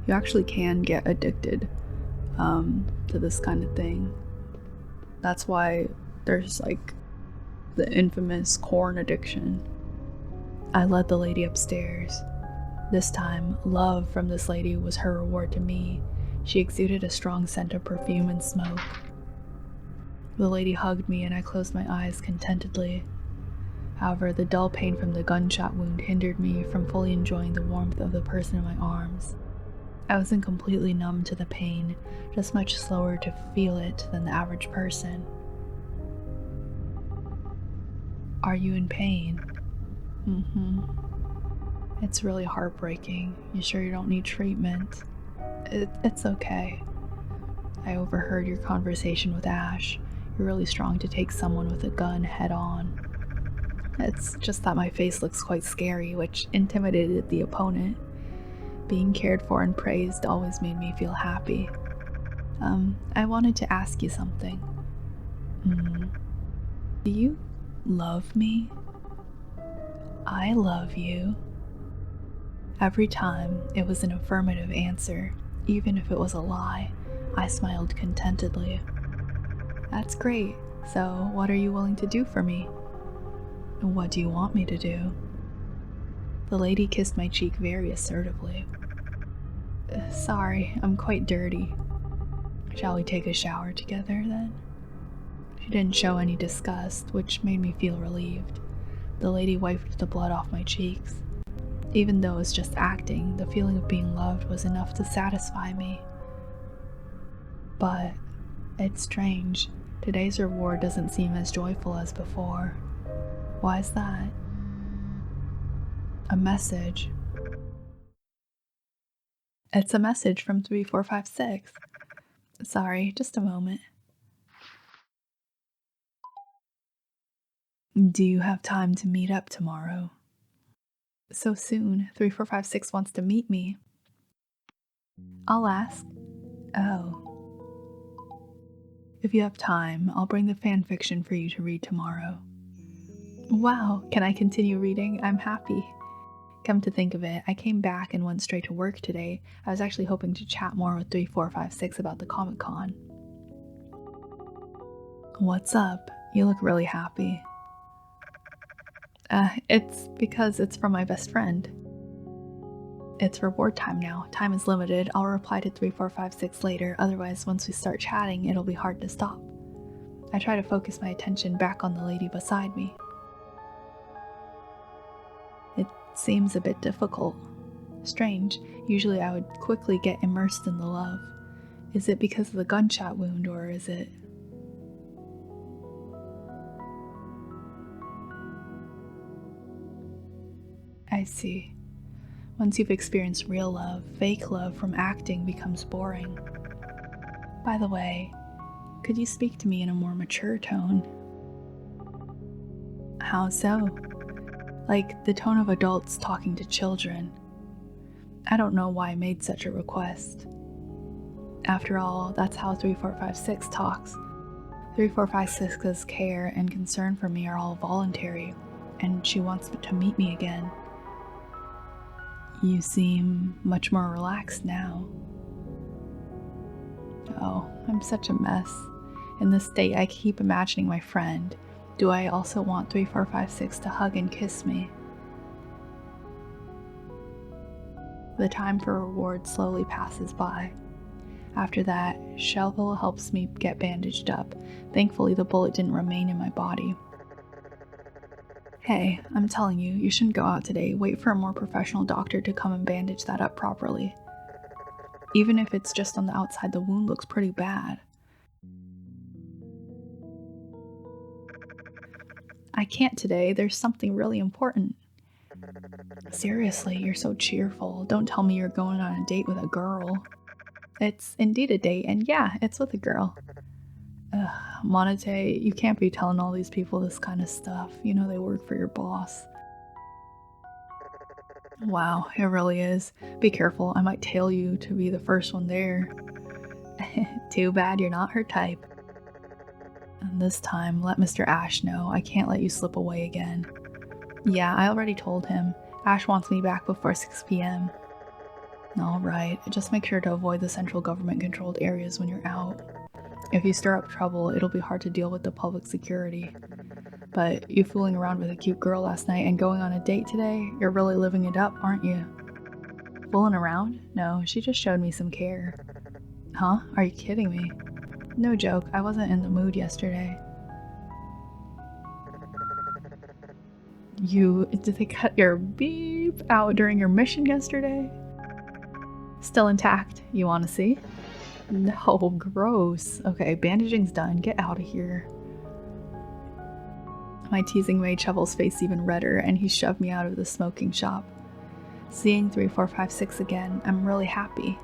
You actually can get addicted to this kind of thing. That's why there's like the infamous corn addiction. I led the lady upstairs. This time, love from this lady was her reward to me. She exuded a strong scent of perfume and smoke. The lady hugged me and I closed my eyes contentedly. However, the dull pain from the gunshot wound hindered me from fully enjoying the warmth of the person in my arms. I wasn't completely numb to the pain, just much slower to feel it than the average person. Are you in pain? It's really heartbreaking. You sure you don't need treatment? It's okay. I overheard your conversation with Ash. You're really strong to take someone with a gun head on. It's just that my face looks quite scary, which intimidated the opponent. Being cared for and praised always made me feel happy. I wanted to ask you something. Do you love me? I love you. Every time it was an affirmative answer, even if it was a lie, I smiled contentedly. That's great. So, what are you willing to do for me? What do you want me to do? The lady kissed my cheek very assertively. Sorry, I'm quite dirty. Shall we take a shower together then? She didn't show any disgust, which made me feel relieved. The lady wiped the blood off my cheeks. Even though it was just acting, the feeling of being loved was enough to satisfy me. But it's strange. Today's reward doesn't seem as joyful as before. Why is that? A message. It's a message from 3456. Sorry, just a moment. Do you have time to meet up tomorrow? So soon, 3456 wants to meet me. I'll ask. Oh. If you have time, I'll bring the fanfiction for you to read tomorrow. Wow, can I continue reading? I'm happy. Come to think of it, I came back and went straight to work today. I was actually hoping to chat more with 3456 about the Comic-Con. What's up? You look really happy. It's because it's from my best friend. It's reward time now. Time is limited. I'll reply to 3456 later, otherwise once we start chatting, it'll be hard to stop. I try to focus my attention back on the lady beside me. It seems a bit difficult. Strange. Usually I would quickly get immersed in the love. Is it because of the gunshot wound, or is it... I see. Once you've experienced real love, fake love from acting becomes boring. By the way, could you speak to me in a more mature tone? How so? Like the tone of adults talking to children. I don't know why I made such a request. After all, that's how 3456 talks. 3456's care and concern for me are all voluntary, and she wants to meet me again. You seem much more relaxed now. Oh, I'm such a mess. In this state, I keep imagining my friend. Do I also want 3456 to hug and kiss me? The time for reward slowly passes by. After that, Shovel helps me get bandaged up. Thankfully, the bullet didn't remain in my body. Hey, I'm telling you, you shouldn't go out today. Wait for a more professional doctor to come and bandage that up properly. Even if it's just on the outside, the wound looks pretty bad. I can't today. There's something really important. Seriously, you're so cheerful. Don't tell me you're going on a date with a girl. It's indeed a date, and yeah, it's with a girl. Monete, you can't be telling all these people this kind of stuff. You know they work for your boss. Wow, it really is. Be careful, I might tail you to be the first one there. Too bad you're not her type. And this time, let Mr. Ash know. I can't let you slip away again. Yeah, I already told him. Ash wants me back before 6 p.m. Alright, just make sure to avoid the central government controlled areas when you're out. If you stir up trouble, it'll be hard to deal with the public security. But you fooling around with a cute girl last night and going on a date today, you're really living it up, aren't you? Fooling around? No, she just showed me some care. Huh? Are you kidding me? No joke, I wasn't in the mood yesterday. Did they cut your beep out during your mission yesterday? Still intact. You want to see? No, gross. Okay, bandaging's done. Get out of here. My teasing made Shovel's face even redder, and he shoved me out of the smoking shop. Seeing 3456 again, I'm really happy.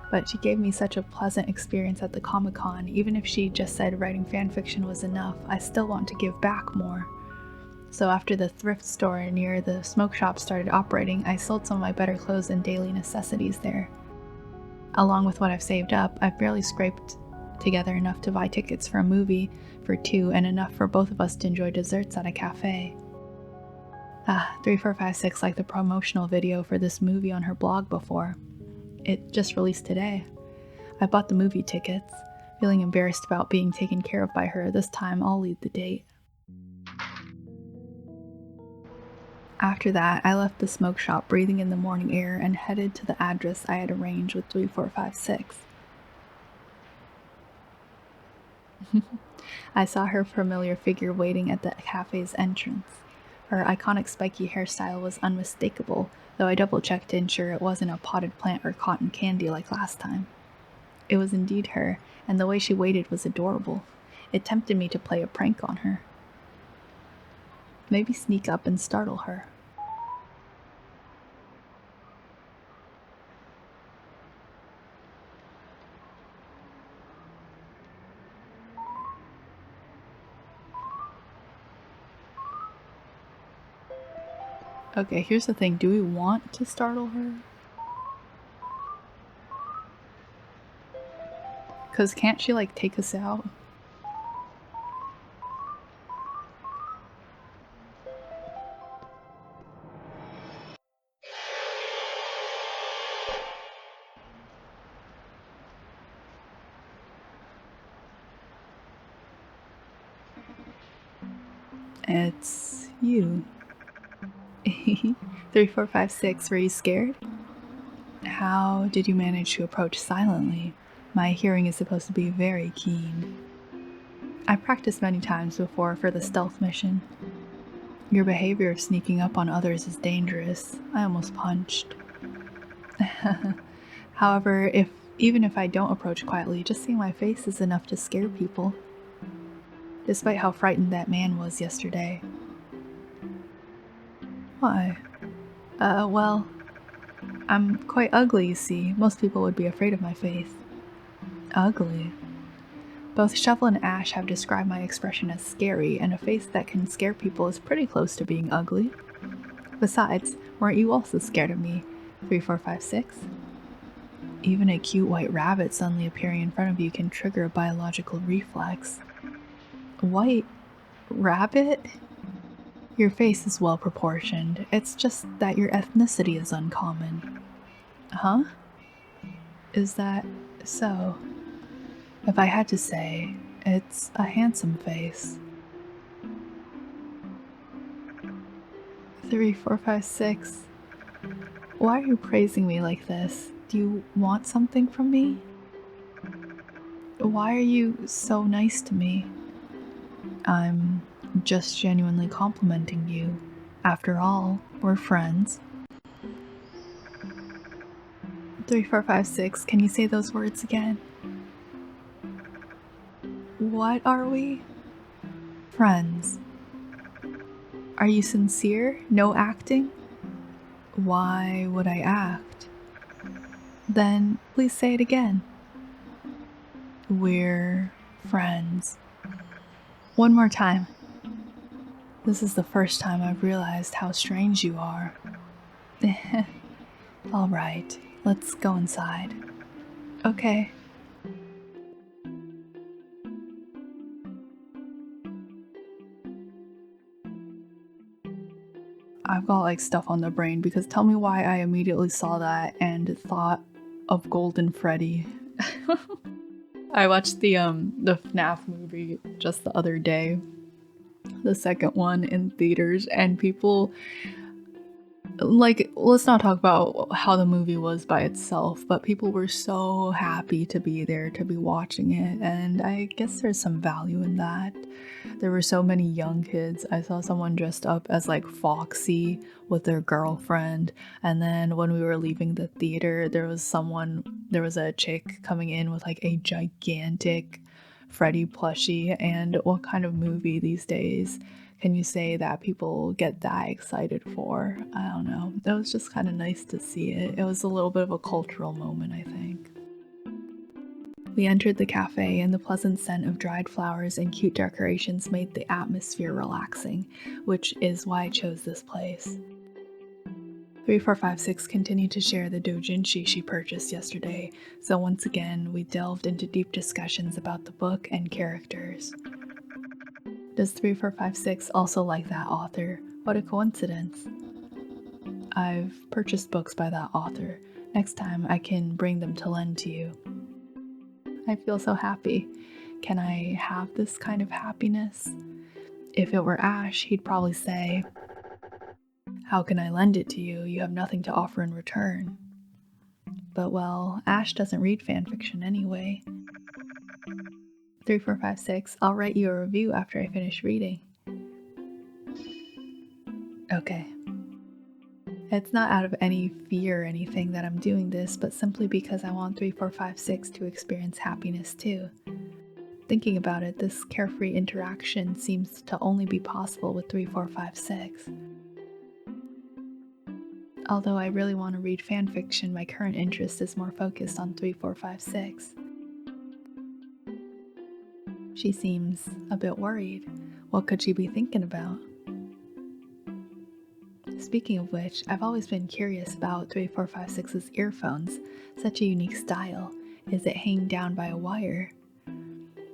But she gave me such a pleasant experience at the Comic-Con. Even if she just said writing fanfiction was enough, I still want to give back more. So after the thrift store near the smoke shop started operating, I sold some of my better clothes and daily necessities there. Along with what I've saved up, I've barely scraped together enough to buy tickets for a movie for 2 and enough for both of us to enjoy desserts at a cafe. 3456 liked the promotional video for this movie on her blog before. It just released today. I bought the movie tickets, feeling embarrassed about being taken care of by her. This time I'll lead the date. After that, I left the smoke shop breathing in the morning air and headed to the address I had arranged with 3456. I saw her familiar figure waiting at the cafe's entrance. Her iconic spiky hairstyle was unmistakable, though I double-checked to ensure it wasn't a potted plant or cotton candy like last time. It was indeed her, and the way she waited was adorable. It tempted me to play a prank on her. Maybe sneak up and startle her. Okay, here's the thing. Do we want to startle her? Because can't she, like, take us out? It's you. 3456, were you scared? How did you manage to approach silently? My hearing is supposed to be very keen. I practiced many times before for the stealth mission. Your behavior of sneaking up on others is dangerous. I almost punched. However, even if I don't approach quietly, just seeing my face is enough to scare people. Despite how frightened that man was yesterday. Why? Well, I'm quite ugly, you see. Most people would be afraid of my face. Ugly? Both Shovel and Ash have described my expression as scary, and a face that can scare people is pretty close to being ugly. Besides, weren't you also scared of me, 3456? Even a cute white rabbit suddenly appearing in front of you can trigger a biological reflex. White rabbit? Your face is well proportioned. It's just that your ethnicity is uncommon. Huh? Is that so? If I had to say, it's a handsome face. 3456. Why are you praising me like this? Do you want something from me? Why are you so nice to me? I'm just genuinely complimenting you. After all, we're friends. 3456, can you say those words again? What are we? Friends. Are you sincere? No acting? Why would I act? Then please say it again. We're friends. One more time. This is the first time I've realized how strange you are. All right, let's go inside. Okay. I've got like stuff on the brain because tell me why I immediately saw that and thought of Golden Freddy. I watched the FNAF movie just the other day, the second one in theaters, and people like, let's not talk about how the movie was by itself, but people were so happy to be there, to be watching it, and I guess there's some value in that. There were so many young kids. I saw someone dressed up as like Foxy with their girlfriend, and then when we were leaving the theater, there was a chick coming in with like a gigantic Freddy plushie. And what kind of movie these days can you say that people get that excited for? I don't know. It was just kind of nice to see it. It was a little bit of a cultural moment, I think. We entered the cafe, and the pleasant scent of dried flowers and cute decorations made the atmosphere relaxing, which is why I chose this place. 3456 continued to share the doujinshi she purchased yesterday, so once again we delved into deep discussions about the book and characters. Does 3456 also like that author? What a coincidence. I've purchased books by that author. Next time I can bring them to lend to you. I feel so happy. Can I have this kind of happiness? If it were Ash, he'd probably say, "How can I lend it to you? You have nothing to offer in return." But well, Ash doesn't read fanfiction anyway. 3456, I'll write you a review after I finish reading. Okay. It's not out of any fear or anything that I'm doing this, but simply because I want 3456 to experience happiness too. Thinking about it, this carefree interaction seems to only be possible with 3456. Although I really want to read fanfiction, my current interest is more focused on 3456. She seems a bit worried. What could she be thinking about? Speaking of which, I've always been curious about 3456's earphones. Such a unique style. Is it hanging down by a wire?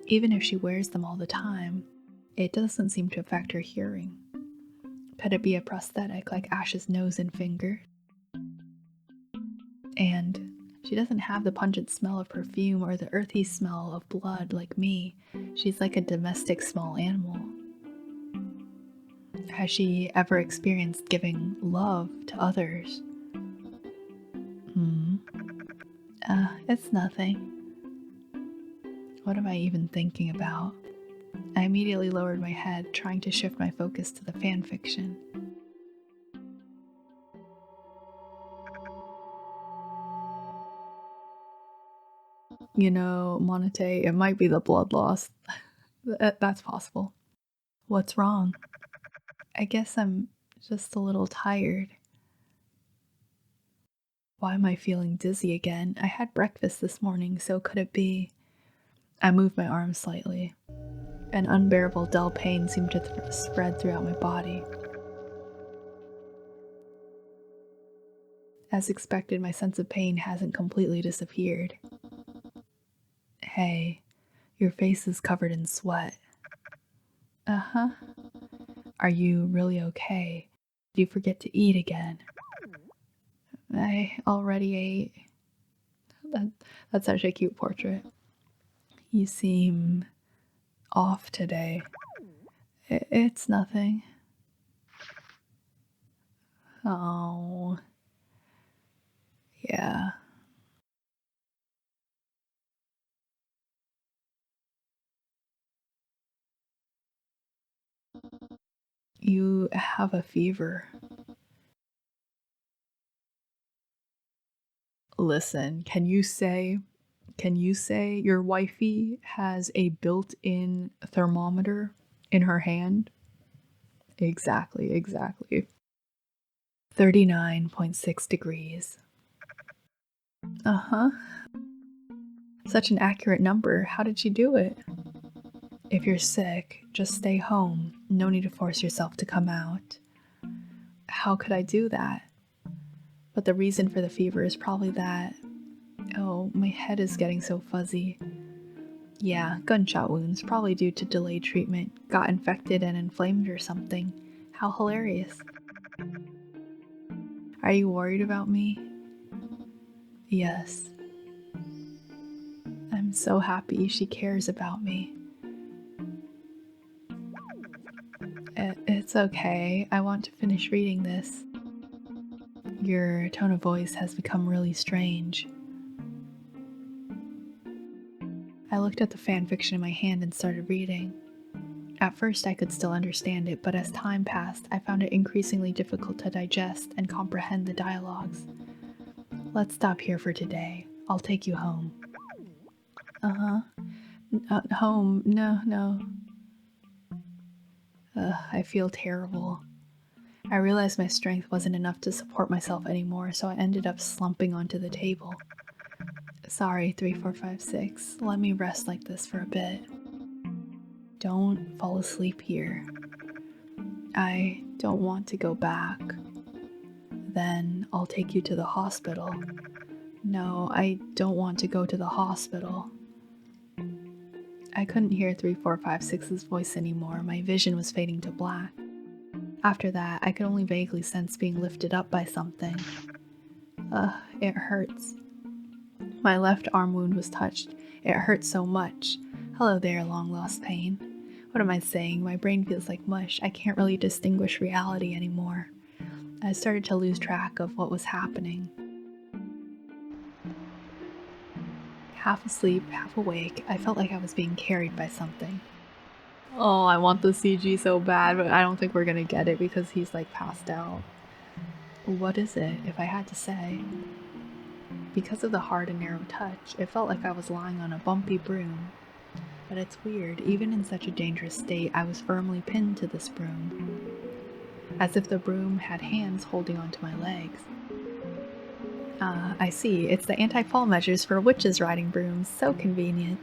Even if she wears them all the time, it doesn't seem to affect her hearing. Could it be a prosthetic like Ash's nose and finger? And she doesn't have the pungent smell of perfume or the earthy smell of blood like me. She's like a domestic small animal. Has she ever experienced giving love to others? It's nothing. What am I even thinking about? I immediately lowered my head, trying to shift my focus to the fanfiction. You know, Monete, it might be the blood loss. That's possible. What's wrong? I guess I'm just a little tired. Why am I feeling dizzy again? I had breakfast this morning, so could it be? I moved my arm slightly. An unbearable dull pain seemed to spread throughout my body. As expected, my sense of pain hasn't completely disappeared. Hey, your face is covered in sweat. Uh-huh. Are you really okay? Did you forget to eat again? I already ate. That's such a cute portrait. You seem off today. It's nothing. Oh, yeah. You have a fever. Listen, can you say your wifey has a built-in thermometer in her hand? Exactly. 39.6 degrees. Uh-huh. Such an accurate number. How did she do it? If you're sick, just stay home. No need to force yourself to come out. How could I do that? but the reason for the fever is probably that. Oh, my head is getting so fuzzy. Yeah, gunshot wounds, probably due to delayed treatment. Got infected and inflamed or something. How hilarious. Are you worried about me? Yes. I'm so happy she cares about me. It's okay. I want to finish reading this. Your tone of voice has become really strange. I looked at the fan fiction in my hand and started reading. At first, I could still understand it, but as time passed, I found it increasingly difficult to digest and comprehend the dialogues. Let's stop here for today. I'll take you home. Uh-huh. Home. No. I feel terrible. I realized my strength wasn't enough to support myself anymore, so I ended up slumping onto the table. Sorry, 3456. Let me rest like this for a bit. Don't fall asleep here. I don't want to go back. Then I'll take you to the hospital. No, I don't want to go to the hospital. I couldn't hear 3456's voice anymore. My vision was fading to black. After that, I could only vaguely sense being lifted up by something. It hurts. My left arm wound was touched. It hurt so much. Hello there, long-lost pain. What am I saying? My brain feels like mush. I can't really distinguish reality anymore. I started to lose track of what was happening. Half asleep, half awake, I felt like I was being carried by something. Oh, I want the CG so bad, but I don't think we're gonna get it because he's like passed out. What is it, if I had to say? Because of the hard and narrow touch, it felt like I was lying on a bumpy broom. But it's weird, even in such a dangerous state, I was firmly pinned to this broom. As if the broom had hands holding onto my legs. I see. It's the anti-fall measures for witches riding brooms. So convenient.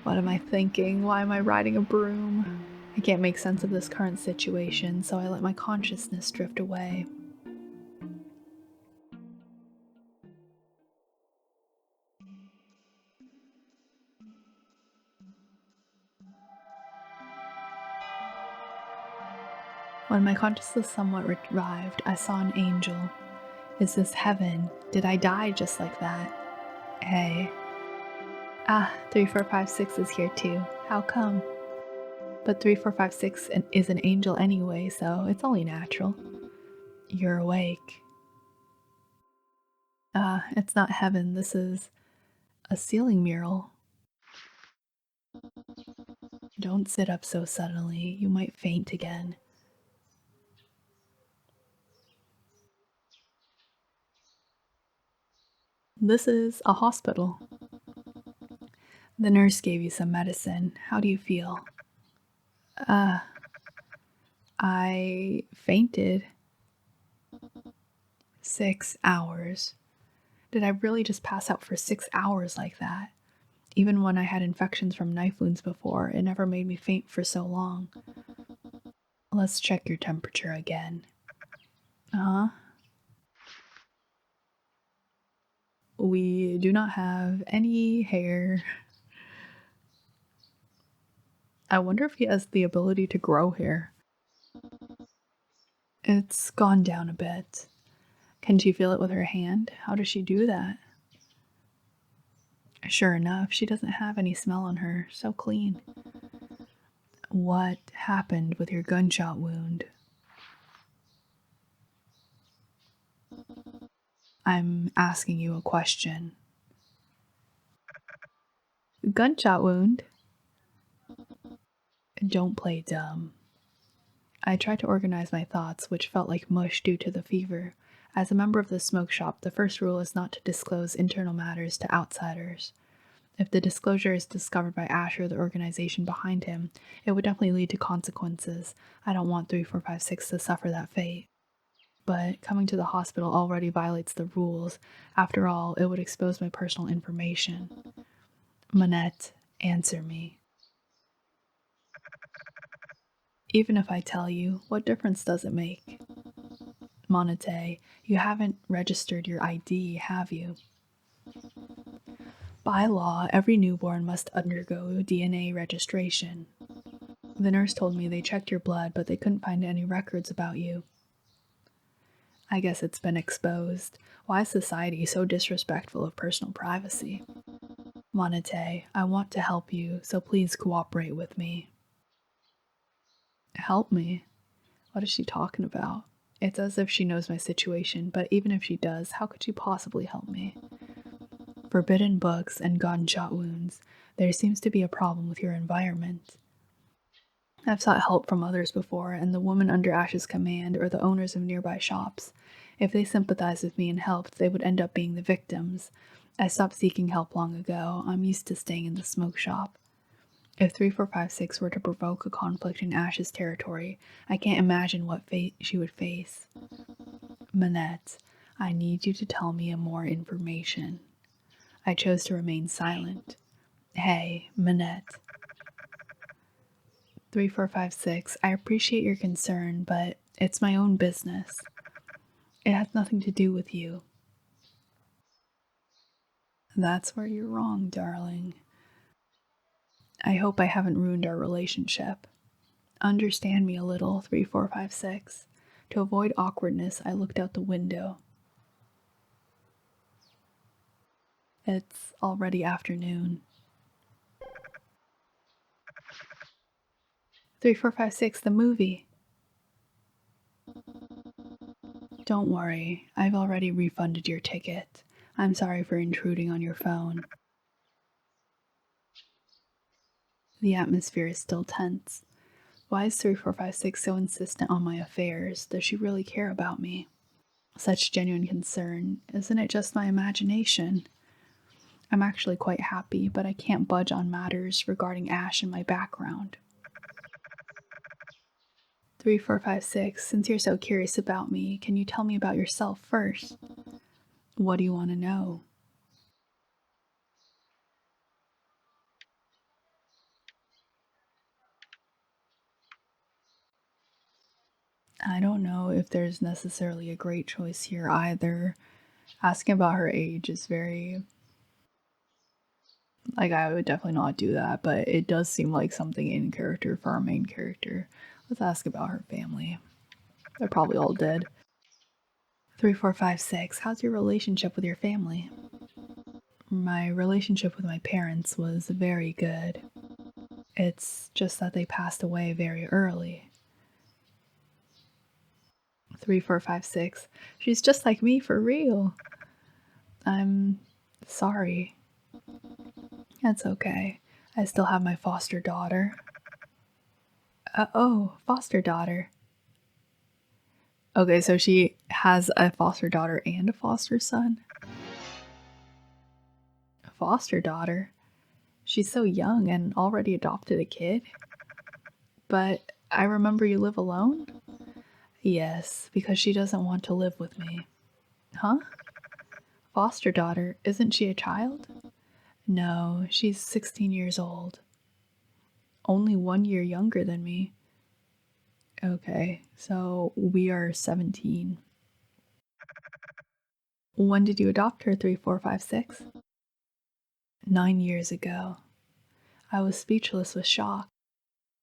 What am I thinking? Why am I riding a broom? I can't make sense of this current situation, so I let my consciousness drift away. When my consciousness somewhat revived, I saw an angel. Is this heaven? Did I die just like that? Hey. 3456 is here too. How come? But 3456 is an angel anyway, so it's only natural. You're awake. It's not heaven. This is a ceiling mural. Don't sit up so suddenly. You might faint again. This is a hospital. The nurse gave you some medicine. How do you feel? I fainted. 6 hours. Did I really just pass out for 6 hours like that? Even when I had infections from knife wounds before, it never made me faint for so long. Let's check your temperature again. We do not have any hair. I wonder if he has the ability to grow hair. It's gone down a bit. Can she feel it with her hand? How does she do that? Sure enough, she doesn't have any smell on her. So clean. What happened with your gunshot wound? I'm asking you a question. Gunshot wound? Don't play dumb. I tried to organize my thoughts, which felt like mush due to the fever. As a member of the smoke shop, the first rule is not to disclose internal matters to outsiders. If the disclosure is discovered by Ash or the organization behind him, it would definitely lead to consequences. I don't want 3456 to suffer that fate. But coming to the hospital already violates the rules. After all, it would expose my personal information. Manette, answer me. Even if I tell you, what difference does it make? Monete, you haven't registered your ID, have you? By law, every newborn must undergo DNA registration. The nurse told me they checked your blood, but they couldn't find any records about you. I guess it's been exposed. Why is society so disrespectful of personal privacy? Monete, I want to help you, so please cooperate with me. Help me? What is she talking about? It's as if she knows my situation, but even if she does, how could she possibly help me? Forbidden books and gunshot wounds. There seems to be a problem with your environment. I've sought help from others before, and the woman under Ash's command or the owners of nearby shops. If they sympathized with me and helped, they would end up being the victims. I stopped seeking help long ago. I'm used to staying in the smoke shop. If 3456 were to provoke a conflict in Ash's territory, I can't imagine what fate she would face. Manette, I need you to tell me more information. I chose to remain silent. Hey, Manette. 3456, I appreciate your concern, but it's my own business. It has nothing to do with you. That's where you're wrong, darling. I hope I haven't ruined our relationship. Understand me a little, 3456. To avoid awkwardness, I looked out the window. It's already afternoon. 3456, the movie. Don't worry, I've already refunded your ticket. I'm sorry for intruding on your phone. The atmosphere is still tense. Why is 3456 so insistent on my affairs? Does she really care about me? Such genuine concern. Isn't it just my imagination? I'm actually quite happy, but I can't budge on matters regarding Ash and my background. 3456, since you're so curious about me, can you tell me about yourself first? What do you want to know? I don't know if there's necessarily a great choice here either. Asking about her age is very... Like, I would definitely not do that, but it does seem like something in character for our main character. Let's ask about her family. They're probably all dead. 3456, how's your relationship with your family? My relationship with my parents was very good. It's just that they passed away very early. 3456, she's just like me for real. I'm sorry. That's okay. I still have my foster daughter. Foster daughter. Okay, so she has a foster daughter and a foster son? A foster daughter? She's so young and already adopted a kid? But I remember you live alone? Yes, because she doesn't want to live with me. Huh? Foster daughter, isn't she a child? No, she's 16 years old. Only 1 year younger than me. Okay, so we are 17. When did you adopt her, 3456? 9 years ago. I was speechless with shock.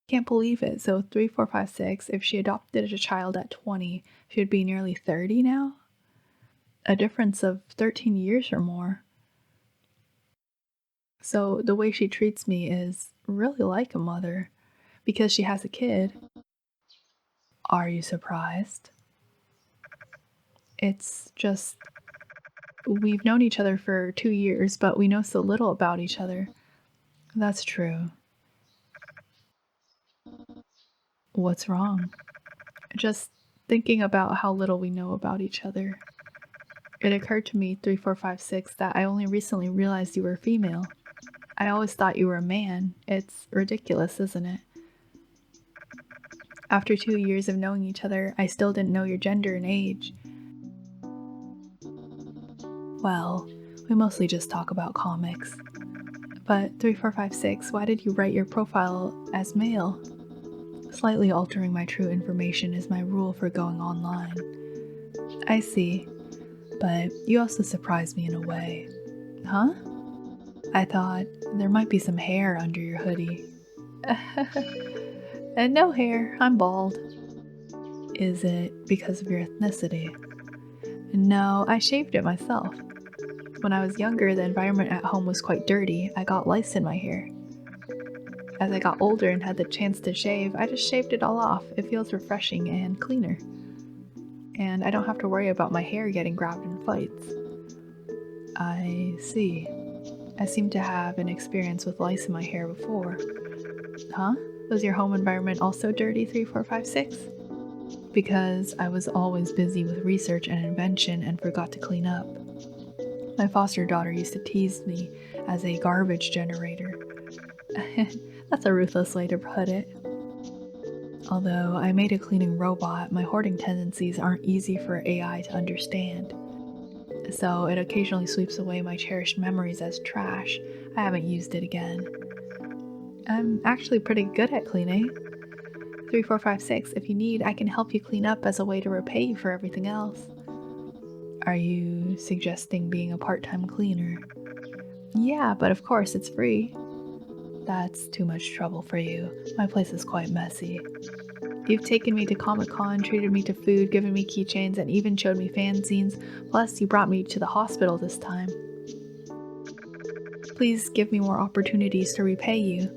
Can't believe it. So 3456, if she adopted a child at 20, she would be nearly 30 now? A difference of 13 years or more. So the way she treats me is really like a mother, because she has a kid. Are you surprised? It's just, we've known each other for 2 years, but we know so little about each other. That's true. What's wrong? Just thinking about how little we know about each other. It occurred to me, 3456, that I only recently realized you were female. I always thought you were a man. It's ridiculous, isn't it? After 2 years of knowing each other, I still didn't know your gender and age. Well, we mostly just talk about comics. But 3456, why did you write your profile as male? Slightly altering my true information is my rule for going online. I see, but you also surprised me in a way. Huh? I thought there might be some hair under your hoodie. And no hair, I'm bald. Is it because of your ethnicity? No, I shaved it myself. When I was younger, the environment at home was quite dirty. I got lice in my hair. As I got older and had the chance to shave, I just shaved it all off. It feels refreshing and cleaner. And I don't have to worry about my hair getting grabbed in fights. I see. I seem to have an experience with lice in my hair before. Huh? Was your home environment also dirty, 3456? Because I was always busy with research and invention and forgot to clean up. My foster daughter used to tease me as a garbage generator. That's a ruthless way to put it. Although I made a cleaning robot, my hoarding tendencies aren't easy for AI to understand. So it occasionally sweeps away my cherished memories as trash. I haven't used it again. I'm actually pretty good at cleaning. 3456, if you need, I can help you clean up as a way to repay you for everything else. Are you suggesting being a part-time cleaner? Yeah, but of course it's free. That's too much trouble for you. My place is quite messy. You've taken me to Comic-Con, treated me to food, given me keychains, and even showed me fanzines. Plus, you brought me to the hospital this time. Please give me more opportunities to repay you.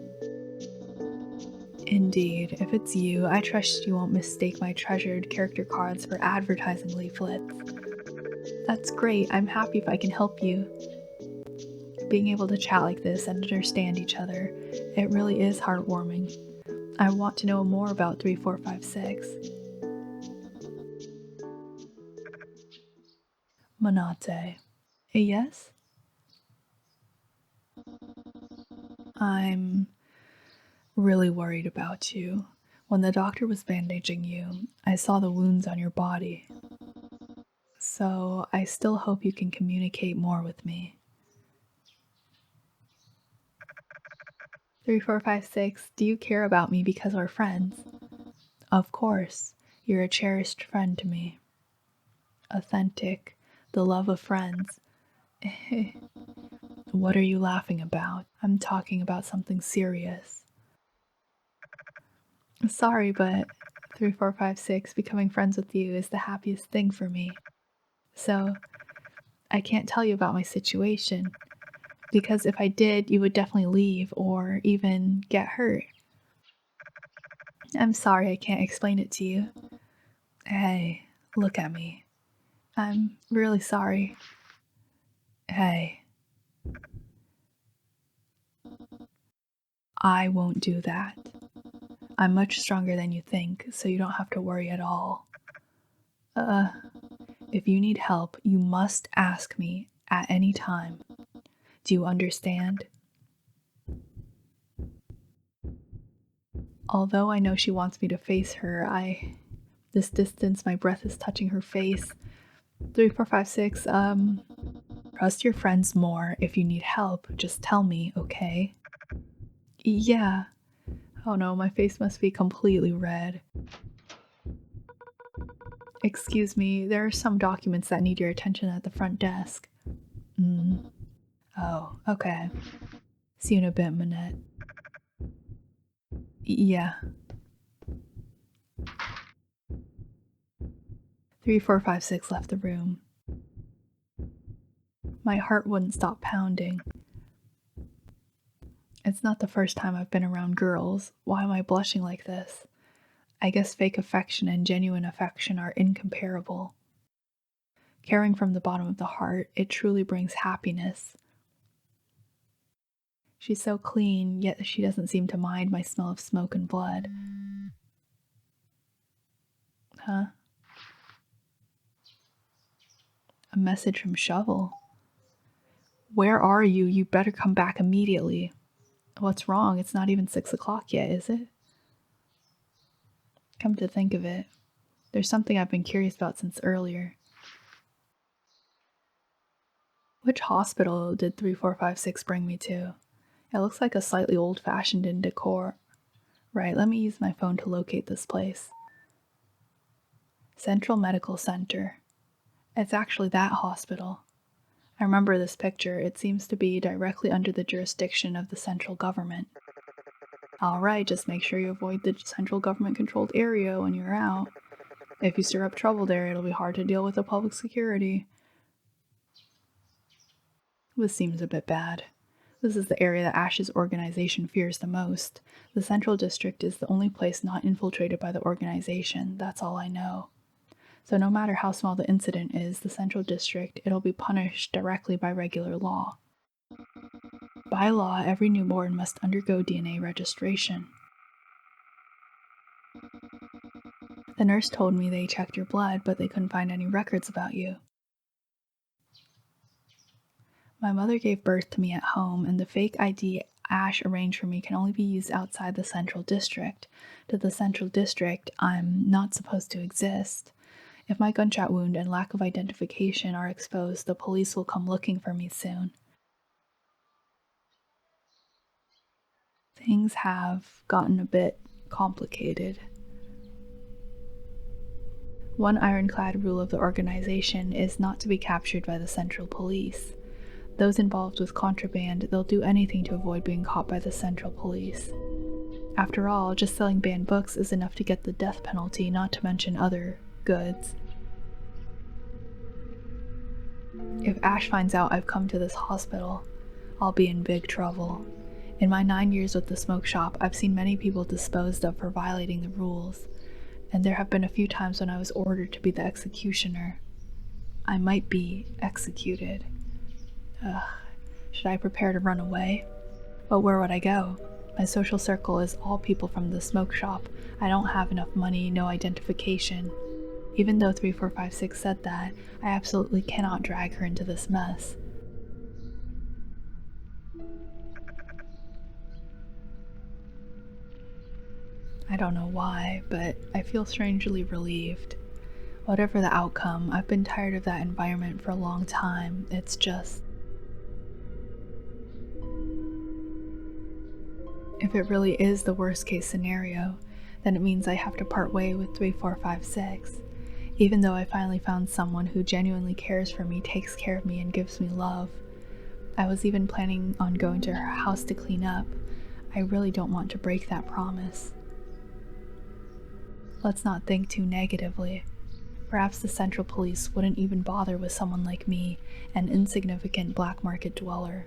Indeed, if it's you, I trust you won't mistake my treasured character cards for advertising leaflets. That's great, I'm happy if I can help you. Being able to chat like this and understand each other, it really is heartwarming. I want to know more about 3456. Manate. Yes? I'm really worried about you. When the doctor was bandaging you, I saw the wounds on your body. So I still hope you can communicate more with me. 3456, do you care about me because we're friends? Of course, you're a cherished friend to me. Authentic, the love of friends. What are you laughing about? I'm talking about something serious. Sorry, but 3456, becoming friends with you is the happiest thing for me. So, I can't tell you about my situation, because if I did, you would definitely leave or even get hurt. I'm sorry I can't explain it to you. Hey, look at me. I'm really sorry. Hey, I won't do that. I'm much stronger than you think, so you don't have to worry at all. If you need help, you must ask me at any time. Do you understand? Although I know she wants me to face her, this distance, my breath is touching her face. 3456, trust your friends more. If you need help, just tell me, okay? Yeah. Oh no, my face must be completely red. Excuse me, there are some documents that need your attention at the front desk. Oh, okay. See you in a bit, Manette. Yeah. 3456 left the room. My heart wouldn't stop pounding. It's not the first time I've been around girls. Why am I blushing like this? I guess fake affection and genuine affection are incomparable. Caring from the bottom of the heart, it truly brings happiness. She's so clean, yet she doesn't seem to mind my smell of smoke and blood. Huh? A message from Shovel. Where are you? You better come back immediately. What's wrong? It's not even 6 o'clock yet, is it? Come to think of it, there's something I've been curious about since earlier. Which hospital did 3456 bring me to? It looks like a slightly old-fashioned in decor. Right, let me use my phone to locate this place. Central Medical Center. It's actually that hospital. I remember this picture. It seems to be directly under the jurisdiction of the central government. Alright, just make sure you avoid the central government controlled area when you're out. If you stir up trouble there, it'll be hard to deal with the public security. This seems a bit bad. This is the area that Ash's organization fears the most. The Central District is the only place not infiltrated by the organization. That's all I know. So no matter how small the incident is, the Central District, it'll be punished directly by regular law. By law, every newborn must undergo DNA registration. The nurse told me they checked your blood, but they couldn't find any records about you. My mother gave birth to me at home, and the fake ID Ash arranged for me can only be used outside the Central District. To the Central District, I'm not supposed to exist. If my gunshot wound and lack of identification are exposed, the police will come looking for me soon. Things have gotten a bit complicated. One ironclad rule of the organization is not to be captured by the Central Police. Those involved with contraband, they'll do anything to avoid being caught by the Central Police. After all, just selling banned books is enough to get the death penalty, not to mention other goods. If Ash finds out I've come to this hospital, I'll be in big trouble. In my 9 years with the smoke shop, I've seen many people disposed of for violating the rules, and there have been a few times when I was ordered to be the executioner. I might be executed. Should I prepare to run away? But where would I go? My social circle is all people from the smoke shop. I don't have enough money, no identification. Even though 3456 said that, I absolutely cannot drag her into this mess. I don't know why, but I feel strangely relieved. Whatever the outcome, I've been tired of that environment for a long time. It's just... If it really is the worst case scenario, then it means I have to part way with 3456. Even though I finally found someone who genuinely cares for me, takes care of me, and gives me love. I was even planning on going to her house to clean up. I really don't want to break that promise. Let's not think too negatively. Perhaps the Central Police wouldn't even bother with someone like me, an insignificant black market dweller.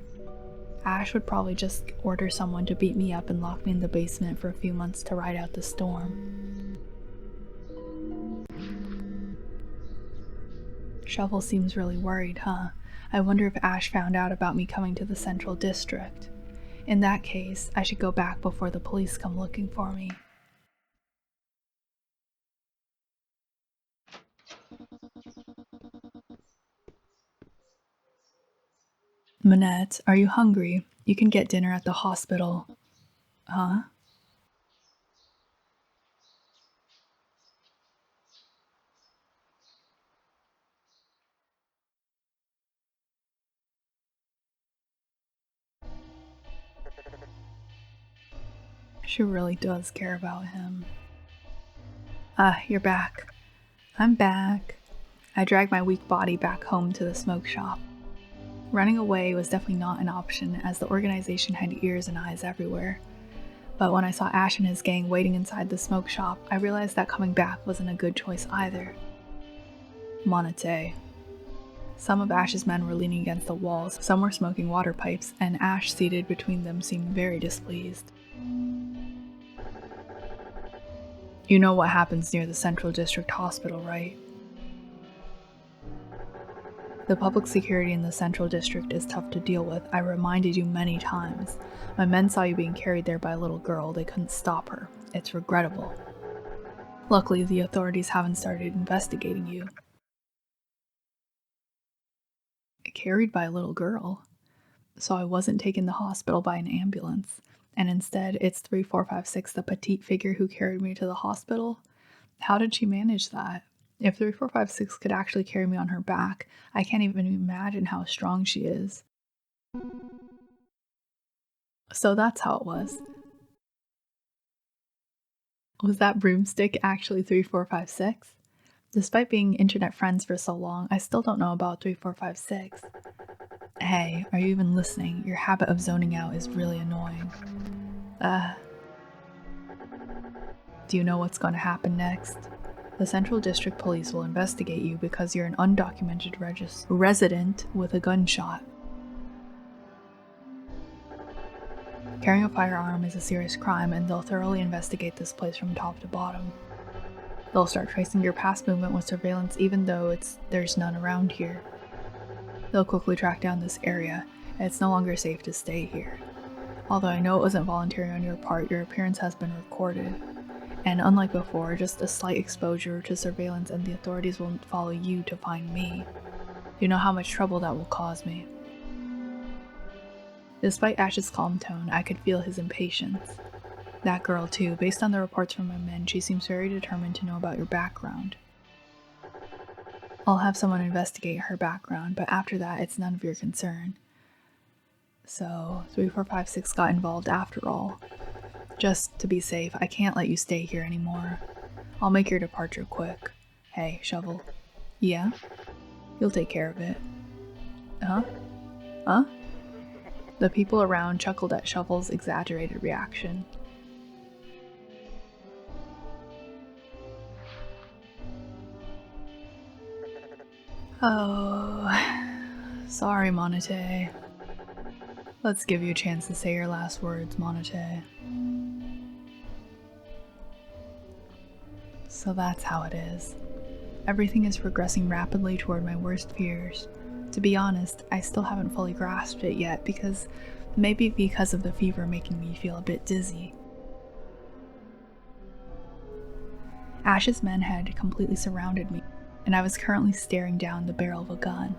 Ash would probably just order someone to beat me up and lock me in the basement for a few months to ride out the storm. Shovel seems really worried, huh? I wonder if Ash found out about me coming to the Central District. In that case, I should go back before the police come looking for me. Manette, are you hungry? You can get dinner at the hospital. Huh? She really does care about him. Ah, you're back. I'm back. I dragged my weak body back home to the smoke shop. Running away was definitely not an option, as the organization had ears and eyes everywhere. But when I saw Ash and his gang waiting inside the smoke shop, I realized that coming back wasn't a good choice either. Monete. Some of Ash's men were leaning against the walls, some were smoking water pipes, and Ash, seated between them, seemed very displeased. You know what happens near the Central District Hospital, right? The public security in the Central District is tough to deal with. I reminded you many times. My men saw you being carried there by a little girl. They couldn't stop her. It's regrettable. Luckily, the authorities haven't started investigating you. Carried by a little girl? So I wasn't taken to the hospital by an ambulance, and instead it's 3456, the petite figure, who carried me to the hospital? How did she manage that? If 3456 could actually carry me on her back, I can't even imagine how strong she is. So that's how it was. Was that broomstick actually 3456? Despite being internet friends for so long, I still don't know about 3456. Hey, are you even listening? Your habit of zoning out is really annoying. Do you know what's going to happen next? The Central District Police will investigate you because you're an undocumented resident with a gunshot. Carrying a firearm is a serious crime, and they'll thoroughly investigate this place from top to bottom. They'll start tracing your past movement with surveillance even though there's none around here. They'll quickly track down this area, and it's no longer safe to stay here. Although I know it wasn't voluntary on your part, your appearance has been recorded. And unlike before, just a slight exposure to surveillance and the authorities will follow you to find me. You know how much trouble that will cause me. Despite Ash's calm tone, I could feel his impatience. That girl too, based on the reports from my men, she seems very determined to know about your background. I'll have someone investigate her background, but after that, it's none of your concern. So, 3456 got involved after all. Just to be safe, I can't let you stay here anymore. I'll make your departure quick. Hey, Shovel. Yeah? You'll take care of it. Huh? Huh? The people around chuckled at Shovel's exaggerated reaction. Oh, sorry, Monete. Let's give you a chance to say your last words, Monete. So that's how it is. Everything is progressing rapidly toward my worst fears. To be honest, I still haven't fully grasped it yet maybe because of the fever making me feel a bit dizzy. Ash's men had completely surrounded me, and I was currently staring down the barrel of a gun.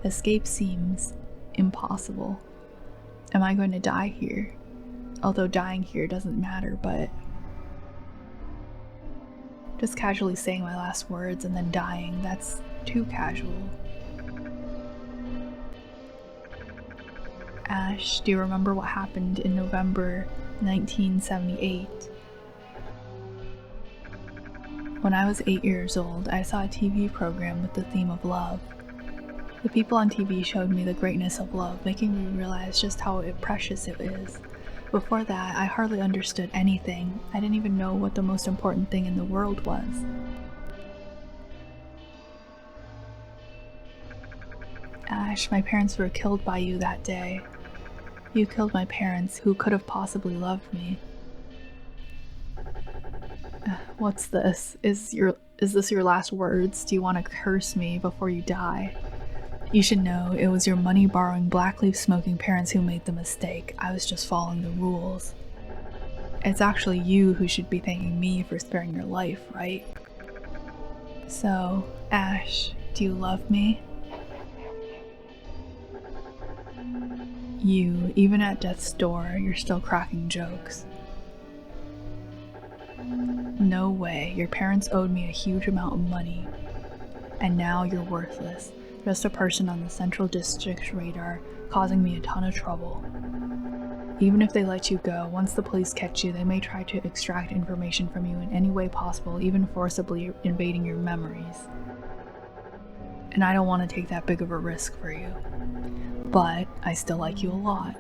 Escape seems impossible. Am I going to die here? Although dying here doesn't matter, but just casually saying my last words and then dying, that's too casual. Ash, do you remember what happened in November 1978? When I was 8 years old, I saw a TV program with the theme of love. The people on TV showed me the greatness of love, making me realize just how precious it is. Before that, I hardly understood anything. I didn't even know what the most important thing in the world was. Ash, my parents were killed by you that day. You killed my parents, who could have possibly loved me. What's this? Is this your last words? Do you want to curse me before you die? You should know it was your money-borrowing, black-leaf-smoking parents who made the mistake. I was just following the rules. It's actually you who should be thanking me for sparing your life, right? So, Ash, do you love me? You, even at death's door, you're still cracking jokes. No way, your parents owed me a huge amount of money. And now you're worthless. Just a person on the Central District's radar, causing me a ton of trouble. Even if they let you go, once the police catch you, they may try to extract information from you in any way possible, even forcibly invading your memories. And I don't want to take that big of a risk for you. But I still like you a lot.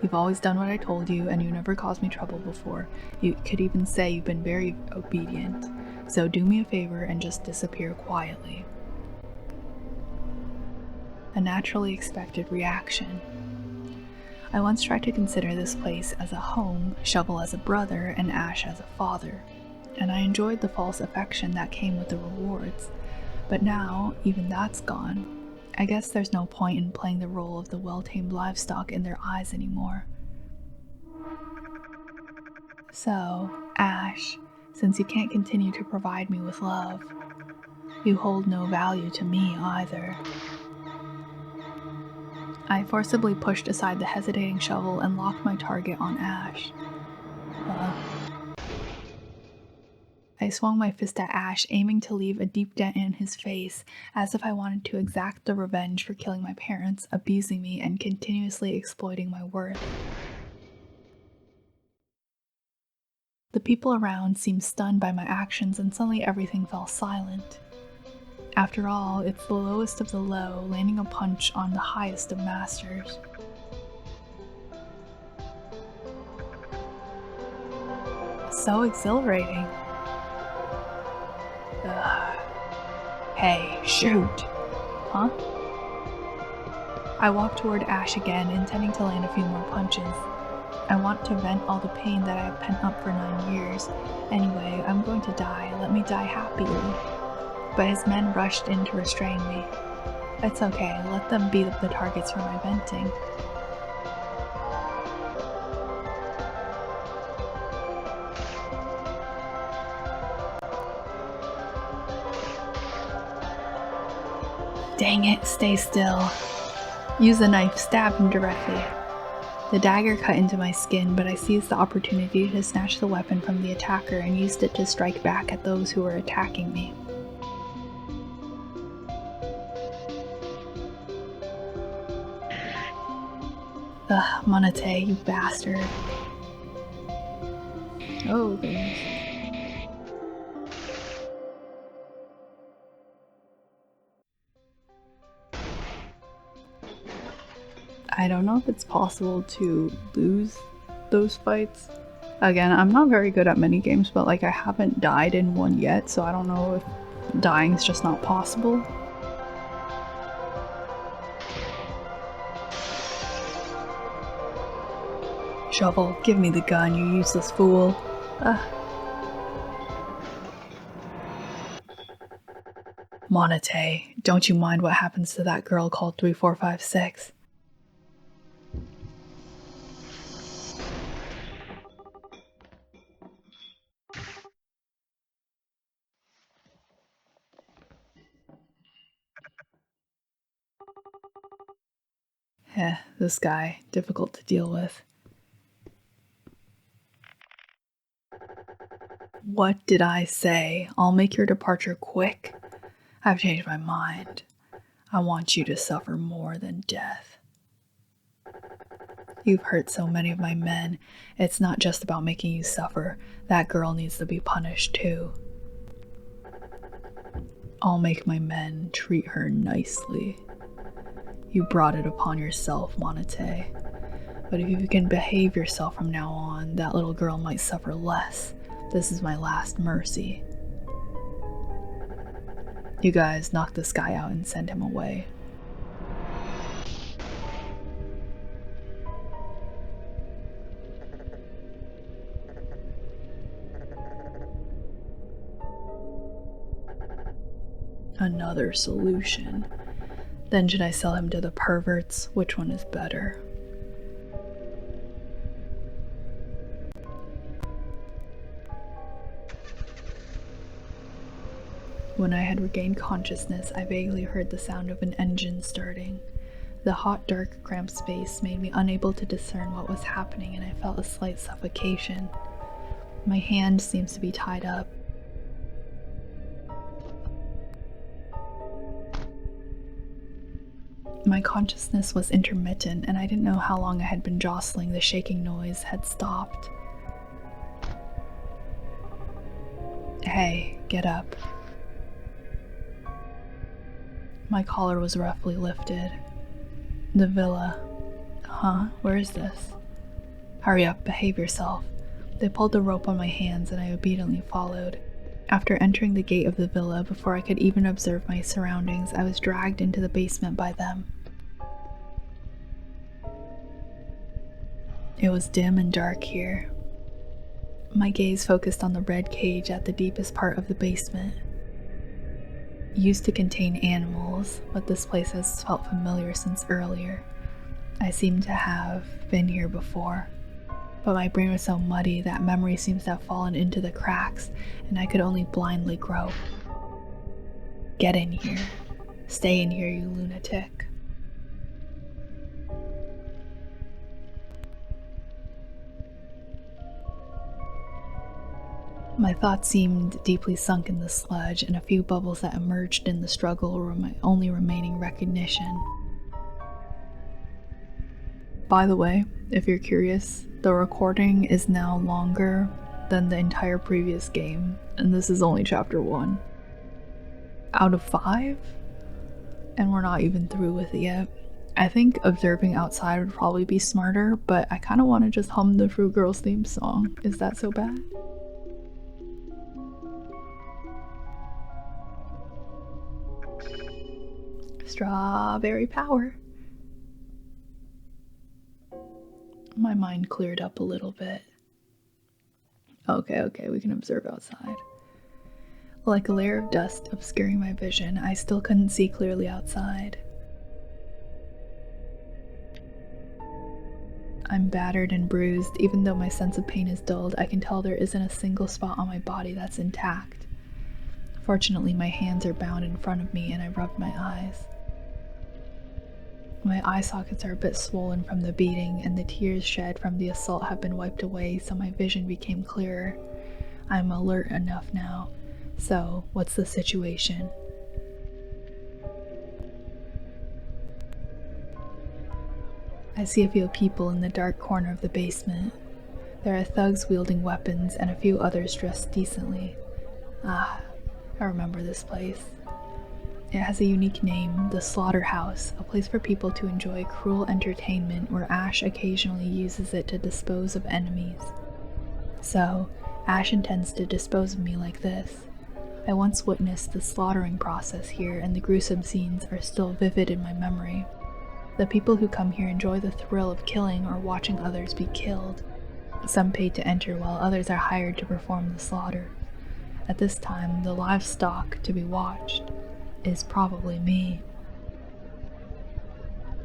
You've always done what I told you, and you never caused me trouble before. You could even say you've been very obedient. So do me a favor and just disappear quietly. A naturally expected reaction. I once tried to consider this place as a home, Shovel as a brother, and Ash as a father, and I enjoyed the false affection that came with the rewards. But now, even that's gone. I guess there's no point in playing the role of the well-tamed livestock in their eyes anymore. So, Ash, since you can't continue to provide me with love, you hold no value to me either. I forcibly pushed aside the hesitating Shovel and locked my target on Ash. I swung my fist at Ash, aiming to leave a deep dent in his face, as if I wanted to exact the revenge for killing my parents, abusing me, and continuously exploiting my worth. The people around seemed stunned by my actions, and suddenly everything fell silent. After all, it's the lowest of the low, landing a punch on the highest of masters. So exhilarating. Ugh. Hey, shoot! Huh? I walked toward Ash again, intending to land a few more punches. I want to vent all the pain that I have pent up for 9 years. Anyway, I'm going to die. Let me die happily. But his men rushed in to restrain me. It's okay, let them be the targets for my venting. Dang it, stay still. Use the knife, stab him directly. The dagger cut into my skin, but I seized the opportunity to snatch the weapon from the attacker and used it to strike back at those who were attacking me. Ugh, Monate, you bastard. Oh, goodness. I don't know if it's possible to lose those fights. Again, I'm not very good at minigames, but like I haven't died in one yet, so I don't know if dying's just not possible. Shovel, give me the gun, you useless fool. Monate, don't you mind what happens to that girl called 3456? This guy, difficult to deal with. What did I say? I'll make your departure quick. I've changed my mind. I want you to suffer more than death. You've hurt so many of my men. It's not just about making you suffer. That girl needs to be punished too. I'll make my men treat her nicely. You brought it upon yourself, Monate. But if you can behave yourself from now on, that little girl might suffer less. This is my last mercy. You guys knock this guy out and send him away. Another solution. Then should I sell him to the perverts? Which one is better? When I had regained consciousness, I vaguely heard the sound of an engine starting. The hot, dark, cramped space made me unable to discern what was happening, and I felt a slight suffocation. My hand seems to be tied up. My consciousness was intermittent, and I didn't know how long I had been jostling. The shaking noise had stopped. Hey, get up. My collar was roughly lifted. The villa. Huh? Where is this? Hurry up, behave yourself. They pulled the rope on my hands, and I obediently followed. After entering the gate of the villa, before I could even observe my surroundings, I was dragged into the basement by them. It was dim and dark here. My gaze focused on the red cage at the deepest part of the basement. Used to contain animals, but this place has felt familiar since earlier. I seem to have been here before. But my brain was so muddy that memory seems to have fallen into the cracks, and I could only blindly grope. Get in here. Stay in here, you lunatic. My thoughts seemed deeply sunk in the sludge, and a few bubbles that emerged in the struggle were my only remaining recognition. By the way, if you're curious, the recording is now longer than the entire previous game, and this is only chapter 1. Out of 5? And we're not even through with it yet. I think observing outside would probably be smarter, but I kind of want to just hum the Fruit Girls theme song. Is that so bad? Strawberry power. My mind cleared up a little bit. Okay, we can observe outside. Like a layer of dust obscuring my vision, I still couldn't see clearly outside. I'm battered and bruised. Even though my sense of pain is dulled, I can tell there isn't a single spot on my body that's intact. Fortunately, my hands are bound in front of me and I rubbed my eyes. My eye sockets are a bit swollen from the beating, and the tears shed from the assault have been wiped away, so my vision became clearer. I'm alert enough now. So, what's the situation? I see a few people in the dark corner of the basement. There are thugs wielding weapons and a few others dressed decently. I remember this place. It has a unique name, the Slaughterhouse, a place for people to enjoy cruel entertainment where Ash occasionally uses it to dispose of enemies. So, Ash intends to dispose of me like this. I once witnessed the slaughtering process here, and the gruesome scenes are still vivid in my memory. The people who come here enjoy the thrill of killing or watching others be killed. Some pay to enter while others are hired to perform the slaughter. At this time, the livestock to be watched is probably me.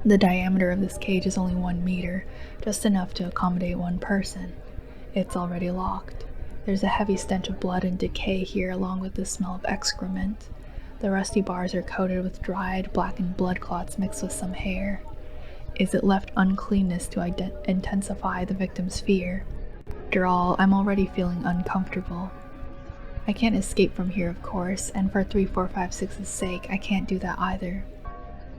The diameter of this cage is only 1 meter, just enough to accommodate one person. It's already locked. There's a heavy stench of blood and decay here, along with the smell of excrement. The rusty bars are coated with dried, blackened blood clots mixed with some hair. Is it left uncleanness to intensify the victim's fear? After all, I'm already feeling uncomfortable. I can't escape from here, of course, and for 3456's sake, I can't do that either.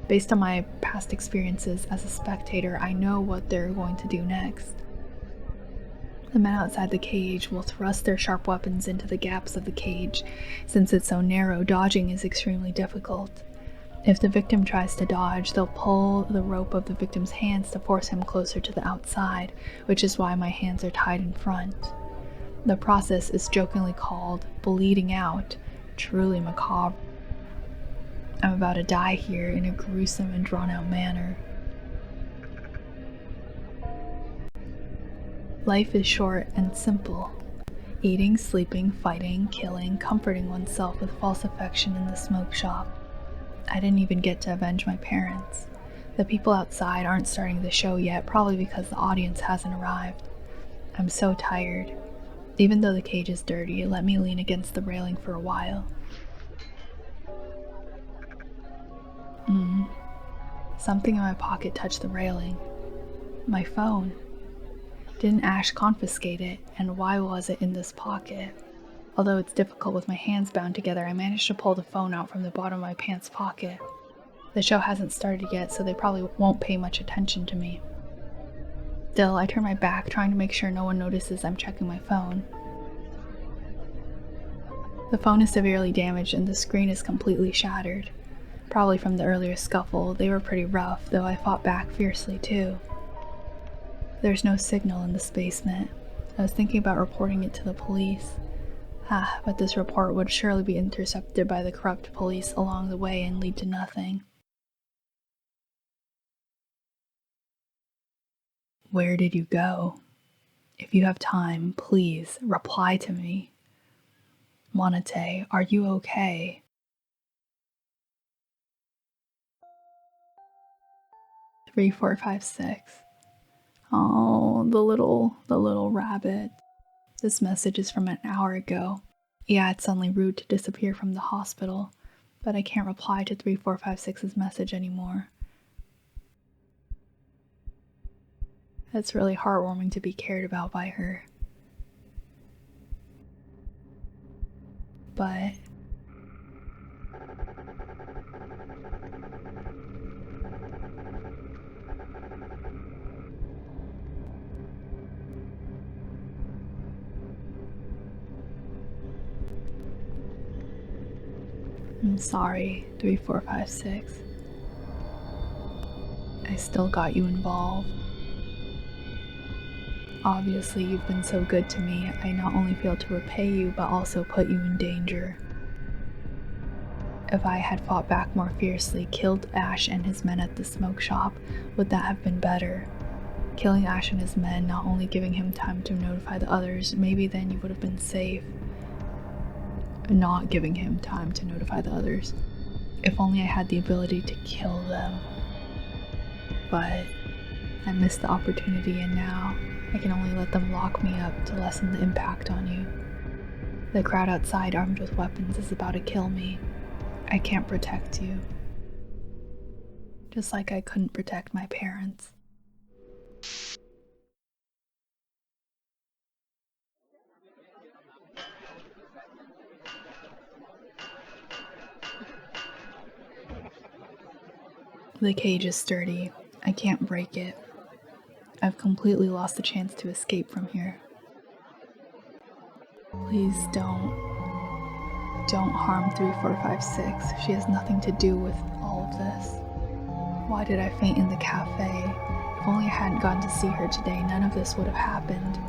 Based on my past experiences as a spectator, I know what they're going to do next. The men outside the cage will thrust their sharp weapons into the gaps of the cage. Since it's so narrow, dodging is extremely difficult. If the victim tries to dodge, they'll pull the rope of the victim's hands to force him closer to the outside, which is why my hands are tied in front. The process is jokingly called bleeding out, truly macabre. I'm about to die here in a gruesome and drawn-out manner. Life is short and simple. Eating, sleeping, fighting, killing, comforting oneself with false affection in the smoke shop. I didn't even get to avenge my parents. The people outside aren't starting the show yet, probably because the audience hasn't arrived. I'm so tired. Even though the cage is dirty, let me lean against the railing for a while. Something in my pocket touched the railing. My phone. Didn't Ash confiscate it, and why was it in this pocket? Although it's difficult with my hands bound together, I managed to pull the phone out from the bottom of my pants pocket. The show hasn't started yet, so they probably won't pay much attention to me. Still, I turn my back, trying to make sure no one notices I'm checking my phone. The phone is severely damaged and the screen is completely shattered. Probably from the earlier scuffle. They were pretty rough, though I fought back fiercely too. There's no signal in this basement. I was thinking about reporting it to the police. But this report would surely be intercepted by the corrupt police along the way and lead to nothing. Where did you go? If you have time, please reply to me. Monate, are you okay? Three, 4, 5, 6. Oh, the little rabbit. This message is from an hour ago. Yeah, it's suddenly rude to disappear from the hospital, but I can't reply to 3456's message anymore. It's really heartwarming to be cared about by her. But sorry, 3456. I still got you involved. Obviously, you've been so good to me, I not only failed to repay you, but also put you in danger. If I had fought back more fiercely, killed Ash and his men at the smoke shop, would that have been better? Killing Ash and his men, not only giving him time to notify the others, maybe then you would have been safe. Not giving him time to notify the others. If only I had the ability to kill them. But I missed the opportunity, and now I can only let them lock me up to lessen the impact on you. The crowd outside armed with weapons is about to kill me. I can't protect you. Just like I couldn't protect my parents. The cage is sturdy. I can't break it. I've completely lost the chance to escape from here. Please don't harm 3456. She has nothing to do with all of this. Why did I faint in the cafe? If only I hadn't gotten to see her today, none of this would have happened.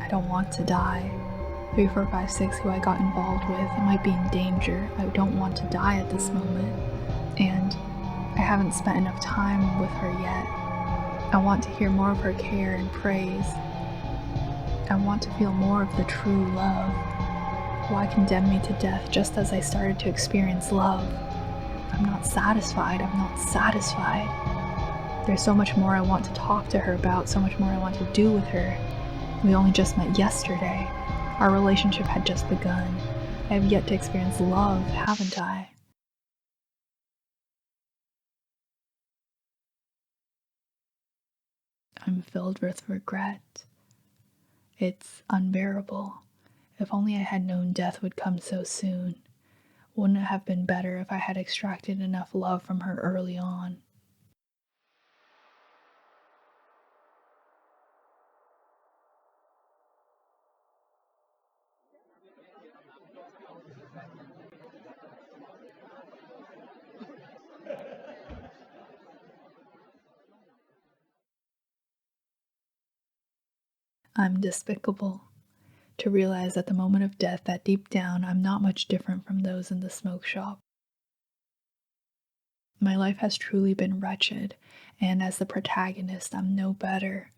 I don't want to die. 3456, who I got involved with, might be in danger. I don't want to die at this moment. And I haven't spent enough time with her yet. I want to hear more of her care and praise. I want to feel more of the true love. Why condemn me to death just as I started to experience love? I'm not satisfied. There's so much more I want to talk to her about, so much more I want to do with her. We only just met yesterday. Our relationship had just begun. I have yet to experience love, haven't I? I'm filled with regret. It's unbearable. If only I had known death would come so soon. Wouldn't it have been better if I had extracted enough love from her early on? I'm despicable. To realize at the moment of death that deep down I'm not much different from those in the smoke shop. My life has truly been wretched, and as the protagonist, I'm no better.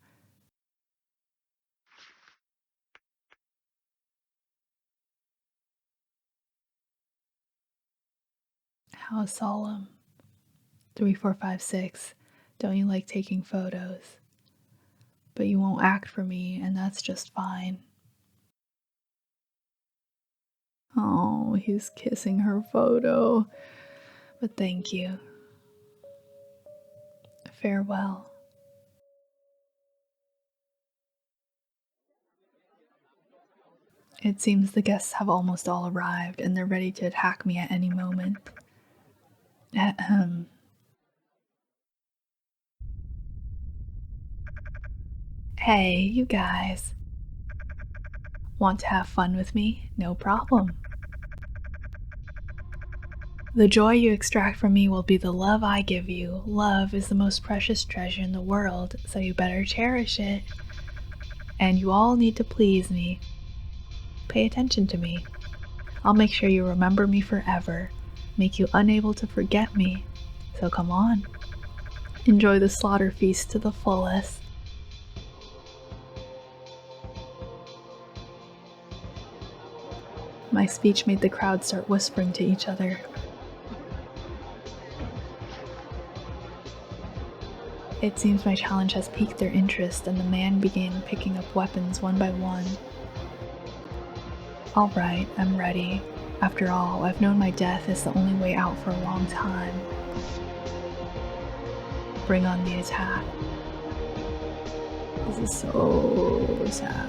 How solemn. 3456, don't you like taking photos? But you won't act for me, and that's just fine. Oh, he's kissing her photo. But thank you. Farewell. It seems the guests have almost all arrived, and they're ready to attack me at any moment. Ahem. Hey, you guys. Want to have fun with me? No problem. The joy you extract from me will be the love I give you. Love is the most precious treasure in the world, so you better cherish it. And you all need to please me. Pay attention to me. I'll make sure you remember me forever, make you unable to forget me. So come on. Enjoy the slaughter feast to the fullest. My speech made the crowd start whispering to each other. It seems my challenge has piqued their interest, and the man began picking up weapons one by one. Alright, I'm ready. After all, I've known my death is the only way out for a long time. Bring on the attack. This is so sad.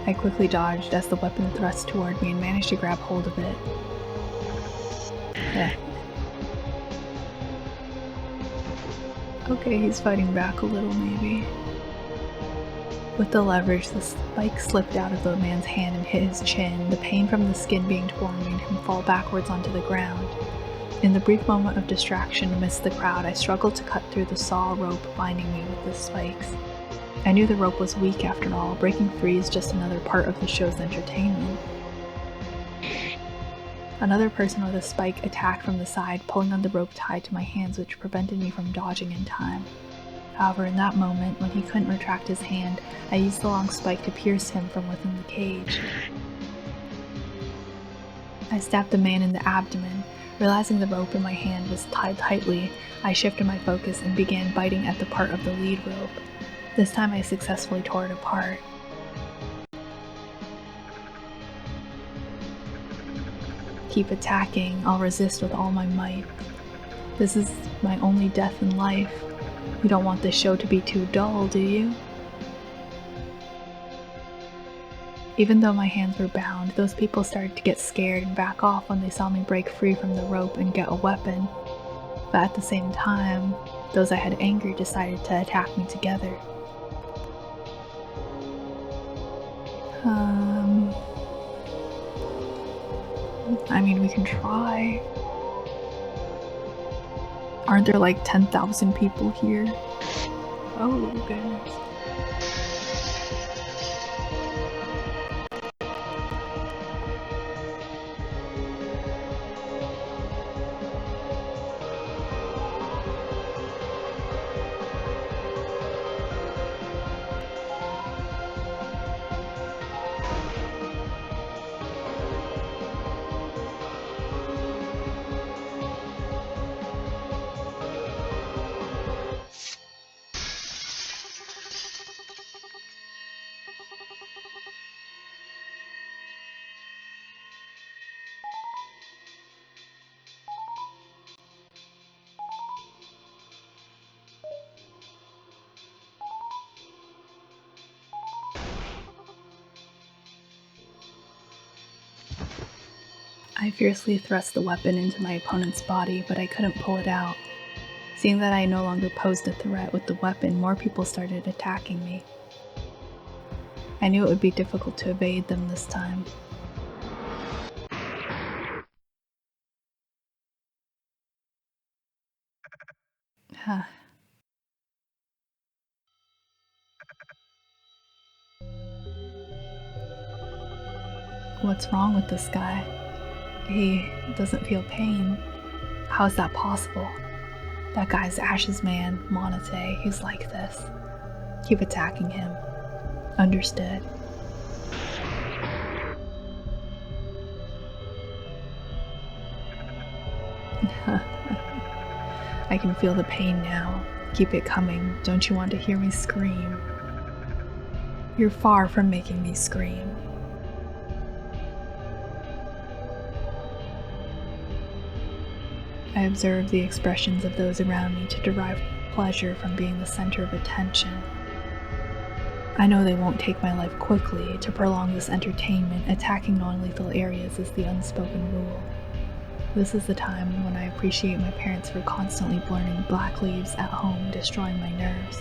I quickly dodged as the weapon thrust toward me and managed to grab hold of it. Okay, he's fighting back a little maybe. With the leverage, the spike slipped out of the man's hand and hit his chin. The pain from the skin being torn made him fall backwards onto the ground. In the brief moment of distraction amidst the crowd, I struggled to cut through the saw rope binding me with the spikes. I knew the rope was weak after all. Breaking free is just another part of the show's entertainment. Another person with a spike attacked from the side, pulling on the rope tied to my hands, which prevented me from dodging in time. However, in that moment, when he couldn't retract his hand, I used the long spike to pierce him from within the cage. I stabbed the man in the abdomen. Realizing the rope in my hand was tied tightly, I shifted my focus and began biting at the part of the lead rope. This time I successfully tore it apart. Keep attacking, I'll resist with all my might. This is my only death in life. You don't want this show to be too dull, do you? Even though my hands were bound, those people started to get scared and back off when they saw me break free from the rope and get a weapon. But at the same time, those I had angered decided to attack me together. I mean, we can try. Aren't there like 10,000 people here? Oh, goodness. I fiercely thrust the weapon into my opponent's body, but I couldn't pull it out. Seeing that I no longer posed a threat with the weapon, more people started attacking me. I knew it would be difficult to evade them this time. What's wrong with this guy? He doesn't feel pain. How is that possible? That guy's Ash's man, Monate. He's like this. Keep attacking him. Understood. I can feel the pain now. Keep it coming. Don't you want to hear me scream? You're far from making me scream. I observe the expressions of those around me to derive pleasure from being the center of attention. I know they won't take my life quickly. To prolong this entertainment, attacking non-lethal areas is the unspoken rule. This is the time when I appreciate my parents for constantly burning black leaves at home, destroying my nerves.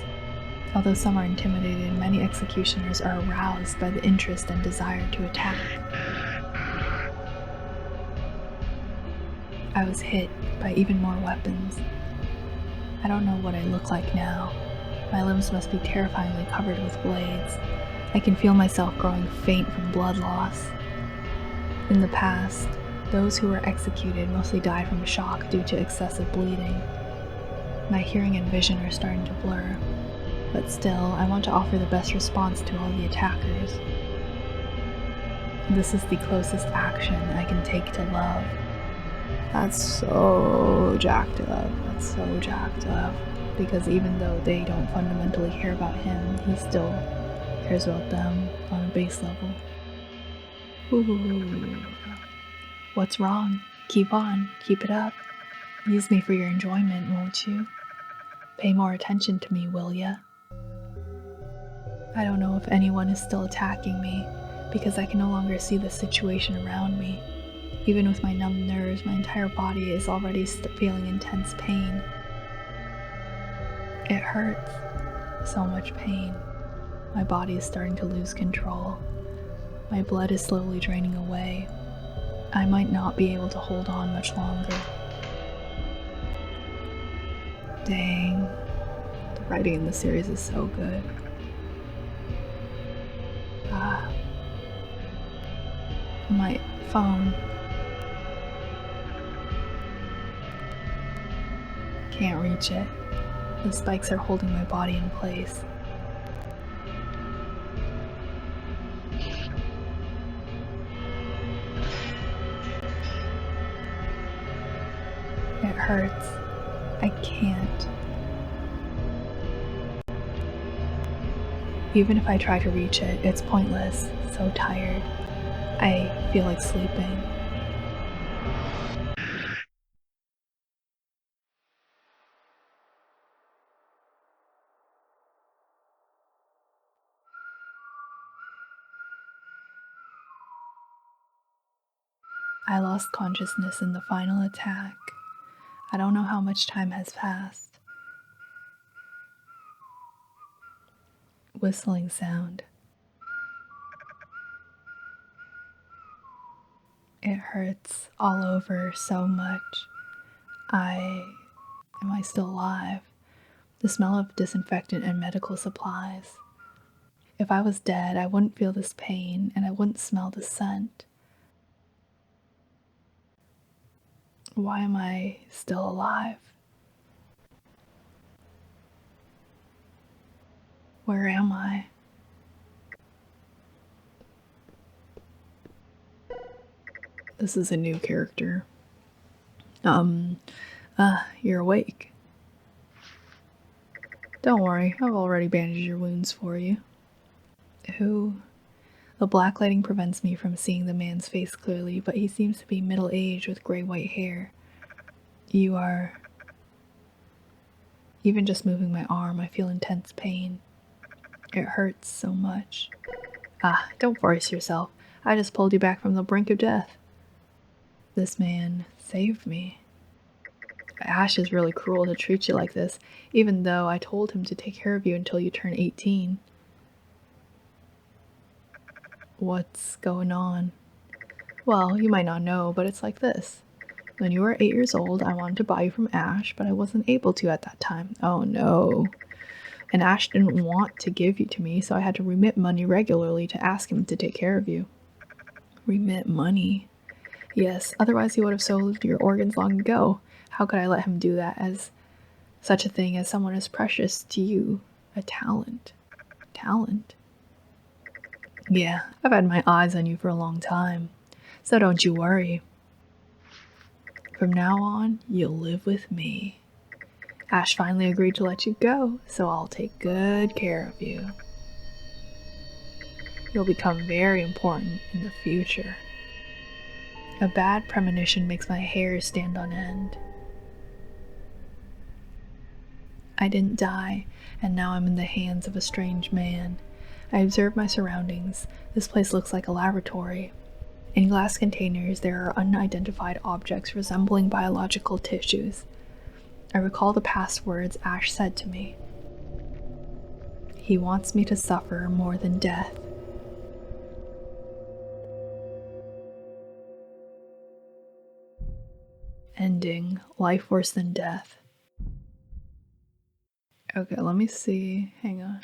Although some are intimidated, many executioners are aroused by the interest and desire to attack. I was hit by even more weapons. I don't know what I look like now. My limbs must be terrifyingly covered with blades. I can feel myself growing faint from blood loss. In the past, those who were executed mostly died from shock due to excessive bleeding. My hearing and vision are starting to blur, but still, I want to offer the best response to all the attackers. This is the closest action I can take to love. That's so jacked up. That's so jacked up. Because even though they don't fundamentally care about him, he still cares about them on a base level. Ooh. What's wrong? Keep on. Keep it up. Use me for your enjoyment, won't you? Pay more attention to me, will ya? I don't know if anyone is still attacking me, because I can no longer see the situation around me. Even with my numb nerves, my entire body is already feeling intense pain. It hurts. So much pain. My body is starting to lose control. My blood is slowly draining away. I might not be able to hold on much longer. Dang. The writing in the series is so good. My phone. Can't reach it. The spikes are holding my body in place. It hurts. I can't. Even if I try to reach it, it's pointless. So tired. I feel like sleeping. I lost consciousness in the final attack. I don't know how much time has passed. Whistling sound. It hurts all over so much. Am I still alive? The smell of disinfectant and medical supplies. If I was dead, I wouldn't feel this pain and I wouldn't smell the scent. Why am I still alive? Where am I? This is a new character. You're awake. Don't worry, I've already bandaged your wounds for you. Who? The black lighting prevents me from seeing the man's face clearly, but he seems to be middle-aged with gray-white hair. You are... Even just moving my arm, I feel intense pain. It hurts so much. Don't force yourself. I just pulled you back from the brink of death. This man saved me. Ash is really cruel to treat you like this, even though I told him to take care of you until you turn 18. What's going on? Well, you might not know, but it's like this. When you were 8 years old, I wanted to buy you from Ash, but I wasn't able to at that time. Oh no. And Ash didn't want to give you to me, so I had to remit money regularly to ask him to take care of you. Remit money? Yes, otherwise he would have sold your organs long ago. How could I let him do that as such a thing as someone as precious to you? A talent. Talent? Yeah, I've had my eyes on you for a long time. So don't you worry. From now on, you'll live with me. Ash finally agreed to let you go, so I'll take good care of you. You'll become very important in the future. A bad premonition makes my hair stand on end. I didn't die, and now I'm in the hands of a strange man. I observe my surroundings. This place looks like a laboratory. In glass containers, there are unidentified objects resembling biological tissues. I recall the past words Ash said to me. He wants me to suffer more than death. Ending, life worse than death. Okay, let me see. Hang on.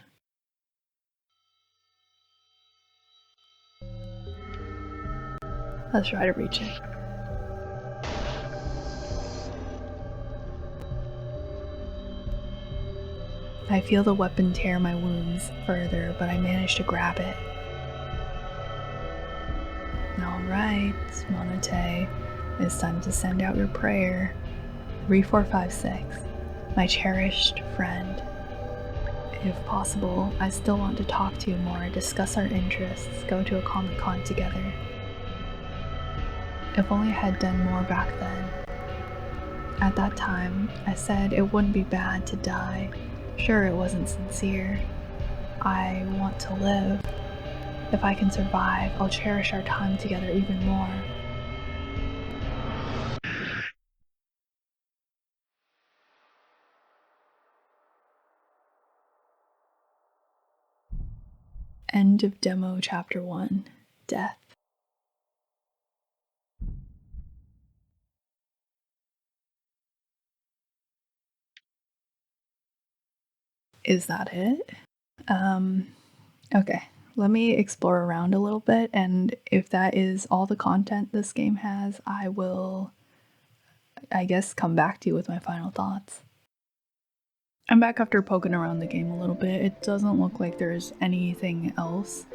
Let's try to reach it. I feel the weapon tear my wounds further, but I manage to grab it. Alright, Monete, it's time to send out your prayer. 3456, my cherished friend. If possible, I still want to talk to you more, discuss our interests, go to a Comic-Con together. If only I had done more back then. At that time, I said it wouldn't be bad to die. Sure, it wasn't sincere. I want to live. If I can survive, I'll cherish our time together even more. End of demo chapter 1, death. Is that it? Okay, let me explore around a little bit, and if that is all the content this game has, I will, I guess, come back to you with my final thoughts. I'm back after poking around the game a little bit. It doesn't look like there's anything else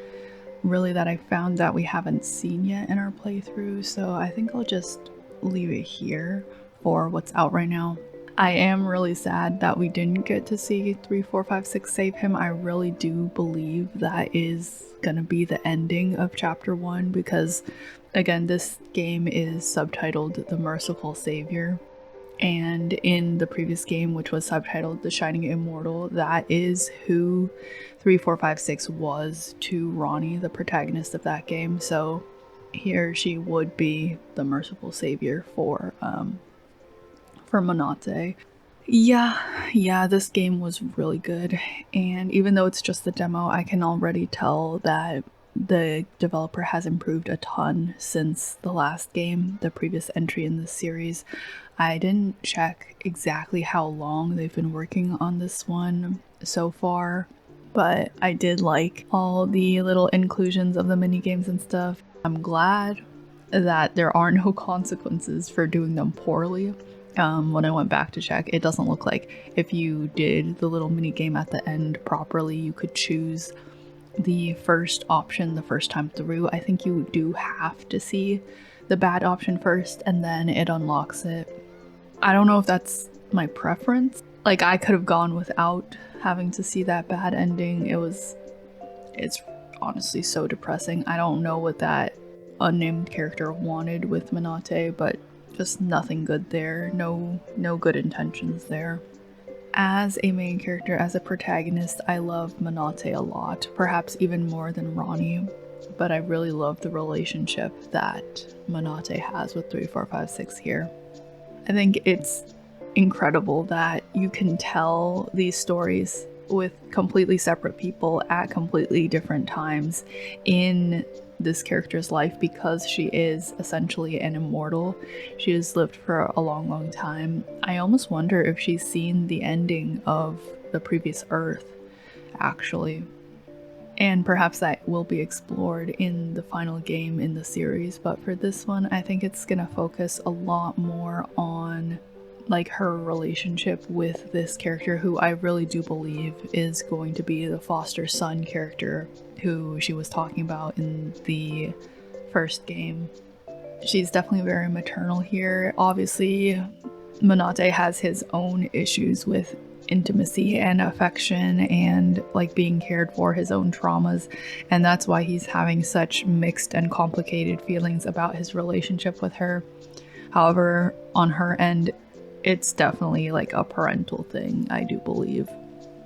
really that I found that we haven't seen yet in our playthrough, so I think I'll just leave it here for what's out right now. I am really sad that we didn't get to see 3456 save him. I really do believe that is gonna be the ending of chapter 1 because, again, this game is subtitled The Merciful Savior. And in the previous game, which was subtitled The Shining Immortal, that is who 3456 was to Ronnie, the protagonist of that game. So here she would be the merciful savior for Monate. Yeah, this game was really good. And even though it's just the demo, I can already tell that the developer has improved a ton since the last game, the previous entry in this series. I didn't check exactly how long they've been working on this one so far, but I did like all the little inclusions of the minigames and stuff. I'm glad that there are no consequences for doing them poorly. When I went back to check, it doesn't look like if you did the little mini game at the end properly, you could choose the first option the first time through. I think you do have to see the bad option first and then it unlocks it. I don't know if that's my preference. Like, I could have gone without having to see that bad ending. It's honestly so depressing. I don't know what that unnamed character wanted with Manate, but just nothing good there. No good intentions there. As a main character, as a protagonist, I love Manate a lot, perhaps even more than Ronnie, but I really love the relationship that Manate has with 3456 here. I think it's incredible that you can tell these stories with completely separate people at completely different times in this character's life because she is essentially an immortal. She has lived for a long time. I almost wonder if she's seen the ending of the previous Earth, actually. And perhaps that will be explored in the final game in the series, but for this one, I think it's gonna focus a lot more on like her relationship with this character who I really do believe is going to be the foster son character who she was talking about in the first game. She's definitely very maternal here. Obviously, Manate has his own issues with intimacy and affection and like being cared for, his own traumas, and that's why he's having such mixed and complicated feelings about his relationship with her. However, on her end, it's definitely like a parental thing, I do believe.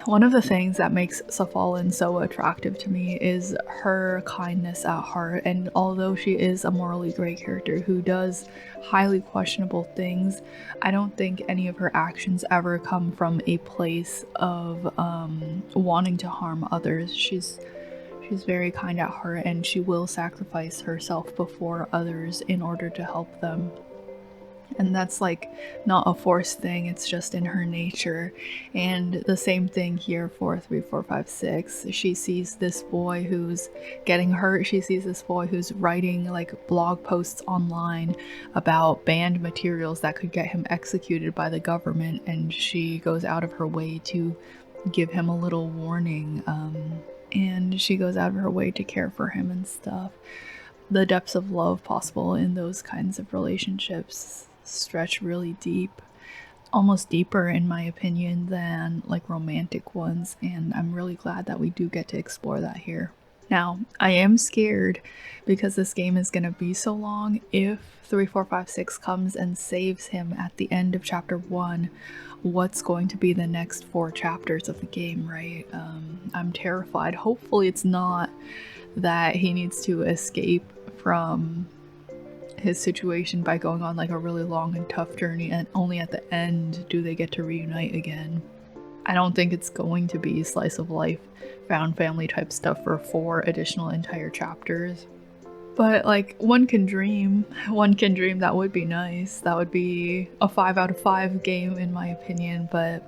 One of the things that makes Safalin so attractive to me is her kindness at heart, and although she is a morally great character who does highly questionable things, I don't think any of her actions ever come from a place of wanting to harm others. She's very kind at heart, and she will sacrifice herself before others in order to help them. And that's like not a forced thing, it's just in her nature. And the same thing here for 3456. She sees this boy who's getting hurt, she sees this boy who's writing like blog posts online about banned materials that could get him executed by the government, and she goes out of her way to give him a little warning, and she goes out of her way to care for him and stuff. The depths of love possible in those kinds of relationships stretch really deep, almost deeper in my opinion than like romantic ones, and I'm really glad that we do get to explore that here. Now, I am scared because this game is going to be so long. If 3456 comes and saves him at the end of chapter 1, what's going to be the next 4 chapters of the game, right? I'm terrified. Hopefully it's not that he needs to escape from his situation by going on like a really long and tough journey, and only at the end do they get to reunite again. I don't think it's going to be slice of life, found family type stuff for 4 additional entire chapters. But like, one can dream. That would be nice. That would be a 5 out of 5 game in my opinion, but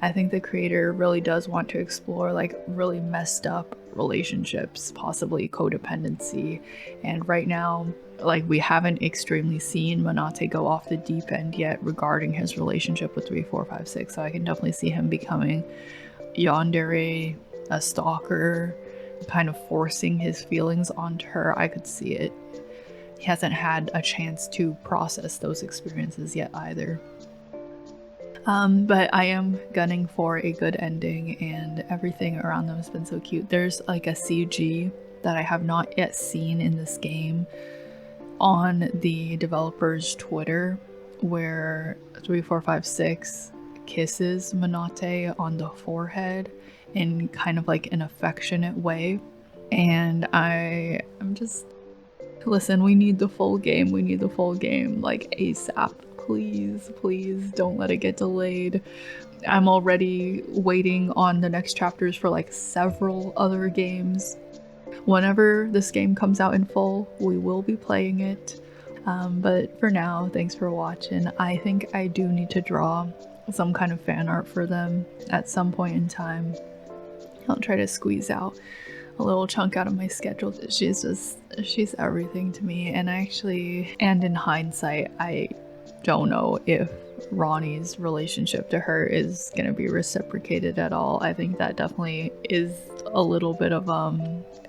I think the creator really does want to explore like really messed up relationships, possibly codependency. And right now, like, we haven't extremely seen Manate go off the deep end yet regarding his relationship with 3456. So I can definitely see him becoming yandere, a stalker, kind of forcing his feelings onto her. I could see it. He hasn't had a chance to process those experiences yet either. But I am gunning for a good ending, and everything around them has been so cute. There's like a CG that I have not yet seen in this game on the developer's Twitter where 3456 kisses Manate on the forehead in kind of like an affectionate way. And I'm just, listen, we need the full game. We need the full game like ASAP. Please don't let it get delayed. I'm already waiting on the next chapters for like several other games. Whenever this game comes out in full, we will be playing it. But for now, thanks for watching. I think I do need to draw some kind of fan art for them at some point in time. I'll try to squeeze out a little chunk out of my schedule. She's everything to me. And in hindsight, I don't know if Ronnie's relationship to her is gonna be reciprocated at all. I think that definitely is a little bit of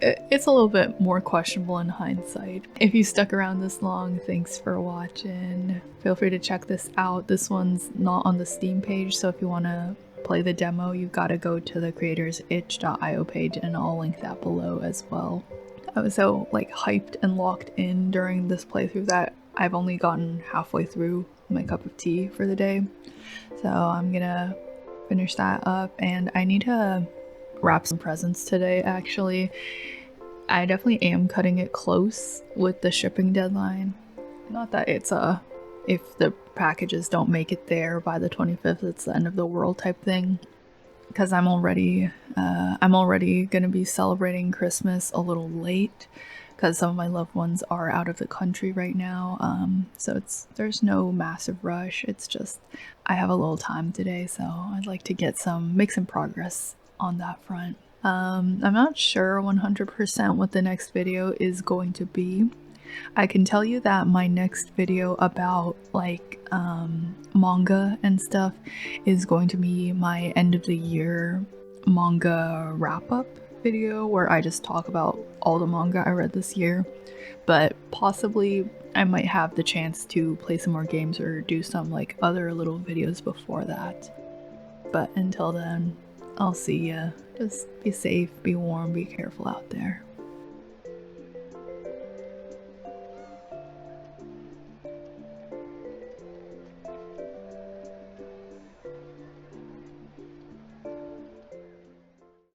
it's a little bit more questionable in hindsight. If you stuck around this long, thanks for watching. Feel free to check this out. This one's not on the Steam page, so if you want to play the demo, you gotta go to the creator's itch.io page, and I'll link that below as well. I was so like hyped and locked in during this playthrough that I've only gotten halfway through my cup of tea for the day. So I'm gonna finish that up, and I need to wrap some presents today actually. I definitely am cutting it close with the shipping deadline. Not that it's if the packages don't make it there by the 25th, it's the end of the world type thing. Because I'm already gonna be celebrating Christmas a little late because some of my loved ones are out of the country right now. So there's no massive rush. It's just I have a little time today, so I'd like to make some progress on that front. I'm not sure 100% what the next video is going to be. I can tell you that my next video about like manga and stuff is going to be my end of the year manga wrap up video where I just talk about all the manga I read this year, but possibly I might have the chance to play some more games or do some like other little videos before that. But until then, I'll see ya. Just be safe, be warm, be careful out there.